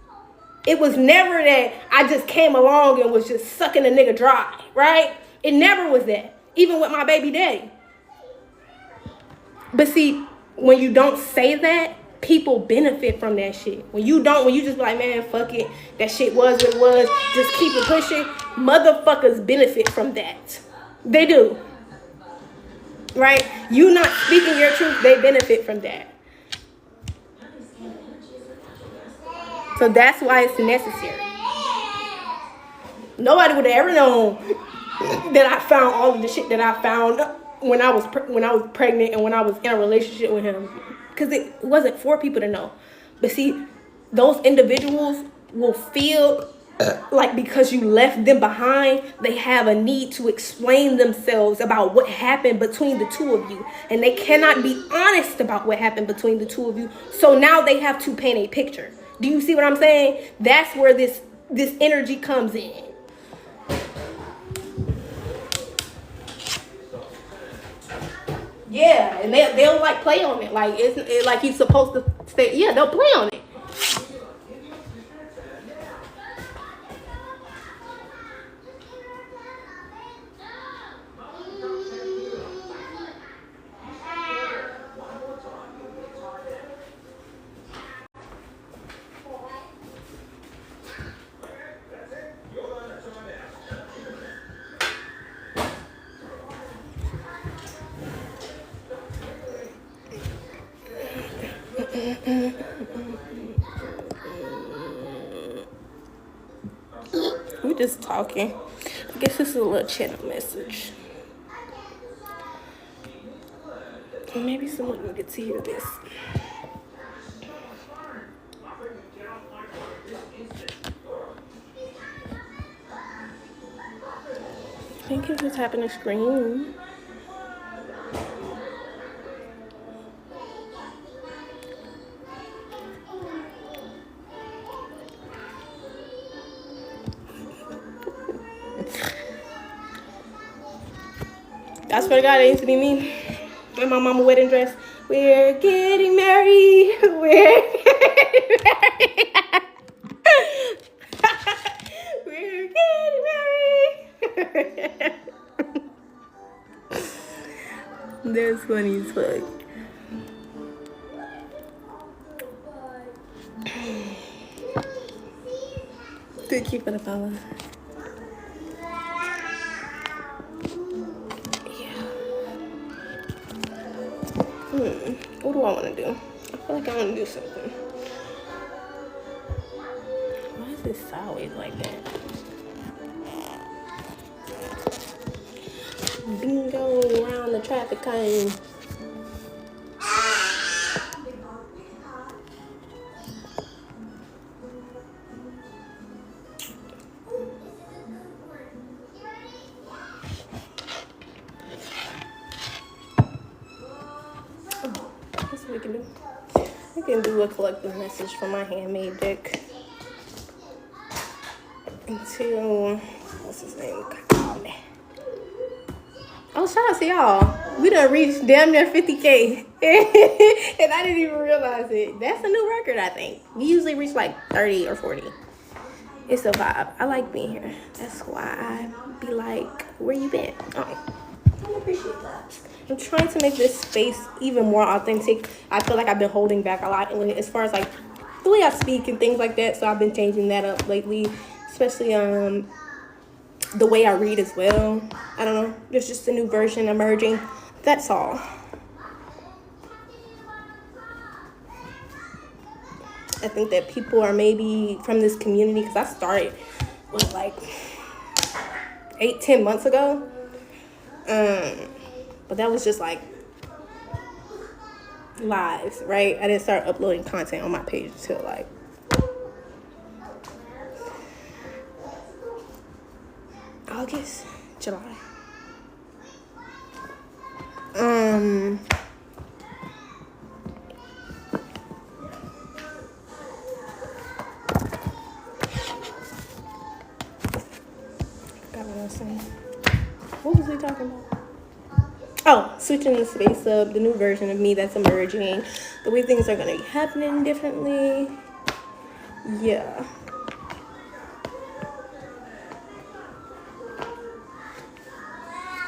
It was never that I just came along and was just sucking a nigga dry, right? It never was that, even with my baby daddy. But see, when you don't say that, people benefit from that shit. When you just be like, man, fuck it, that shit was what it was, just keep it pushing, motherfuckers benefit from that. They do. Right? You not speaking your truth, they benefit from that. So that's why it's necessary. Nobody would have ever known that I found all of the shit that I found when I was pregnant and when I was in a relationship with him, because it wasn't for people to know. But see, those individuals will feel like because you left them behind, they have a need to explain themselves about what happened between the two of you, and they cannot be honest about what happened between the two of you. So now they have to paint a picture. Do you see what I'm saying? That's where this energy comes in. Yeah, and they'll like play on it. Like it's like he's supposed to say, yeah, they'll play on it. We're just talking. I guess this is a little channel message. Maybe someone needed to hear this. I think it's just happened to scream. I swear to God, it used to be me in my mama wedding dress. We're getting married. We're getting married. We're getting married. That's funny as fuck. Thank you. you for the follow. Yeah. What do I want to do? I feel like I want to do something. Why is this sideways like that? Bingo around the traffic cone. That's what we can do. We can do a collective message for my handmade deck until, what's his name? Oh, shout out to y'all. We done reached damn near 50K. And I didn't even realize it. That's a new record, I think. We usually reach like 30 or 40. It's a vibe. I like being here. That's why I be like, where you been? Oh, I appreciate that. I'm trying to make this space even more authentic. I feel like I've been holding back a lot as far as like the way I speak and things like that. So I've been changing that up lately, especially the way I read as well. I don't know. There's just a new version emerging. That's all. I think that people are maybe from this community, because I started with like 8-10 months ago. But that was just like lives, right? I didn't start uploading content on my page until like August, July. Forgot what I was saying. What was we talking about? Oh, switching the space up, the new version of me that's emerging, the way things are gonna be happening differently. Yeah.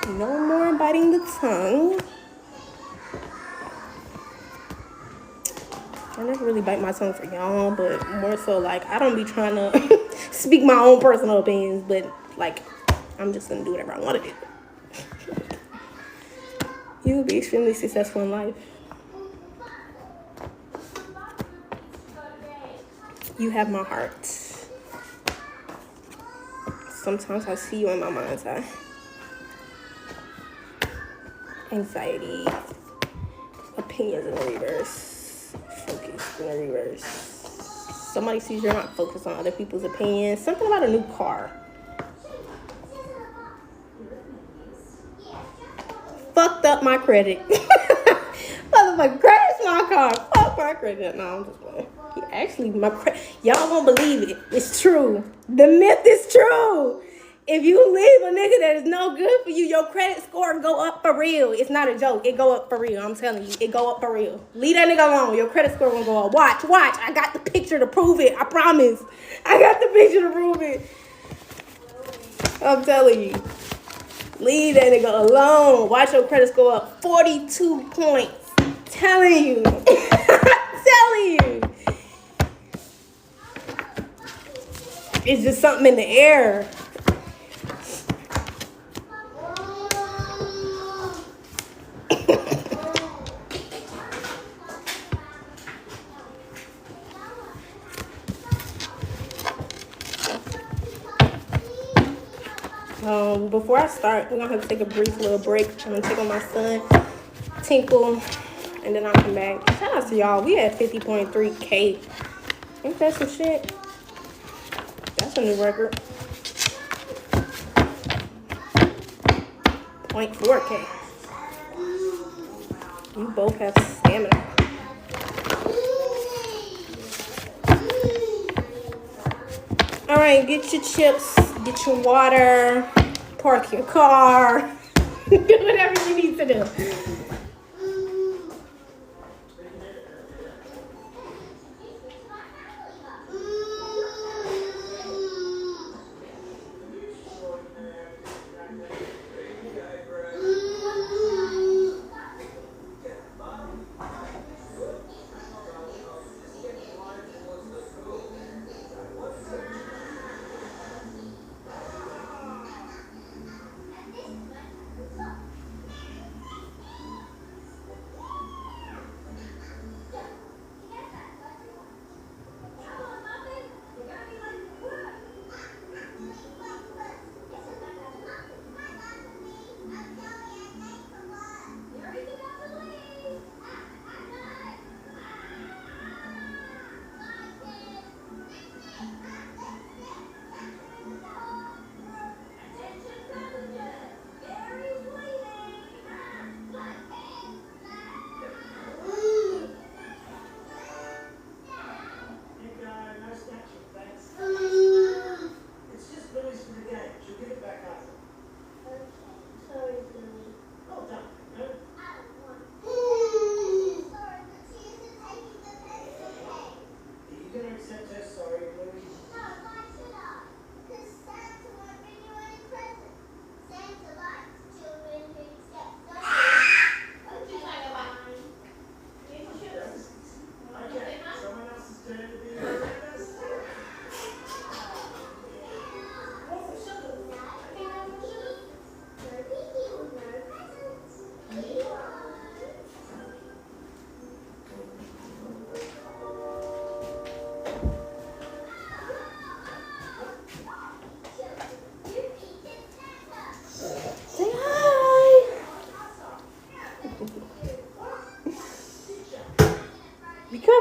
No more biting the tongue. I never really bite my tongue for y'all, but more so like I don't be trying to speak my own personal opinions, but like I'm just gonna do whatever I want to do. You will be extremely successful in life. You have my heart. Sometimes I see you in my mind's eye. Anxiety, opinions in the reverse, focus in the reverse. Somebody sees you're not focused on other people's opinions. Something about a new car. Fucked up my credit. Motherfucker crashed my car. Fuck my credit. No, I'm just playing. Actually, y'all won't believe it. It's true. The myth is true. If you leave a nigga that is no good for you, your credit score go up for real. It's not a joke. It go up for real. I'm telling you, it go up for real. Leave that nigga alone. Your credit score gonna go up. Watch. I got the picture to prove it. I promise. I got the picture to prove it. I'm telling you. Leave that nigga alone. Watch your credit score up 42 points. Telling you. Telling you. It's just something in the air. Before I start, we're gonna have to take a brief little break. I'm gonna take on my son, Tinkle, and then I'll come back. Shout out to y'all. We had 50.3K. Ain't that some shit? That's a new record. 0.4K. You both have stamina. All right, get your chips, get your water, park your car, do whatever you need to do.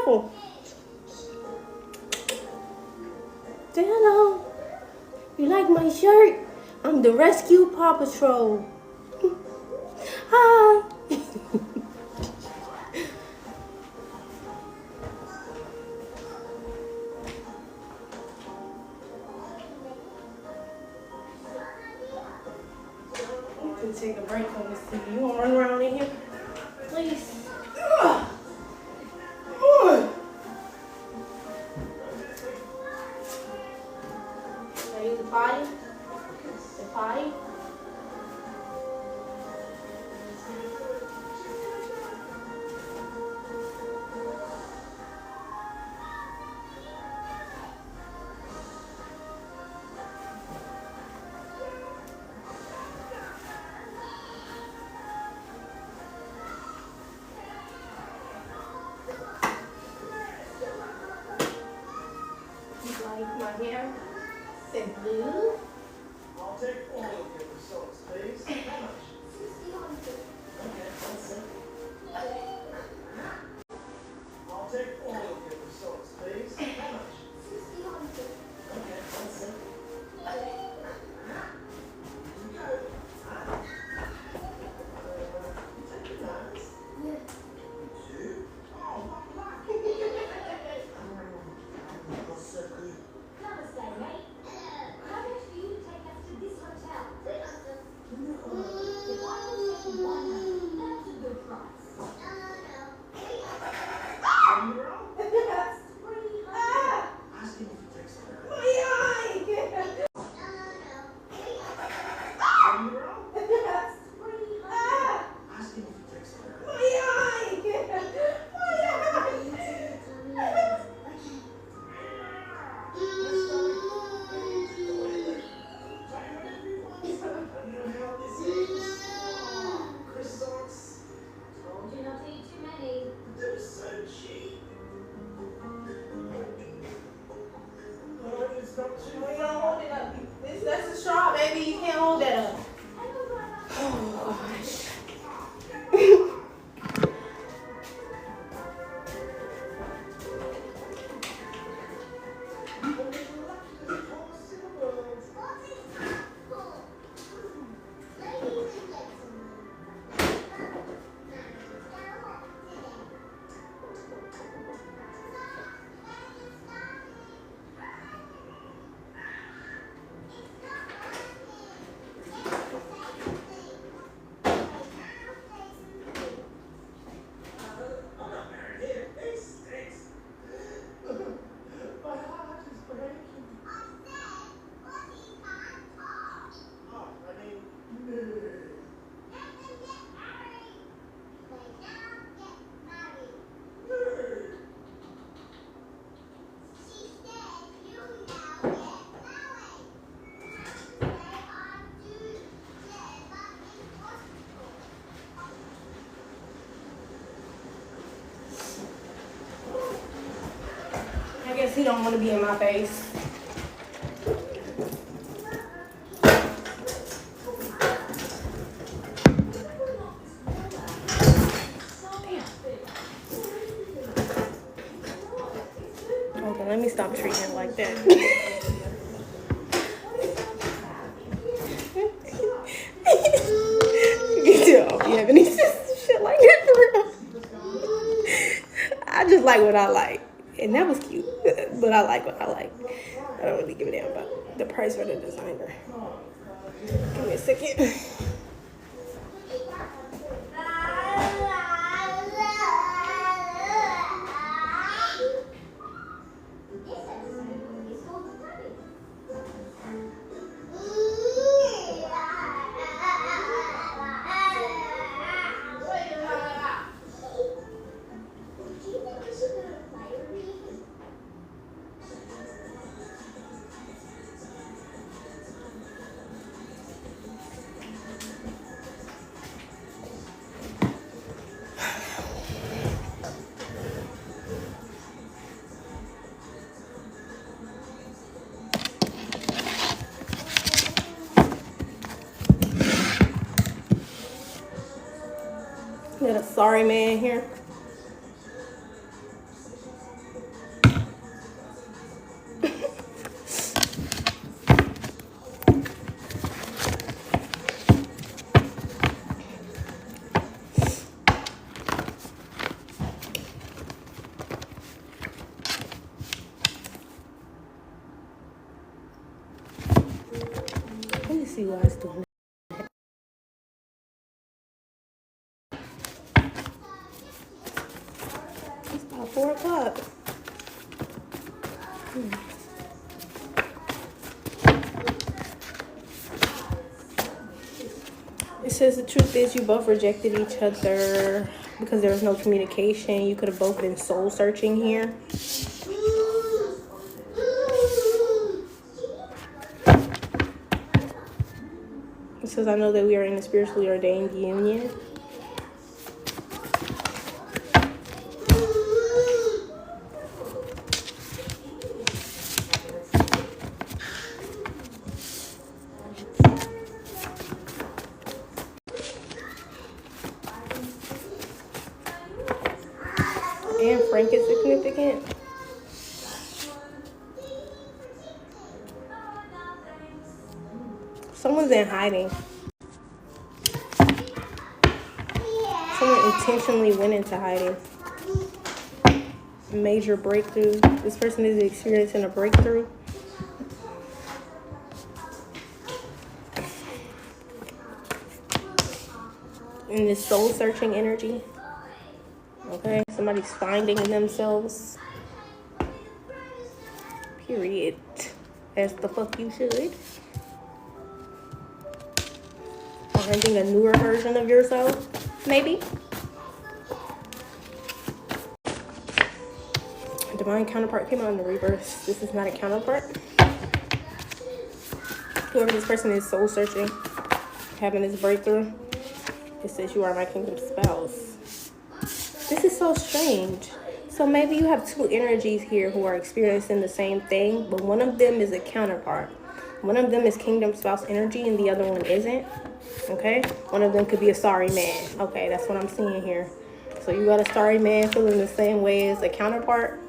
careful. Say hello. You like my shirt? I'm the Rescue Paw Patrol. Hi. You can take a break on this TV. You want to run around in here? Please. Are you the potty? The potty? Like my hair? Said blue. I'll take all of your results, please. How much? Okay, that's it. I'll take all of your results, please. How much? Okay, that's it. Take your nice. Two. Oh, my luck. That's so good. Namaste, mate. How much for you to take us to this hotel? If I can take 100, that's a good price. Are you wrong? That's 300. Ask him if he takes it. My eye! Are you wrong? That's 300. Ask him if he takes it. My eye! Told you not to eat too many. They're so cheap. It's not too You don't hold it up. That's a straw, baby. You can't hold that up. Oh, gosh. I'm not married here. It stinks. My heart is breaking. Oh, I mean, no. I guess he don't want to be in my face. Okay, let me stop treating him like that. You don't be having any shit like that for real. I just like what I like. And that was cute. But I like what I like. I don't really give a damn about the price or the designer. Give me a second. Got a sorry man here. you why it's doing that. It's about 4 o'clock. It says the truth is you both rejected each other because there was no communication. You could have both been soul searching here. It says I know that we are in a spiritually ordained union. And Frank is significant. Someone's in hiding. Someone intentionally went into hiding. Major breakthrough. This person is experiencing a breakthrough. In this soul searching energy. Okay, somebody's finding themselves. Period. As the fuck you should. Finding a newer version of yourself, maybe. Divine counterpart came out in the reverse. This is not a counterpart. Whoever this person is soul searching, having this breakthrough, it says you are my kingdom spouse. This is so strange. So maybe you have two energies here who are experiencing the same thing, but one of them is a counterpart. One of them is kingdom spouse energy and the other one isn't. Okay? One of them could be a sorry man. Okay, that's what I'm seeing here. So you got a sorry man feeling the same way as a counterpart.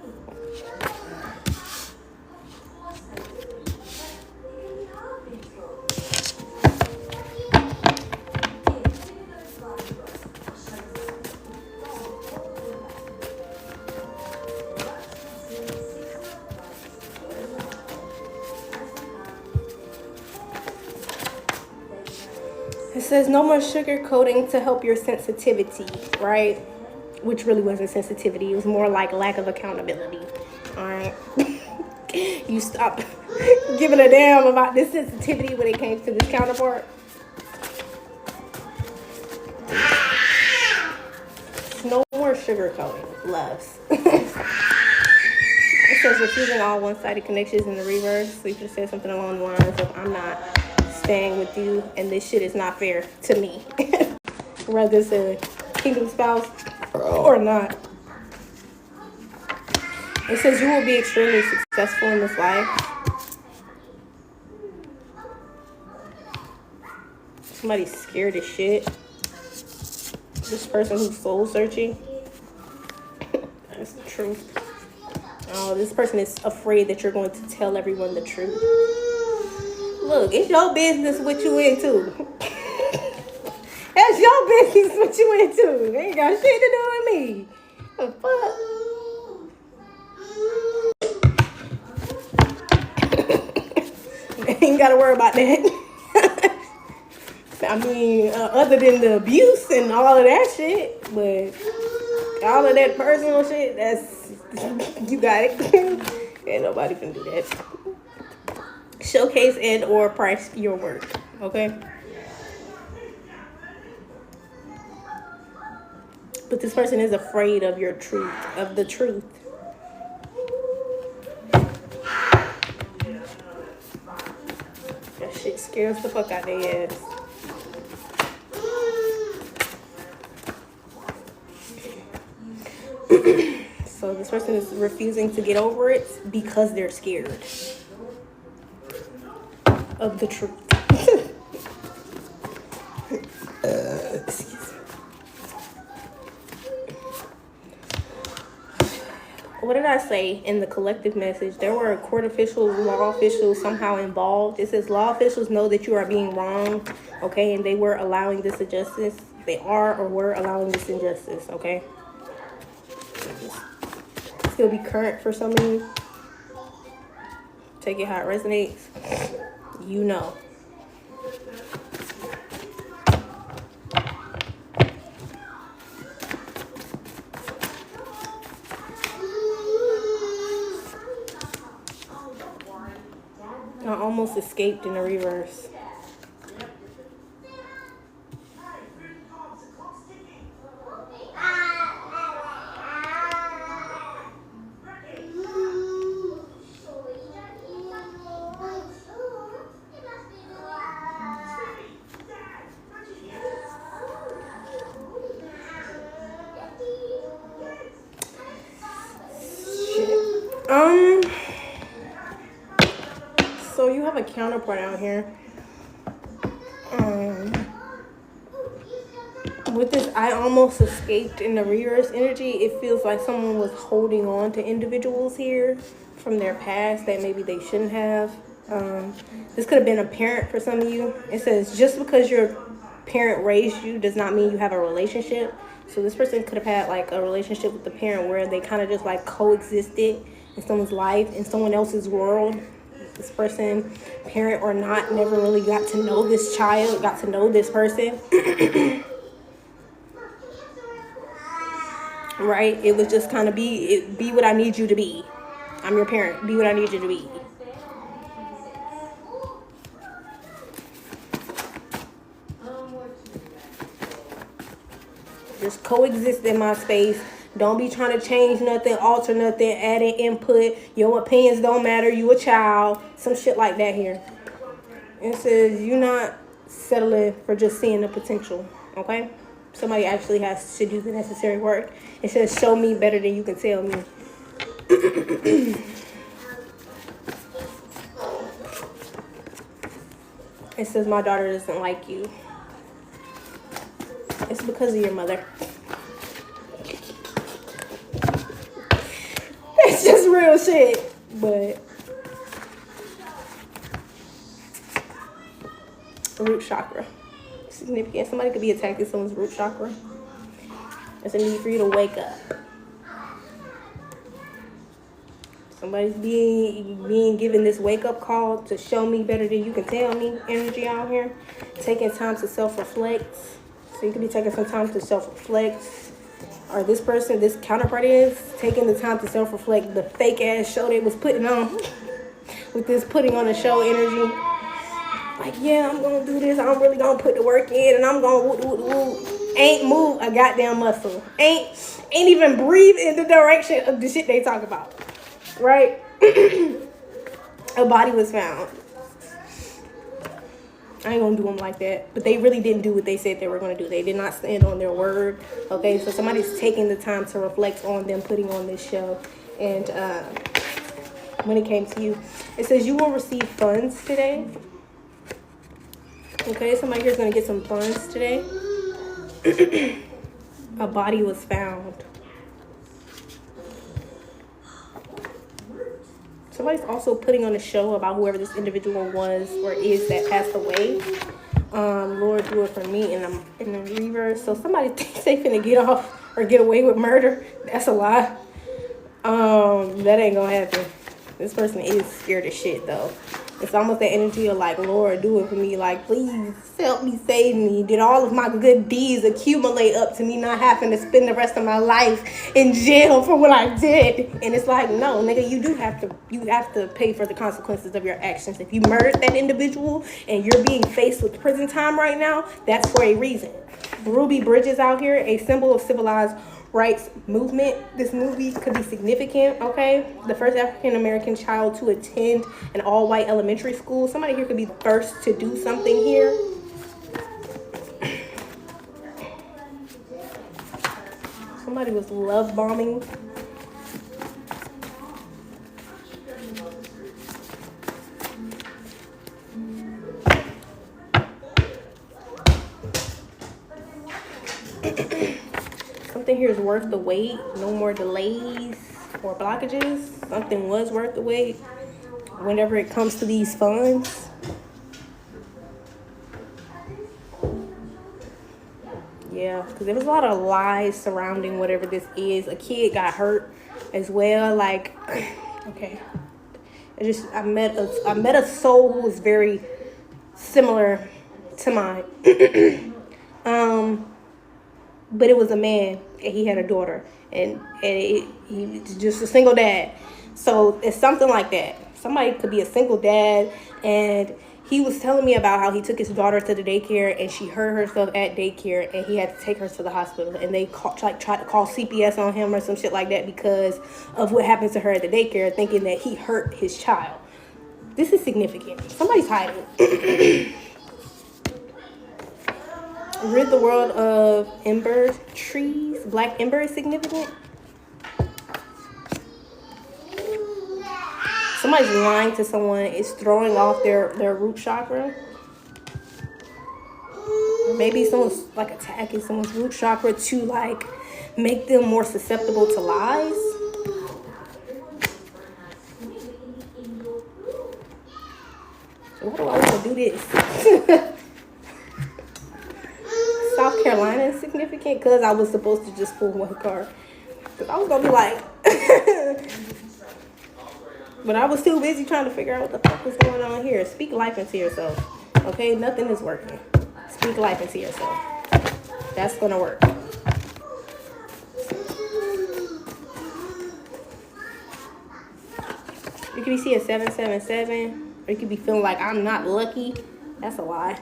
It says no more sugarcoating to help your sensitivity, right? Which really wasn't sensitivity. It was more like lack of accountability. All right. You stop giving a damn about this sensitivity when it came to this counterpart. No more sugarcoating, loves. It says refusing all one-sided connections in the reverse. So you just said something along the lines of I'm not staying with you and this shit is not fair to me. Whether it's a kingdom spouse or not. It says you will be extremely successful in this life. Somebody's scared as shit. This person who's soul searching. That's the truth. Oh, this person is afraid that you're going to tell everyone the truth. Look, it's your business what you into. That's your business what you into. It ain't got shit to do with me. The fuck? Ain't gotta worry about that. I mean, other than the abuse and all of that shit, but all of that personal shit, that's, you got it. Ain't nobody can do that. Showcase and or price your work, okay? But this person is afraid of your truth, of the truth. That shit scares the fuck out of their ass. So this person is refusing to get over it because they're scared of the truth. Excuse me. What did I say in the collective message? There were court officials, law officials somehow involved. It says law officials know that you are being wronged, okay, and they were allowing this injustice. They are or were allowing this injustice, okay? Still be current for some of you. Take it how it resonates. You know. almost escaped in the reverse. So you have a counterpart out here. With this, I almost escaped in the reverse energy. It feels like someone was holding on to individuals here from their past that maybe they shouldn't have. This could have been a parent for some of you. It says just because your parent raised you does not mean you have a relationship. So this person could have had like a relationship with the parent where they kind of just like coexisted in someone's life, in someone else's world. This person, parent or not, never really got to know this child, got to know this person. Right? It was just kind of be what I need you to be. I'm your parent. Be what I need you to be. Just coexist in my space. Don't be trying to change nothing, alter nothing, add an input. Your opinions don't matter. You a child. Some shit like that here. It says you're not settling for just seeing the potential. Okay? Somebody actually has to do the necessary work. It says show me better than you can tell me. It says my daughter doesn't like you. It's because of your mother. It's just real shit. But root chakra. Significant. Somebody could be attacking someone's root chakra. There's a need for you to wake up. Somebody's being given this wake-up call to show me better than you can tell me energy out here. Taking time to self-reflect. So you could be taking some time to self-reflect. Or this person, this counterpart is taking the time to self-reflect the fake-ass show they was putting on. With this putting on a show energy. Like, yeah, I'm going to do this. I'm really going to put the work in. And I'm going to woo. Ain't move a goddamn muscle. Ain't even breathe in the direction of the shit they talk about. Right? A body was found. I ain't gonna do them like that. But they really didn't do what they said they were gonna do. They did not stand on their word. Okay, so somebody's taking the time to reflect on them putting on this show. And when it came to you, it says you will receive funds today. Okay, somebody here's gonna get some funds today. A body was found. Somebody's also putting on a show about whoever this individual was or is that passed away. Lord, do it for me in the reverse. So somebody thinks they finna get off or get away with murder. That's a lie. That ain't gonna happen. This person is scared as shit though. It's almost that energy of like, Lord, do it for me. Like, please help me, save me. Did all of my good deeds accumulate up to me not having to spend the rest of my life in jail for what I did? And it's like, no, nigga, you have to pay for the consequences of your actions. If you murdered that individual and you're being faced with prison time right now, that's for a reason. Ruby Bridges out here, a symbol of civilized rights movement. This movie could be significant, okay? The first African-American child to attend an all-white elementary school. Somebody here could be the first to do something here. Somebody was love bombing. Something here is worth the wait. No more delays or blockages. Something was worth the wait whenever it comes to these funds. Yeah, because there was a lot of lies surrounding whatever this is. A kid got hurt as well. Like, okay, I met a soul who was very similar to mine. But it was a man, and he had a daughter, and he was just a single dad. So it's something like that. somebody could be a single dad, and he was telling me about how he took his daughter to the daycare and she hurt herself at daycare and he had to take her to the hospital, and they tried to call CPS on him or some shit like that because of what happened to her at the daycare, thinking that he hurt his child. This is significant. Somebody's hiding. Rid the world of ember trees. Black ember is significant. Somebody's lying to someone. Is throwing off their root chakra. Or maybe someone's like attacking someone's root chakra to like make them more susceptible to lies. So what do I want to do this? South Carolina is significant because I was supposed to just pull one card. Because I was going to be like... But I was too busy trying to figure out what the fuck was going on here. Speak life into yourself. Okay? Nothing is working. Speak life into yourself. That's going to work. You could be seeing 777. Or you could be feeling like I'm not lucky. That's a lie.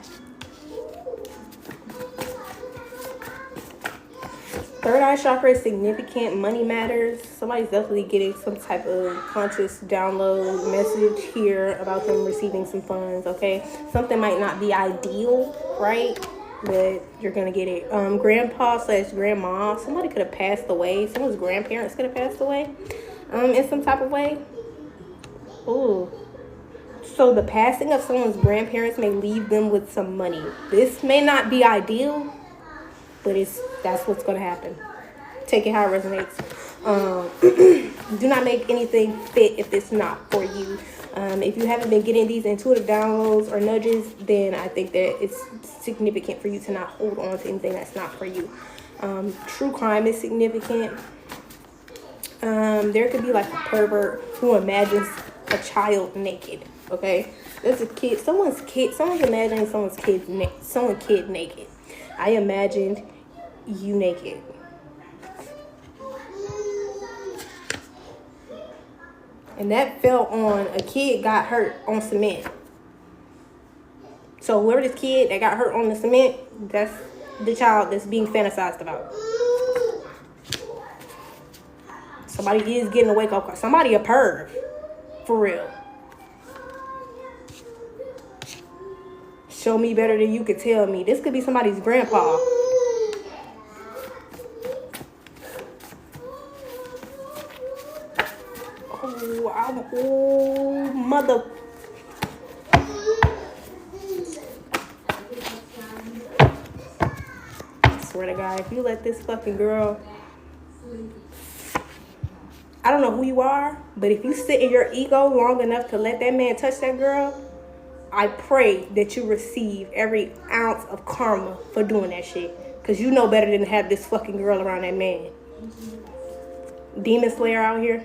Third eye chakra is significant. Money matters. Somebody's definitely getting some type of conscious download message here about them receiving some funds, okay? Something might not be ideal, right? But you're going to get it. Grandpa/grandma. Somebody could have passed away. Someone's grandparents could have passed away in some type of way. Ooh. So the passing of someone's grandparents may leave them with some money. This may not be ideal, but that's what's going to happen. Take it how it resonates. Do not make anything fit if it's not for you. If you haven't been getting these intuitive downloads or nudges, then I think that it's significant for you to not hold on to anything that's not for you. True crime is significant. There could be like a pervert who imagines a child naked. Okay, there's a kid. Someone's imagining someone's kid naked. I imagined you naked. And that fell on a kid got hurt on cement. So whoever this kid that got hurt on the cement, that's the child that's being fantasized about. Somebody is getting a wake-up call. Somebody a perv. For real. Show me better than you could tell me. This could be somebody's grandpa. Oh, mother. I swear to God, if you let this fucking girl... I don't know who you are, but if you sit in your ego long enough to let that man touch that girl, I pray that you receive every ounce of karma for doing that shit. Because you know better than to have this fucking girl around that man. Demon Slayer out here.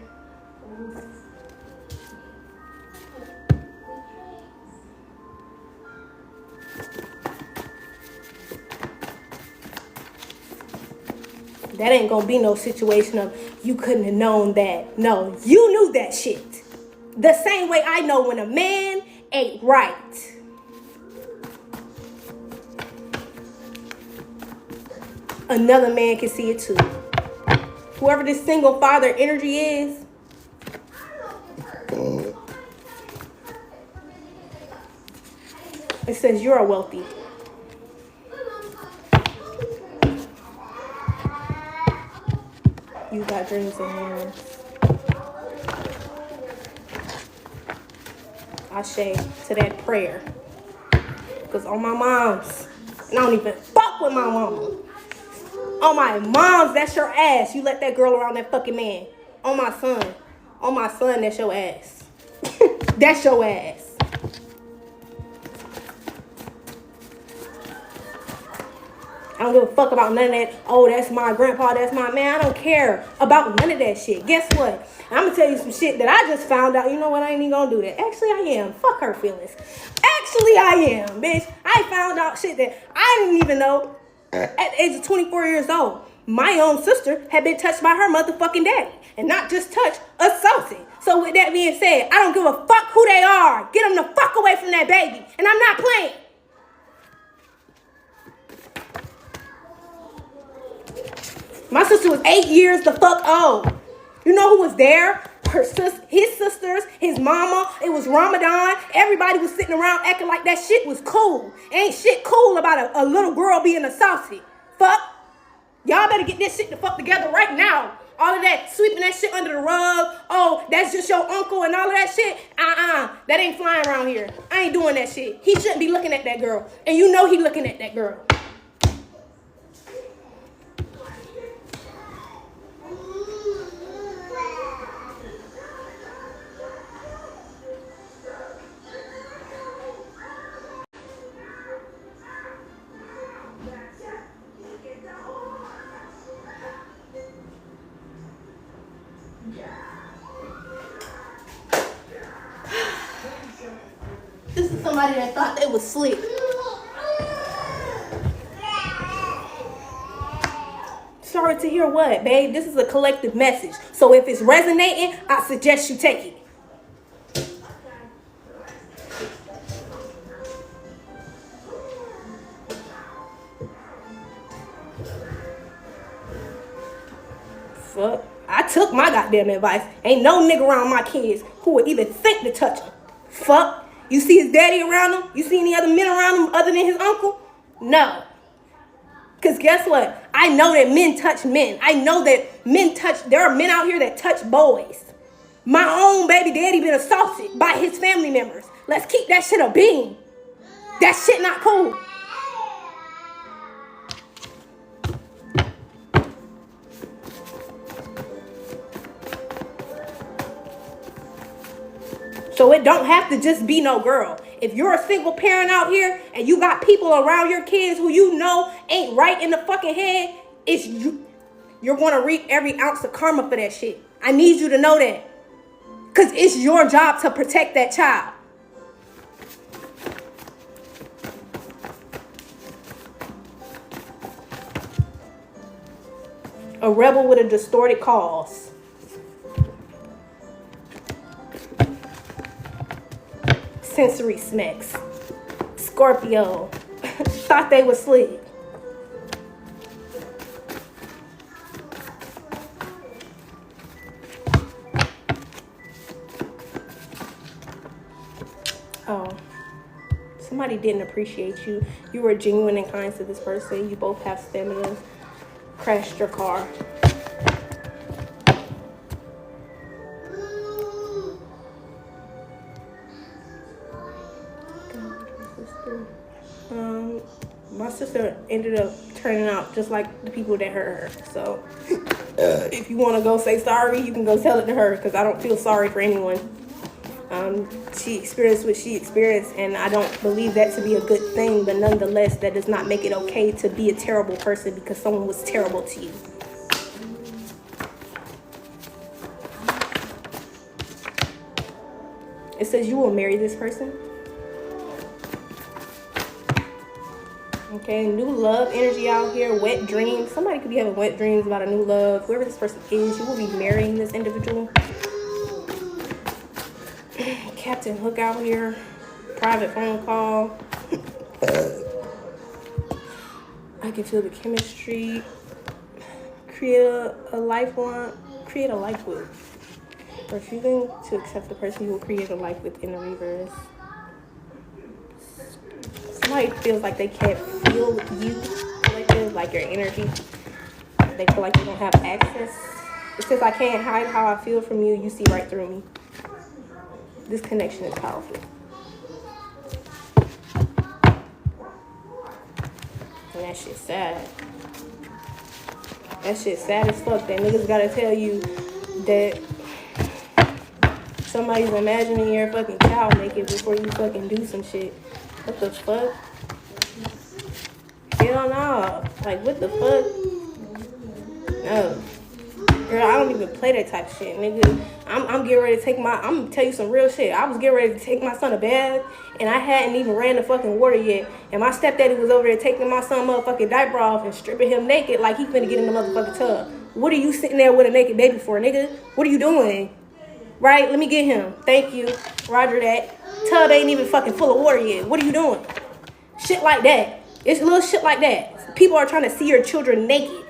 That ain't gonna be no situation of you couldn't have known that. No, you knew that shit. The same way I know when a man ain't right. Another man can see it too. Whoever this single father energy is, it says you're a wealthy. You got dreams in here. I say to that prayer. Because on my mom's, and I don't even fuck with my mama. On my mom's, that's your ass. You let that girl around that fucking man. On my son. On my son, that's your ass. That's your ass. I don't give a fuck about none of that. Oh, that's my grandpa, that's my man. I don't care about none of that shit. Guess what? I'm going to tell you some shit that I just found out. You know what? I ain't even going to do that. Actually, I am. Fuck her feelings. Actually, I am, bitch. I found out shit that I didn't even know at the age of 24 years old. my own sister had been touched by her motherfucking daddy. And not just touched, assaulted. So with that being said, I don't give a fuck who they are. Get them the fuck away from that baby. And I'm not playing. My sister was 8 years the fuck old. You know who was there? His sisters, his mama. It was Ramadan. Everybody was sitting around acting like that shit was cool. Ain't shit cool about a little girl being assaulted. Fuck. Y'all better get this shit the fuck together right now. All of that sweeping that shit under the rug. Oh, that's just your uncle and all of that shit. That ain't flying around here. I ain't doing that shit. He shouldn't be looking at that girl. And you know he looking at that girl. This is somebody that thought they was slick. Sorry to hear what, babe? This is a collective message. So if it's resonating, I suggest you take it. Fuck. I took my goddamn advice. Ain't no nigga around my kids who would even think to touch them. Fuck. You see his daddy around him? You see any other men around him other than his uncle? No. Because guess what? I know that men touch men. I know that there are men out here that touch boys. My own baby daddy been assaulted by his family members. Let's keep that shit a bean. That shit not cool. So it don't have to just be no girl. If you're a single parent out here and you got people around your kids who you know ain't right in the fucking head, it's you. You're going to reap every ounce of karma for that shit. I need you to know that. Because it's your job to protect that child. A rebel with a distorted cause. Sensory smacks. Scorpio. Thought they was slick. Oh. Somebody didn't appreciate you. You were genuine and kind to this person. You both have stamina. Crashed your car. My sister ended up turning out just like the people that hurt her. So if you want to go say sorry, you can go tell it to her, because I don't feel sorry for anyone. She experienced what she experienced, and I don't believe that to be a good thing, but nonetheless, that does not make it okay to be a terrible person because someone was terrible to you. It says you will marry this person. Okay, new love energy out here, wet dreams. Somebody could be having wet dreams about a new love. Whoever this person is, you will be marrying this individual. Captain Hook out here, private phone call. I can feel the chemistry. Create a life with. Refusing to accept the person you will create a life with in the reverse. Somebody feels like they can't feel you, like your energy. They feel like you don't have access. It says, I can't hide how I feel from you. You see right through me. This connection is powerful. And that shit's sad. That shit's sad as fuck. That niggas gotta tell you that somebody's imagining your fucking child naked before you fucking do some shit. What the fuck? Hell no. Like, what the fuck? No. Girl, I don't even play that type of shit, nigga. I'm getting ready to take I'm gonna tell you some real shit. I was getting ready to take my son a bath, and I hadn't even ran the fucking water yet. And my stepdaddy was over there taking my son motherfucking diaper off and stripping him naked like he finna get in the motherfucking tub. What are you sitting there with a naked baby for, nigga? What are you doing? Right? Let me get him. Thank you. Roger that. Tub ain't even fucking full of water yet. What are you doing? Shit like that. It's little shit like that. People are trying to see your children naked.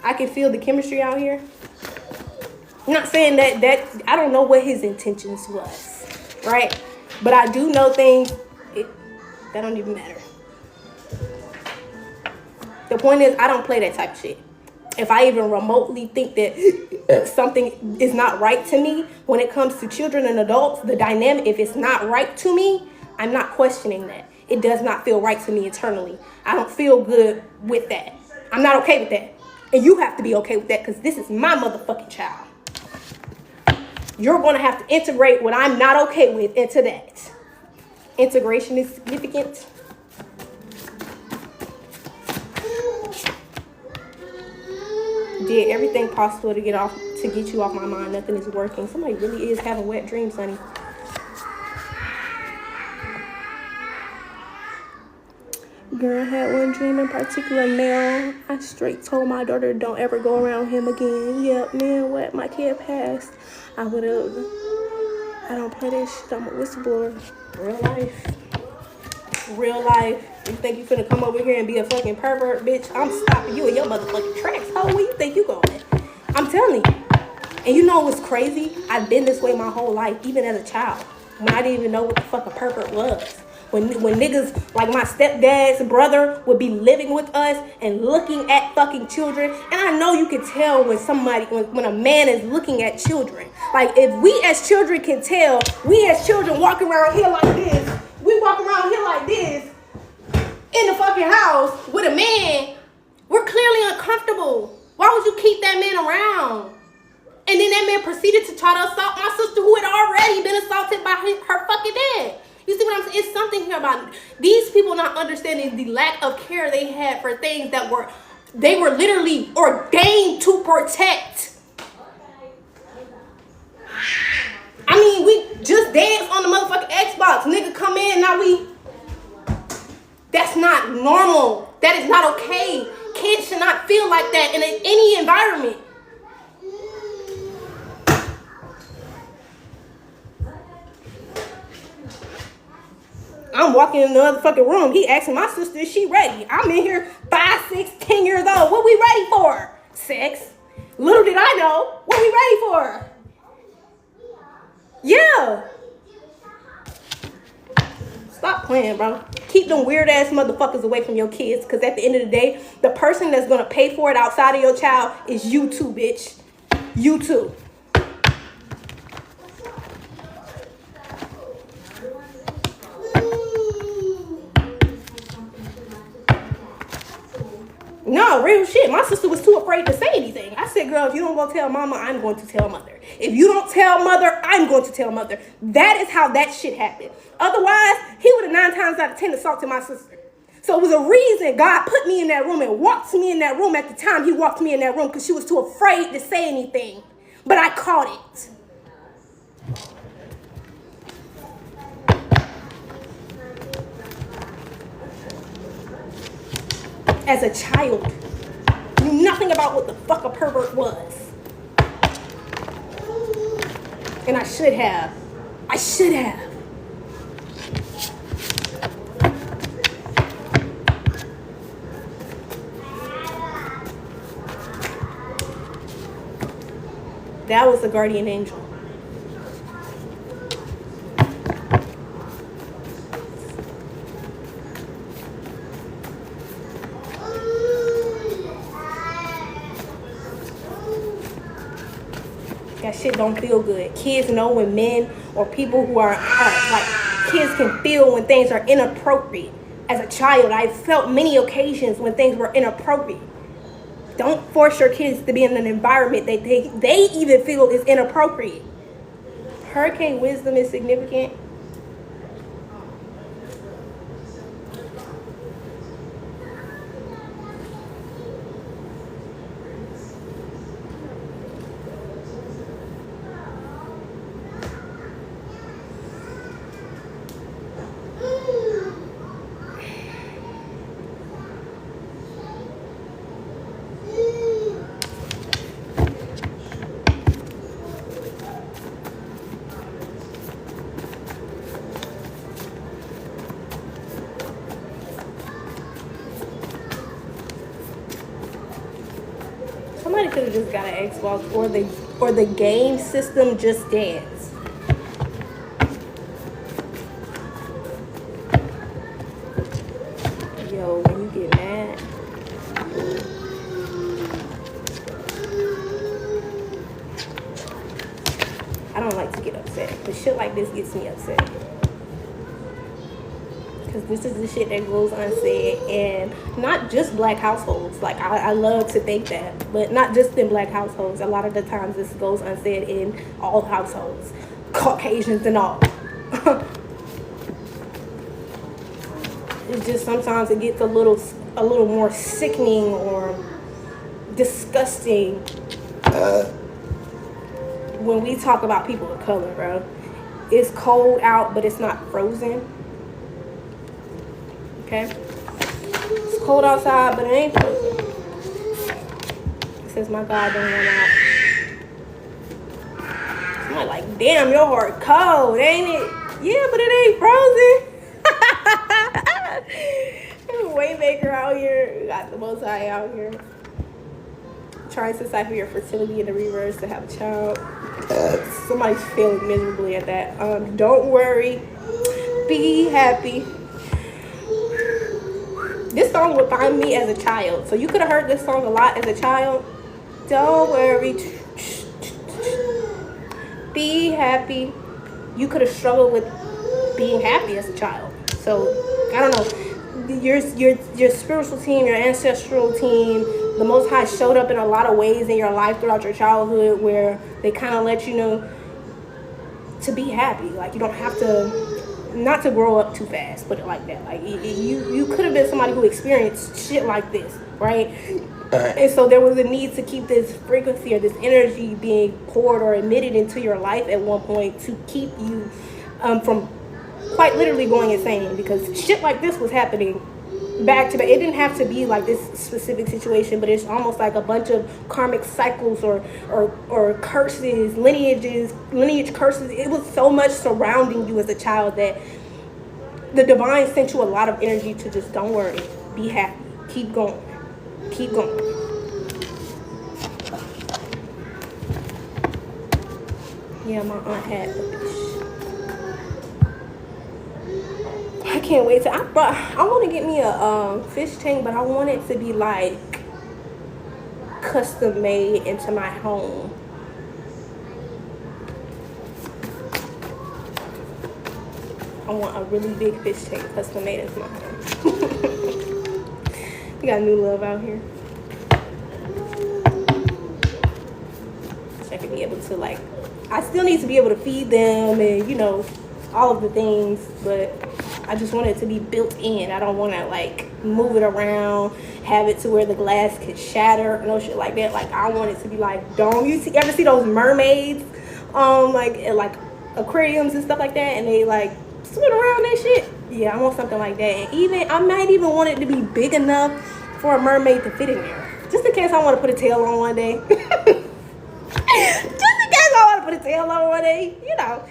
I can feel the chemistry out here. I'm not saying that I don't know what his intentions was, right? But I do know things that don't even matter. The point is, I don't play that type of shit. If I even remotely think that something is not right to me when it comes to children and adults, the dynamic, if it's not right to me, I'm not questioning that. It does not feel right to me internally. I don't feel good with that. I'm not okay with that. And you have to be okay with that because this is my motherfucking child. You're going to have to integrate what I'm not okay with into that. Integration is significant. Did everything possible to get you off my mind. Nothing is working. Somebody really is having wet dreams, honey. Girl, I had one dream in particular, male. I straight told my daughter, don't ever go around him again. Yep, man, what? My kid passed. I don't play that shit. I'm a whistleblower. Real life. Real life. You think you finna come over here and be a fucking pervert, bitch? I'm stopping you in your motherfucking tracks. How where you think you going? I'm telling you. And you know what's crazy? I've been this way my whole life, even as a child. When I didn't even know what the fuck a pervert was. When niggas like my stepdad's brother would be living with us and looking at fucking children. And I know you can tell when a man is looking at children. Like, if we as children can tell, we as children walking around here like this, we walk around here like this in the fucking house with a man, we're clearly uncomfortable. Why would you keep that man around? And then that man proceeded to try to assault my sister who had already been assaulted by her fucking dad. You see what I'm saying? It's something here about these people not understanding the lack of care they had for things that they were literally ordained to protect. I mean, we just danced on the motherfucking Xbox. Nigga come in, that's not normal. That is not okay. Kids should not feel like that in any environment. I'm walking in the other fucking room. He asking my sister, is she ready? I'm in here 5, 6, 10 years old. What we ready for? Sex. Little did I know. What we ready for? Yeah. Stop playing, bro. Keep them weird ass motherfuckers away from your kids. Because at the end of the day, the person that's going to pay for it outside of your child is you too, bitch. You too. No, real shit. My sister was too afraid to say anything. I said, girl, if you don't go tell mama, I'm going to tell mother. If you don't tell mother, I'm going to tell mother. That is how that shit happened. Otherwise, he would have 9 times out of 10 assaulted my sister. So it was a reason God put me in that room and walked me in that room at the time he walked me in that room because she was too afraid to say anything. But I caught it. As a child, knew nothing about what the fuck a pervert was. And I should have. That was the guardian angel. That shit don't feel good. Kids know when men or people who are like, kids can feel when things are inappropriate. As a child, I felt many occasions when things were inappropriate. Don't force your kids to be in an environment that they even feel is inappropriate. Hurricane wisdom is significant. Somebody could have just got an Xbox or the game system Just Dance. Yo, when you get mad, I don't like to get upset, but shit like this gets me upset. Because this is the shit that goes unsaid, and not just black households. Like, I love to think that, but not just in black households. A lot of the times this goes unsaid in all households, Caucasians and all. It's just sometimes it gets a little more sickening or disgusting when we talk about people of color, bro. It's cold out, but it's not frozen. Okay? It's cold outside, but it ain't frozen. It says my God don't run out. Somebody like, damn, your heart cold, ain't it? Yeah, but it ain't frozen. Waymaker out here. We got the Most High out here. Trying to decipher your fertility in the reverse to have a child. Somebody's failing miserably at that. Don't worry. Be happy. This song would find me as a child. So you could have heard this song a lot as a child. Don't worry. Be happy. You could have struggled with being happy as a child. So, I don't know. Your spiritual team, your ancestral team, the Most High showed up in a lot of ways in your life throughout your childhood where they kind of let you know to be happy. Like, you don't have to, not to grow up too fast, put it like that. Like, you could have been somebody who experienced shit like this, right? And so there was a need to keep this frequency or this energy being poured or emitted into your life at one point to keep you from quite literally going insane, because shit like this was happening back to back. It didn't have to be like this specific situation, but it's almost like a bunch of karmic cycles or curses, lineage curses. It was so much surrounding you as a child that the divine sent you a lot of energy to just don't worry, be happy, keep going. Yeah, my aunt had a fish. I can't wait to. I want to get me a fish tank, but I want it to be like custom made into my home. I want a really big fish tank custom made into my home. We got new love out here. So I can be able to, like, I still need to be able to feed them and, you know, all of the things, but I just want it to be built in. I don't want to, like, move it around, have it to where the glass could shatter, no shit like that. Like, I want it to be like dome. You ever see those mermaids, like aquariums and stuff like that, and they like swim around that shit? Yeah, I want something like that. And even I might even want it to be big enough for a mermaid to fit in there, just in case I want to put a tail on one day. Just in case I want to put a tail on one day, you know.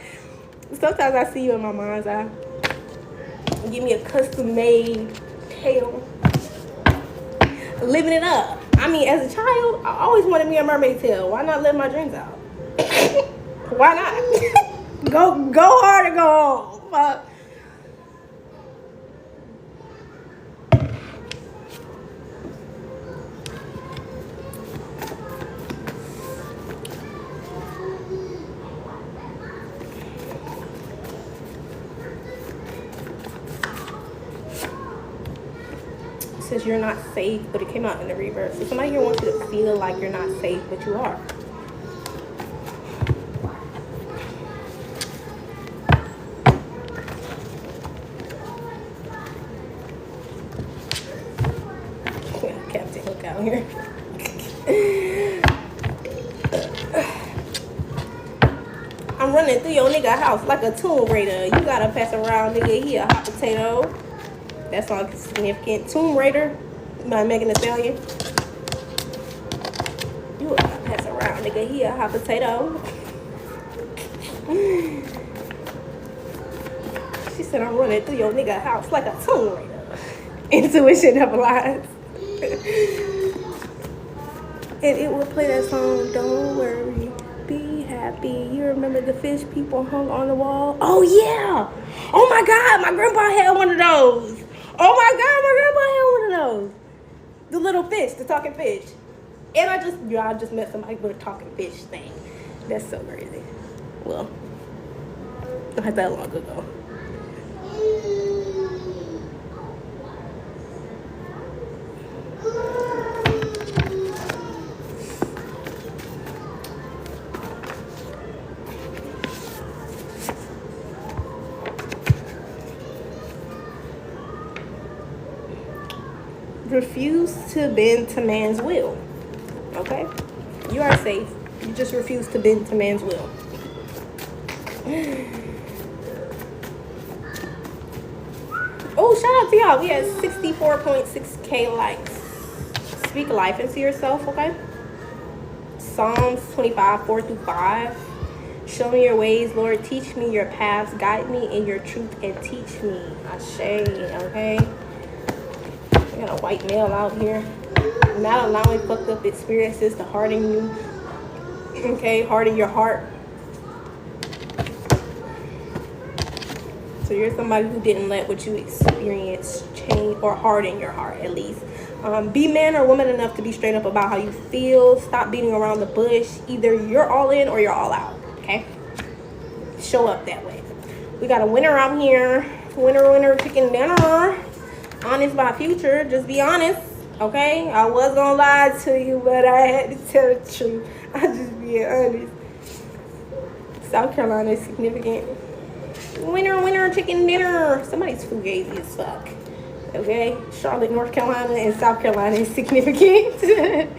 Sometimes I see you in my mind's eye. Give me a custom-made tail. Living it up. I mean, as a child, I always wanted me a mermaid tail. Why not live my dreams out? Why not? Go hard or go home. Fuck. Says you're not safe, but it came out in the reverse. So somebody here wants you to feel like you're not safe, but you are. Captain Hook out here. I'm running through your nigga house like a Tomb Raider. You gotta pass around, nigga. He a hot potato. That song is significant. Tomb Raider by Megan Thee Stallion. You gotta pass around, nigga. He a hot potato. She said, I'm running through your nigga house like a Tomb Raider. Intuition never lies. And it will play that song, don't worry, be happy. You remember the fish people hung on the wall? Oh, yeah. Oh, my God. My grandpa had one of those. Oh, my God. My grandpa had one of those. The little fish, the talking fish. And I just met somebody with a talking fish thing. That's so crazy. Well, not that long ago. Refuse to bend to man's will. Okay? You are safe. You just refuse to bend to man's will. Oh, shout out to y'all. We had 64.6K likes. Speak life into yourself, okay? Psalms 25, 4-5. Show me your ways, Lord. Teach me your paths. Guide me in your truth and teach me. Ashe, okay? We got a white male out here. Not allowing fucked up experiences to harden you. Okay, harden your heart. So you're somebody who didn't let what you experienced change or harden your heart, at least. Be man or woman enough to be straight up about how you feel. Stop beating around the bush. Either you're all in or you're all out, okay? Show up that way. We got a winner out here. Winner, chicken dinner. Honest by future. Just be honest, okay? I was gonna lie to you, but I had to tell the truth. I just being honest. South Carolina is significant. Winner, chicken dinner. Somebody's fugazi as fuck. Okay? Charlotte, North Carolina, and South Carolina is significant.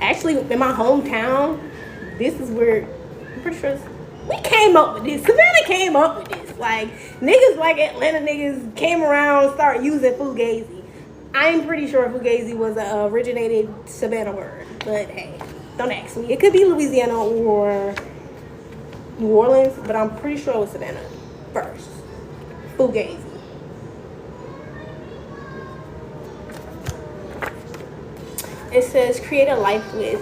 Actually, in my hometown, this is where, I'm pretty sure we came up with this. Savannah came up with this. Like, niggas like Atlanta niggas came around and started using fugazi. I'm pretty sure fugazi was an originated Savannah word. But hey, don't ask me. It could be Louisiana or New Orleans, but I'm pretty sure it was Savannah first. Fugazi. It says create a life with.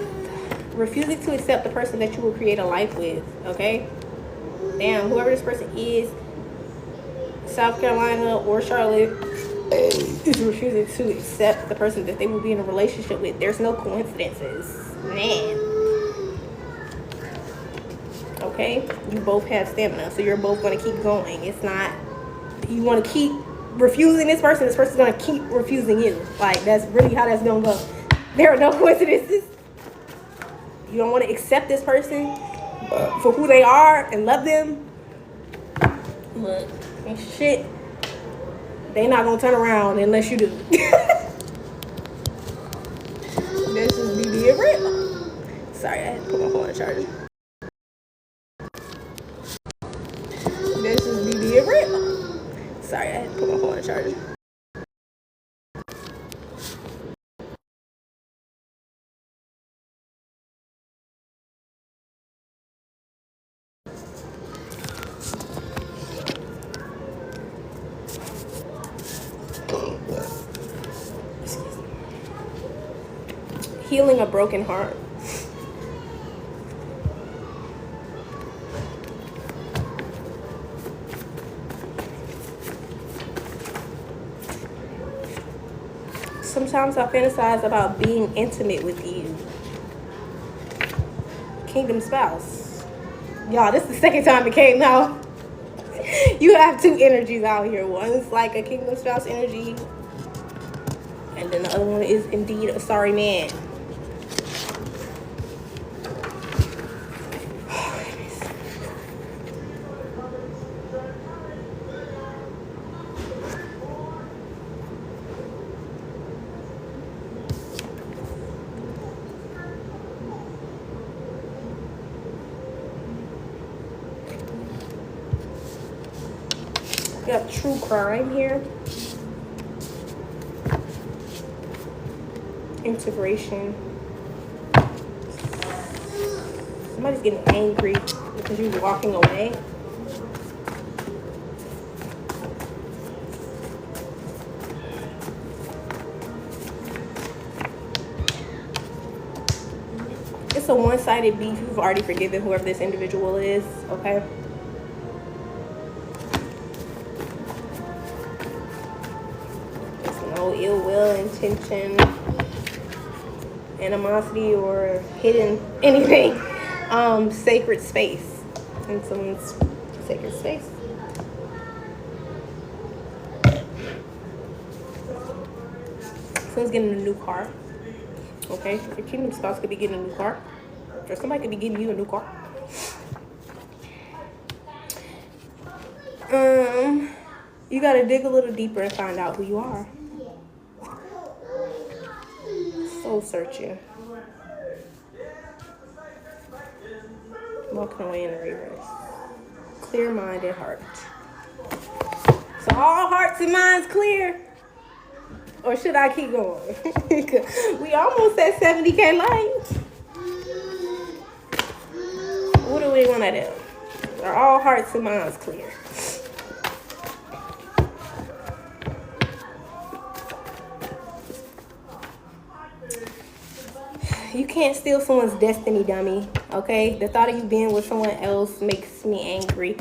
Refusing to accept the person that you will create a life with, okay? Damn, whoever this person is, South Carolina or Charlotte, is refusing to accept the person that they will be in a relationship with. There's no coincidences. Man. Okay? You both have stamina, so you're both going to keep going. It's not, you want to keep refusing this person's going to keep refusing you. Like, that's really how that's going to go. There are no coincidences. You don't want to accept this person for who they are and love them. Look, shit, they not going to turn around unless you do. This is BB and Rip. Sorry, I had to put my phone on charger. This is BB and Rip. Sorry, I had to put my phone on charger. Healing a broken heart. Sometimes I fantasize about being intimate with you. Kingdom spouse. Y'all, this is the second time it came out. You have two energies out here. One's like a kingdom spouse energy, and then the other one is indeed a sorry man. We got true crime here. Integration. Somebody's getting angry because you're walking away. it's a one-sided beef, you've already forgiven whoever this individual is, okay? There's no ill will, intention, animosity, or hidden anything. Sacred space in someone's sacred space. Someone's getting a new car. Okay, your kingdom spouse could be getting a new car, or somebody could be getting you a new car. You gotta dig a little deeper and find out who you are. Soul searching. Walking away in the reverse. Clear mind and heart. So all hearts and minds clear? Or should I keep going? We almost at 70K likes. What do we want to do? Are all hearts and minds clear? You can't steal someone's destiny, dummy. Okay? The thought of you being with someone else makes me angry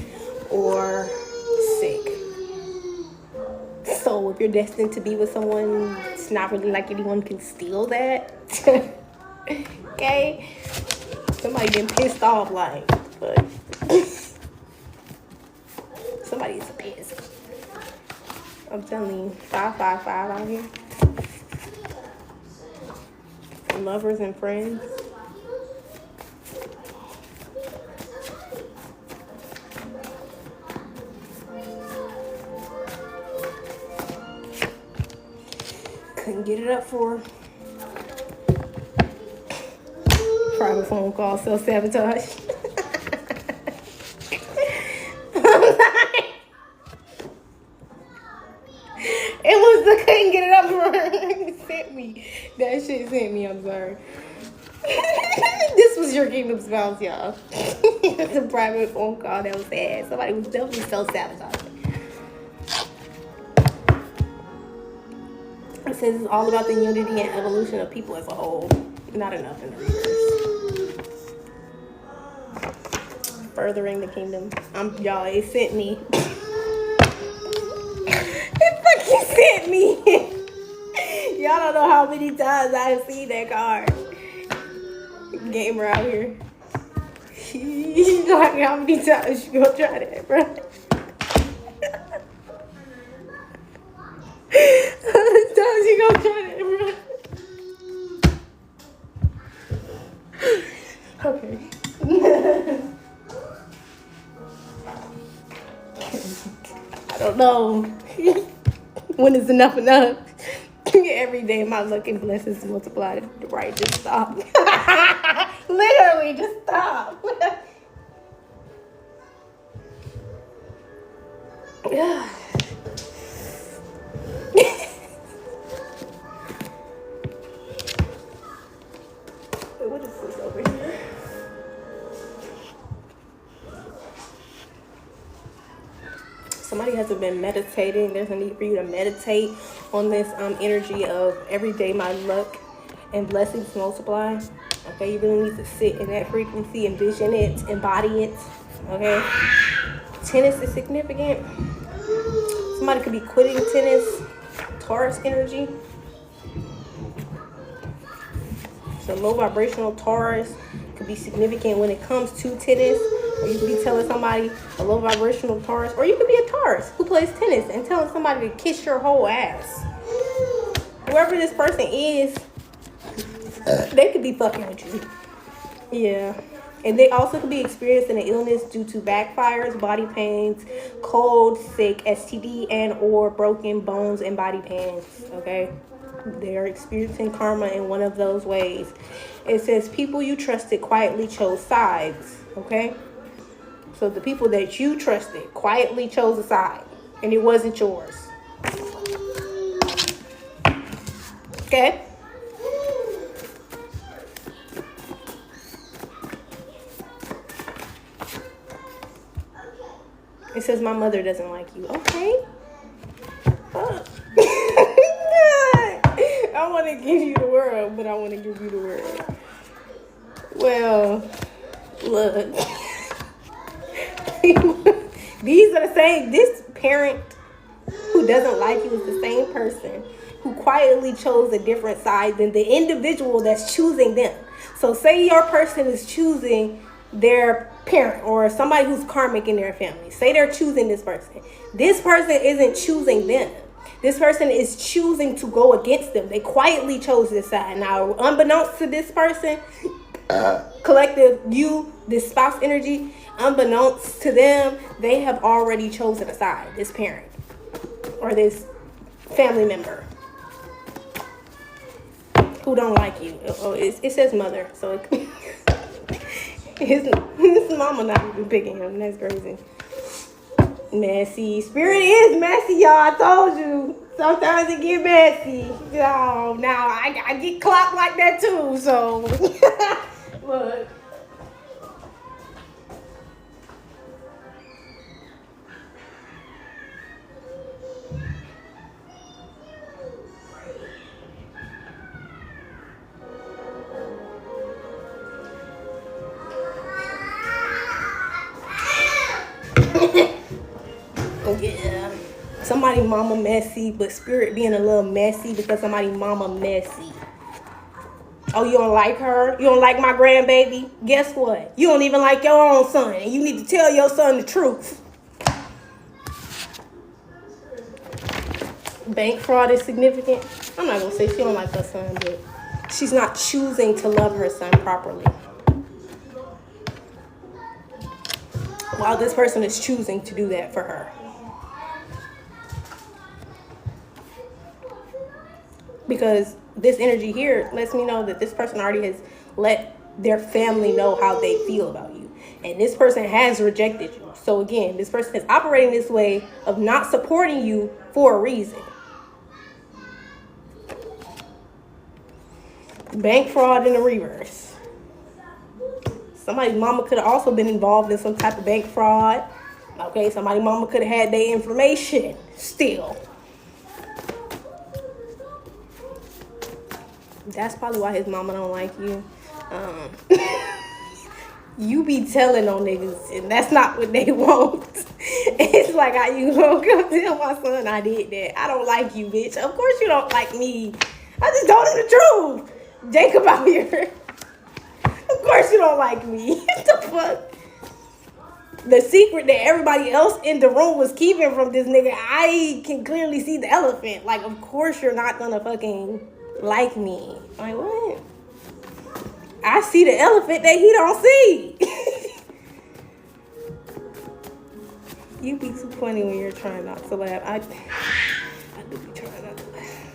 or sick. So if you're destined to be with someone, it's not really like anyone can steal that. Okay? Somebody getting pissed off, like, but somebody's pissed. I'm telling you, 555 out here. And lovers and friends. Couldn't get it up for her. Private phone call, self-sabotage. It was the couldn't get it up for her. It sent me. That shit sent me, I'm sorry. This was your kingdom spouse, y'all. It's a private phone call that was sad. Somebody was definitely self-sabotaging. It says it's all about the unity and evolution of people as a whole. Not enough in the reverse. Furthering the kingdom. Y'all, it sent me. It fucking sent me. Y'all don't know how many times I've seen that card. Gamer out here. Like how many times you gonna try that, bro? How many times you gonna try that, bro? Okay. I don't know. When is enough enough? Every day my luck and blessings multiplied. Right, just stop. Literally, just stop. Yeah. What is this over here? Somebody hasn't been meditating. There's a need for you to meditate on this energy of every day my luck and blessings multiply. Okay, you really need to sit in that frequency, envision it, embody it. Okay, tennis is significant. Somebody could be quitting tennis. Taurus energy. So low vibrational Taurus could be significant when it comes to tennis. Or you could be telling somebody, a low vibrational Taurus, or you could be a Taurus who plays tennis and telling somebody to kiss your whole ass. Whoever this person is, they could be fucking with you. Yeah. And they also could be experiencing an illness due to backfires, body pains, cold, sick, STD, and or broken bones and body pains. Okay? They're experiencing karma in one of those ways. It says people you trusted quietly chose sides. Okay? So the people that you trusted quietly chose a side, and it wasn't yours. Okay? It says my mother doesn't like you. Okay. I want to give you the world, but I want to give you the world. Well, look. These are the same. This parent who doesn't like you is the same person who quietly chose a different side than the individual that's choosing them. So say your person is choosing their parent or somebody who's karmic in their family. Say they're choosing this person. This person isn't choosing them. This person is choosing to go against them. They quietly chose this side. Now, unbeknownst to this person, collective, you, this spouse energy, unbeknownst to them, they have already chosen a side, this parent or this family member who don't like you. It says mother, so his mama not even picking him. That's crazy. Messy. Spirit is messy, y'all. I told you. Sometimes it get messy. Oh, now I get clocked like that too, so look. Yeah. Somebody mama messy, but spirit being a little messy because somebody mama messy. Oh, you don't like her? You don't like my grandbaby? Guess what? You don't even like your own son, and you need to tell your son the truth. Bank fraud is significant. I'm not gonna say she don't like her son, but she's not choosing to love her son properly. While this person is choosing to do that for her. Because this energy here lets me know that this person already has let their family know how they feel about you. And this person has rejected you. So again, this person is operating this way of not supporting you for a reason. Bank fraud in the reverse. Somebody's mama could have also been involved in some type of bank fraud. Okay, somebody's mama could have had their information still. That's probably why his mama don't like you. You be telling on niggas, and that's not what they want. It's like, how you gonna come tell my son I did that? I don't like you, bitch. Of course you don't like me. I just told him the truth. Jacob out here. Of course you don't like me. What the fuck? The secret that everybody else in the room was keeping from this nigga, I can clearly see the elephant. Like, of course you're not gonna fucking like me. Like, what? I see the elephant that he don't see. You be too funny when you're trying not to laugh. I do be trying not to laugh.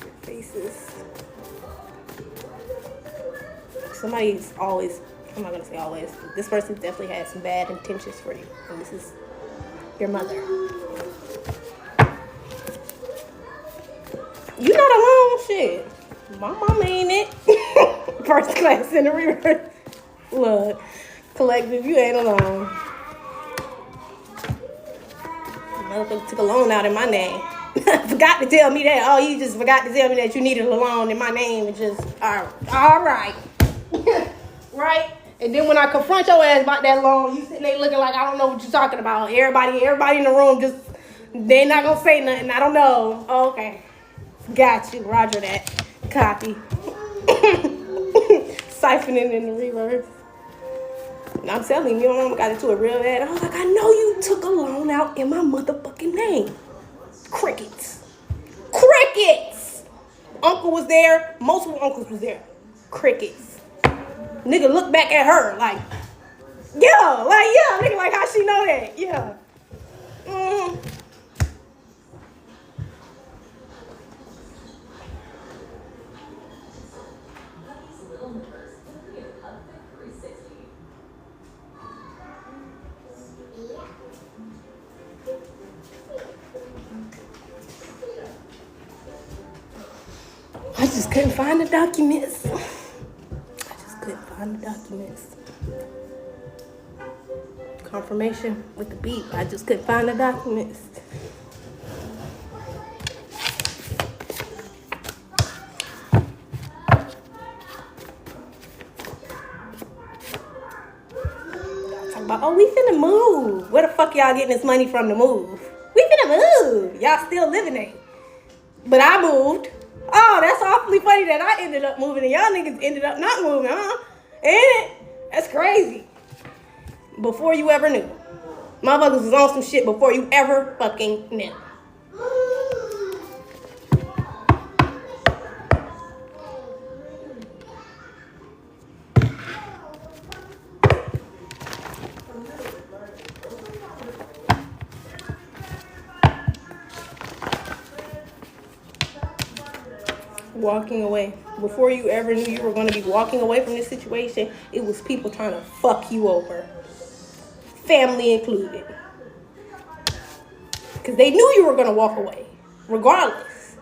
Your faces. Somebody's always, I'm not gonna say always, this person definitely has some bad intentions for you. And this is your mother. You not alone, shit. My mama ain't it. First class in the reverse. Look, collective, you ain't alone. Motherfucker took a loan out in my name. Forgot to tell me that. Oh, you just forgot to tell me that you needed a loan in my name. And just, all right. Right? And then when I confront your ass about that loan, you sitting there looking like I don't know what you're talking about. Everybody in the room just, they not gonna say nothing. I don't know. Oh, okay. Got you. Roger that. Copy. Siphoning in the reverse. I'm telling you, your mama got into it real bad. I was like, I know you took a loan out in my motherfucking name. Crickets. Crickets. Uncle was there. Multiple uncles was there. Crickets. Nigga look back at her like, nigga, like how she know that? Yeah. I just couldn't find the documents. Confirmation with the beep. I just couldn't find the documents. Oh, we finna move. Where the fuck y'all getting this money from to move? We finna move. Y'all still living there. But I moved. Oh, that's awfully funny that I ended up moving and y'all niggas ended up not moving, huh? Ain't it? That's crazy. Before you ever knew. Motherfuckers was on some shit before you ever fucking knew. Walking away. Before you ever knew you were going to be walking away from this situation, it was people trying to fuck you over. Family included. Because they knew you were going to walk away. Regardless.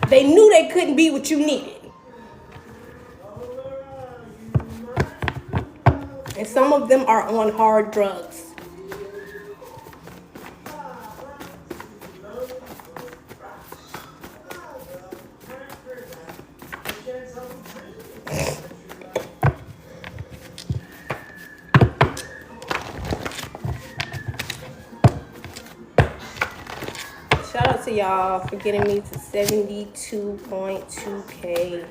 They knew they couldn't be what you needed. And some of them are on hard drugs. Shout out to y'all for getting me to 72.2K.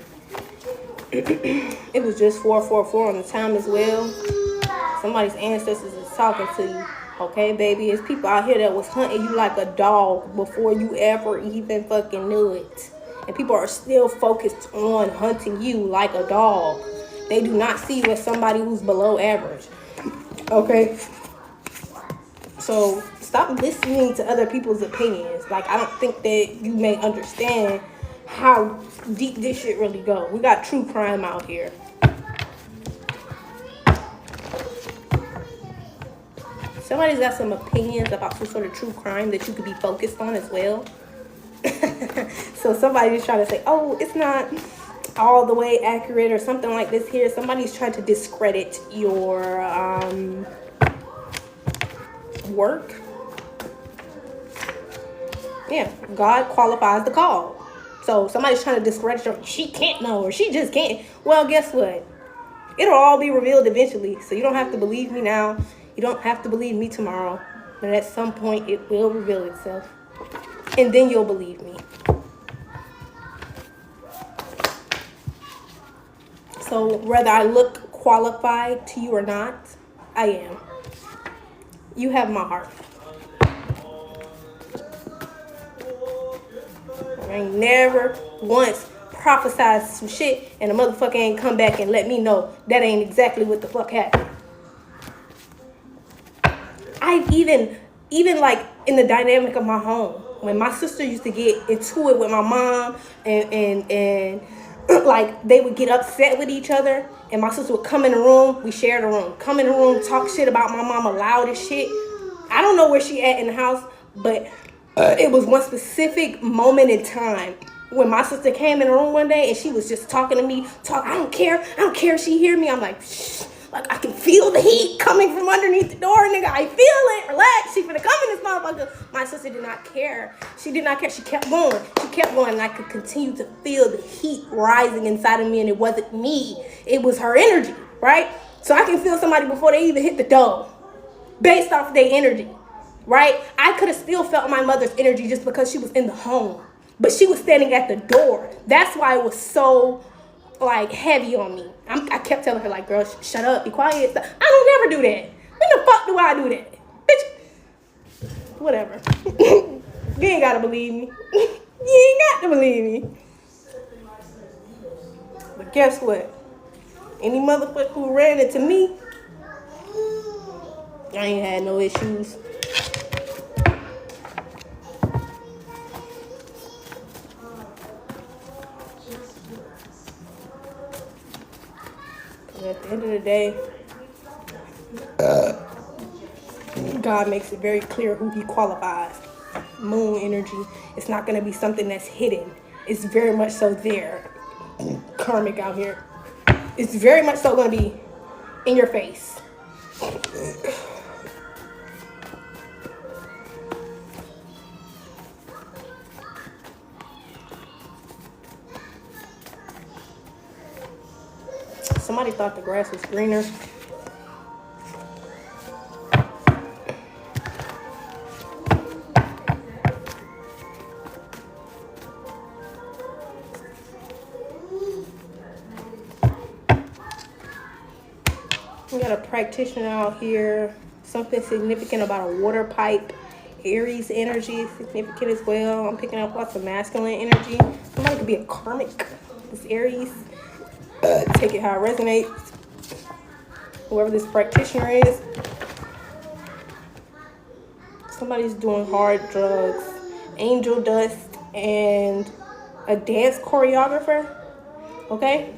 It was just 444 on the time as well. Somebody's ancestors is talking to you. Okay, baby? It's people out here that was hunting you like a dog before you ever even fucking knew it. And people are still focused on hunting you like a dog. They do not see you as somebody who's below average. Okay? So stop listening to other people's opinions. Like, I don't think that you may understand how deep this shit really go. We got true crime out here. Somebody's got some opinions about some sort of true crime that you could be focused on as well. So somebody's trying to say, oh, it's not all the way accurate or something like this here. Somebody's trying to discredit your work. Yeah, God qualifies the call. So somebody's trying to discredit her. She can't know, or she just can't. Well, guess what? It'll all be revealed eventually. So you don't have to believe me now. You don't have to believe me tomorrow. But at some point, it will reveal itself. And then you'll believe me. So whether I look qualified to you or not, I am. You have my heart. I ain't never once prophesied some shit and a motherfucker ain't come back and let me know that ain't exactly what the fuck happened. I've even like in the dynamic of my home, when my sister used to get into it with my mom and like they would get upset with each other, and my sister would come in the room, we shared a room, come in the room, talk shit about my mama loud as shit. I don't know where she at in the house, but it was one specific moment in time when my sister came in the room one day and she was just talking to me, I don't care if she hear me. I'm like, shh. Like, I can feel the heat coming from underneath the door, nigga. I feel it. Relax. She finna come in this motherfucker. My sister did not care. She did not care. She kept going. And I could continue to feel the heat rising inside of me, and it wasn't me. It was her energy, right? So I can feel somebody before they even hit the door based off their energy, right? I could have still felt my mother's energy just because she was in the home, but she was standing at the door. That's why it was so like heavy on me. I kept telling her, like, girl, shut up, be quiet. I don't never do that. When the fuck do I do that? Bitch. Whatever. You ain't gotta believe me. You ain't got to believe me. But guess what? Any motherfucker who ran into me, I ain't had no issues. At the end of the day, God makes it very clear who he qualifies. Moon energy. It's not going to be something that's hidden. It's very much so there. Karmic out here. It's very much so going to be in your face. Somebody thought the grass was greener. got a practitioner out here. Something significant about a water pipe. Aries energy is significant as well. I'm picking up lots of masculine energy. Somebody could be a karmic. This Aries. Take it how it resonates. Whoever this practitioner is. Somebody's doing hard drugs. Angel dust and a dance choreographer. Okay?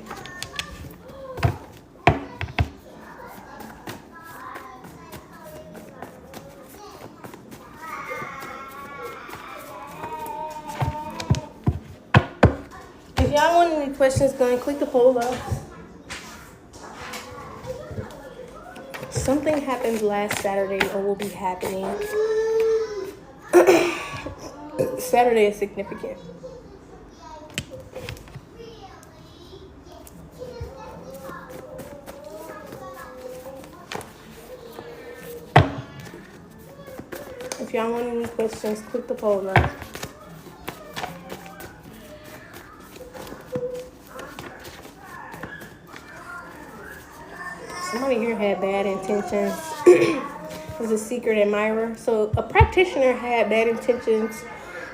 If y'all want any questions, go and click the poll up. Something happened last Saturday or will be happening. Saturday is significant. If y'all want any questions, click the poll up. Somebody here had bad intentions. Was a secret admirer. So a practitioner had bad intentions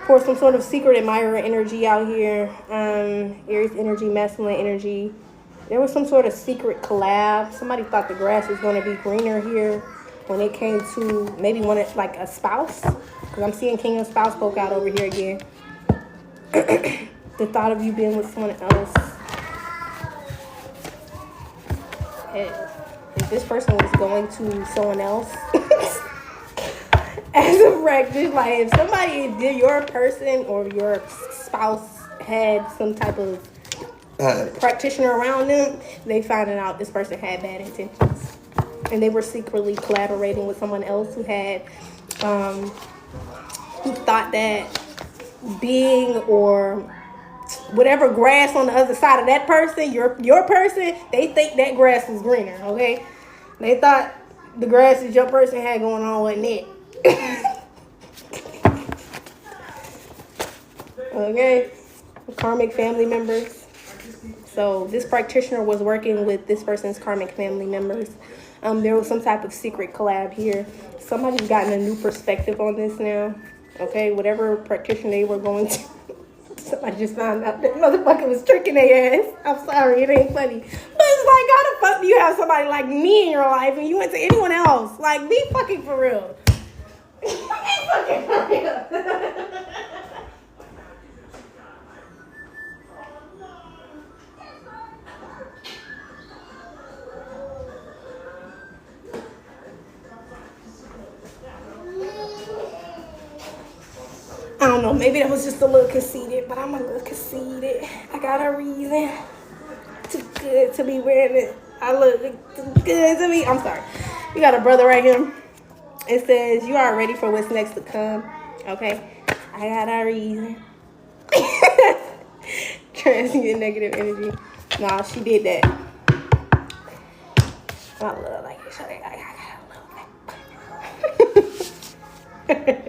for some sort of secret admirer energy out here. Aries energy, masculine energy. There was some sort of secret collab. Somebody thought the grass was going to be greener here when it came to maybe wanted like a spouse. Because I'm seeing King of Spouse spoke out over here again. The thought of you being with someone else. If this person was going to someone else as a practice, like if somebody did your person or your spouse had some type of practitioner around them, they found out this person had bad intentions. And they were secretly collaborating with someone else who had, who thought that being or whatever grass on the other side of that person, your person, they think that grass is greener, okay? They thought the grass that your person had going on wasn't it. Okay? Karmic family members. So this practitioner was working with this person's karmic family members. There was some type of secret collab here. Somebody's gotten a new perspective on this now. Okay? Whatever practitioner they were going to. Somebody just found out that motherfucker was tricking their ass. I'm sorry, it ain't funny. But it's like, how the fuck do you have somebody like me in your life and you went to anyone else? Like, be fucking for real. Be fucking for real. I don't know, maybe that was just a little conceited, but I'm a little conceited. I got a reason. Too good to be wearing it. I look too good to me. I'm sorry. You got a brother right here. It says, you are ready for what's next to come. Okay? I got a reason. Transmute negative energy. Nah, she did that. I love like it. I love that.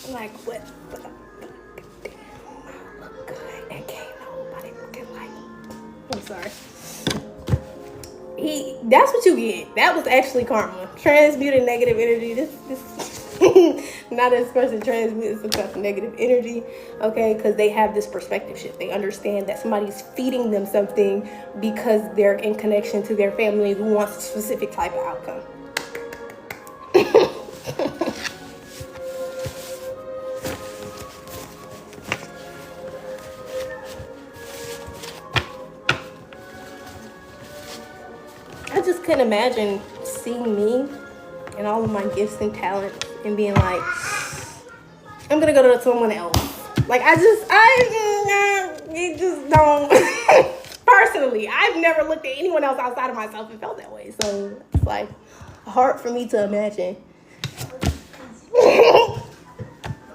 Like, what the fuck? Damn, I look good and can't nobody fucking like. I'm sorry. That's what you get. That was actually karma. Transmuting negative energy. This now this person transmutes some type of negative energy, okay? Because they have this perspective shift. They understand that somebody's feeding them something because they're in connection to their family who wants a specific type of outcome. I just couldn't imagine seeing me and all of my gifts and talents and being like, I'm gonna go to someone else. Like, it just don't. Personally, I've never looked at anyone else outside of myself and felt that way. So it's like hard for me to imagine.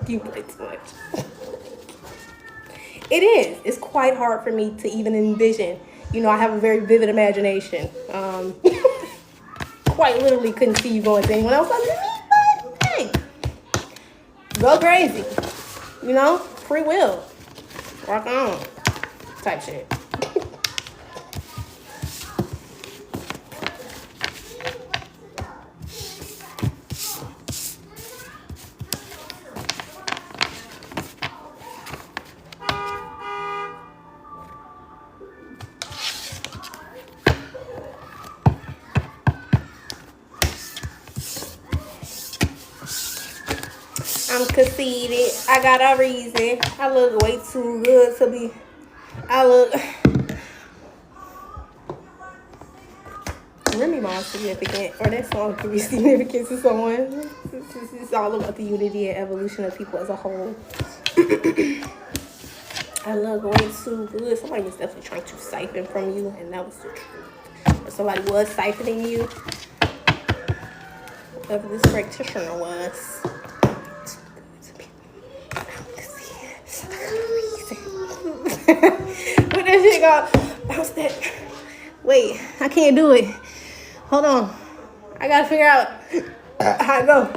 You play too much. It is. It's quite hard for me to even envision. You know, I have a very vivid imagination. Quite literally couldn't see you going to anyone else other than me, but hey, go crazy. You know, free will. Rock on. Type shit. I'm conceited. I got a reason. I look way too good to be. I look. Remy Ma's significant, or that song could be significant to someone. It's all about the unity and evolution of people as a whole. I look way too good. Somebody was definitely trying to siphon from you, and that was the truth. Or somebody was siphoning you. Whoever this practitioner was. What that shit go? Bounce that. Wait, I can't do it. Hold on. I gotta figure out how to go.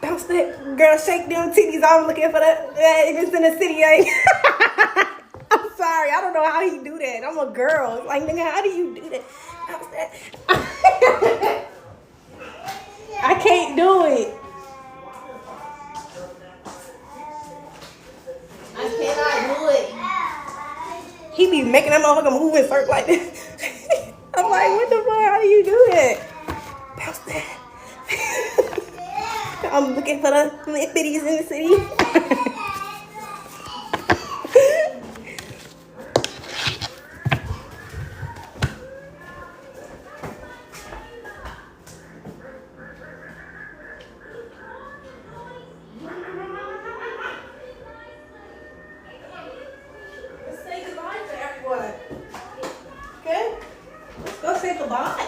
Bounce that. Girl, shake them titties. I'm looking for that. If it's in the city, I'm sorry. I don't know how he do that. I'm a girl. Like, nigga, how do you do that? Bounce that. I can't do it. I cannot do it. He be making that motherfucker move and circle like this. I'm like, what the fuck? How do you do that? Bounce that. I'm looking for the bitties in the city. Let's say goodbye to everyone. Okay? Let's go say goodbye.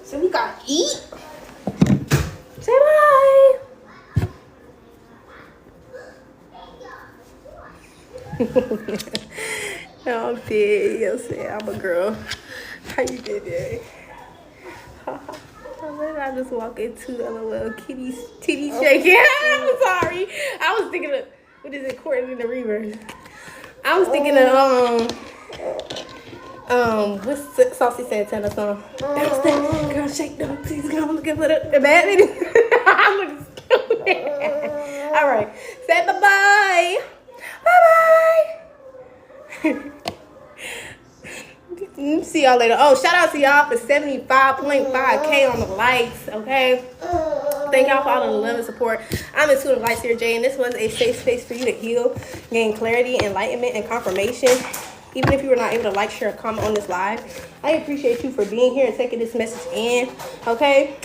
So we gotta eat. Say bye. No, I'm dead. You said I'm a girl. How you did that? I just walk into LOL kitty titty shaking. I'm sorry. I was thinking of what is it, Courtney in the reverse. I was thinking of what's Saucy Santana song? Bounce that girl, shake them titties, girl. I'm looking for the bad lady. I'm looking stupid. All right, say bye bye. Bye bye. See y'all later. Oh, shout out to y'all for 75.5K on the likes. Okay. Thank y'all for all the love and support. I'm Intuitive Lights here, Jay, and this was a safe space for you to heal, gain clarity, enlightenment, and confirmation. Even if you were not able to like, share, or comment on this live, I appreciate you for being here and taking this message in. Okay.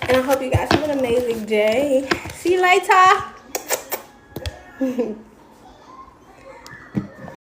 And I hope you guys have an amazing day. See you later.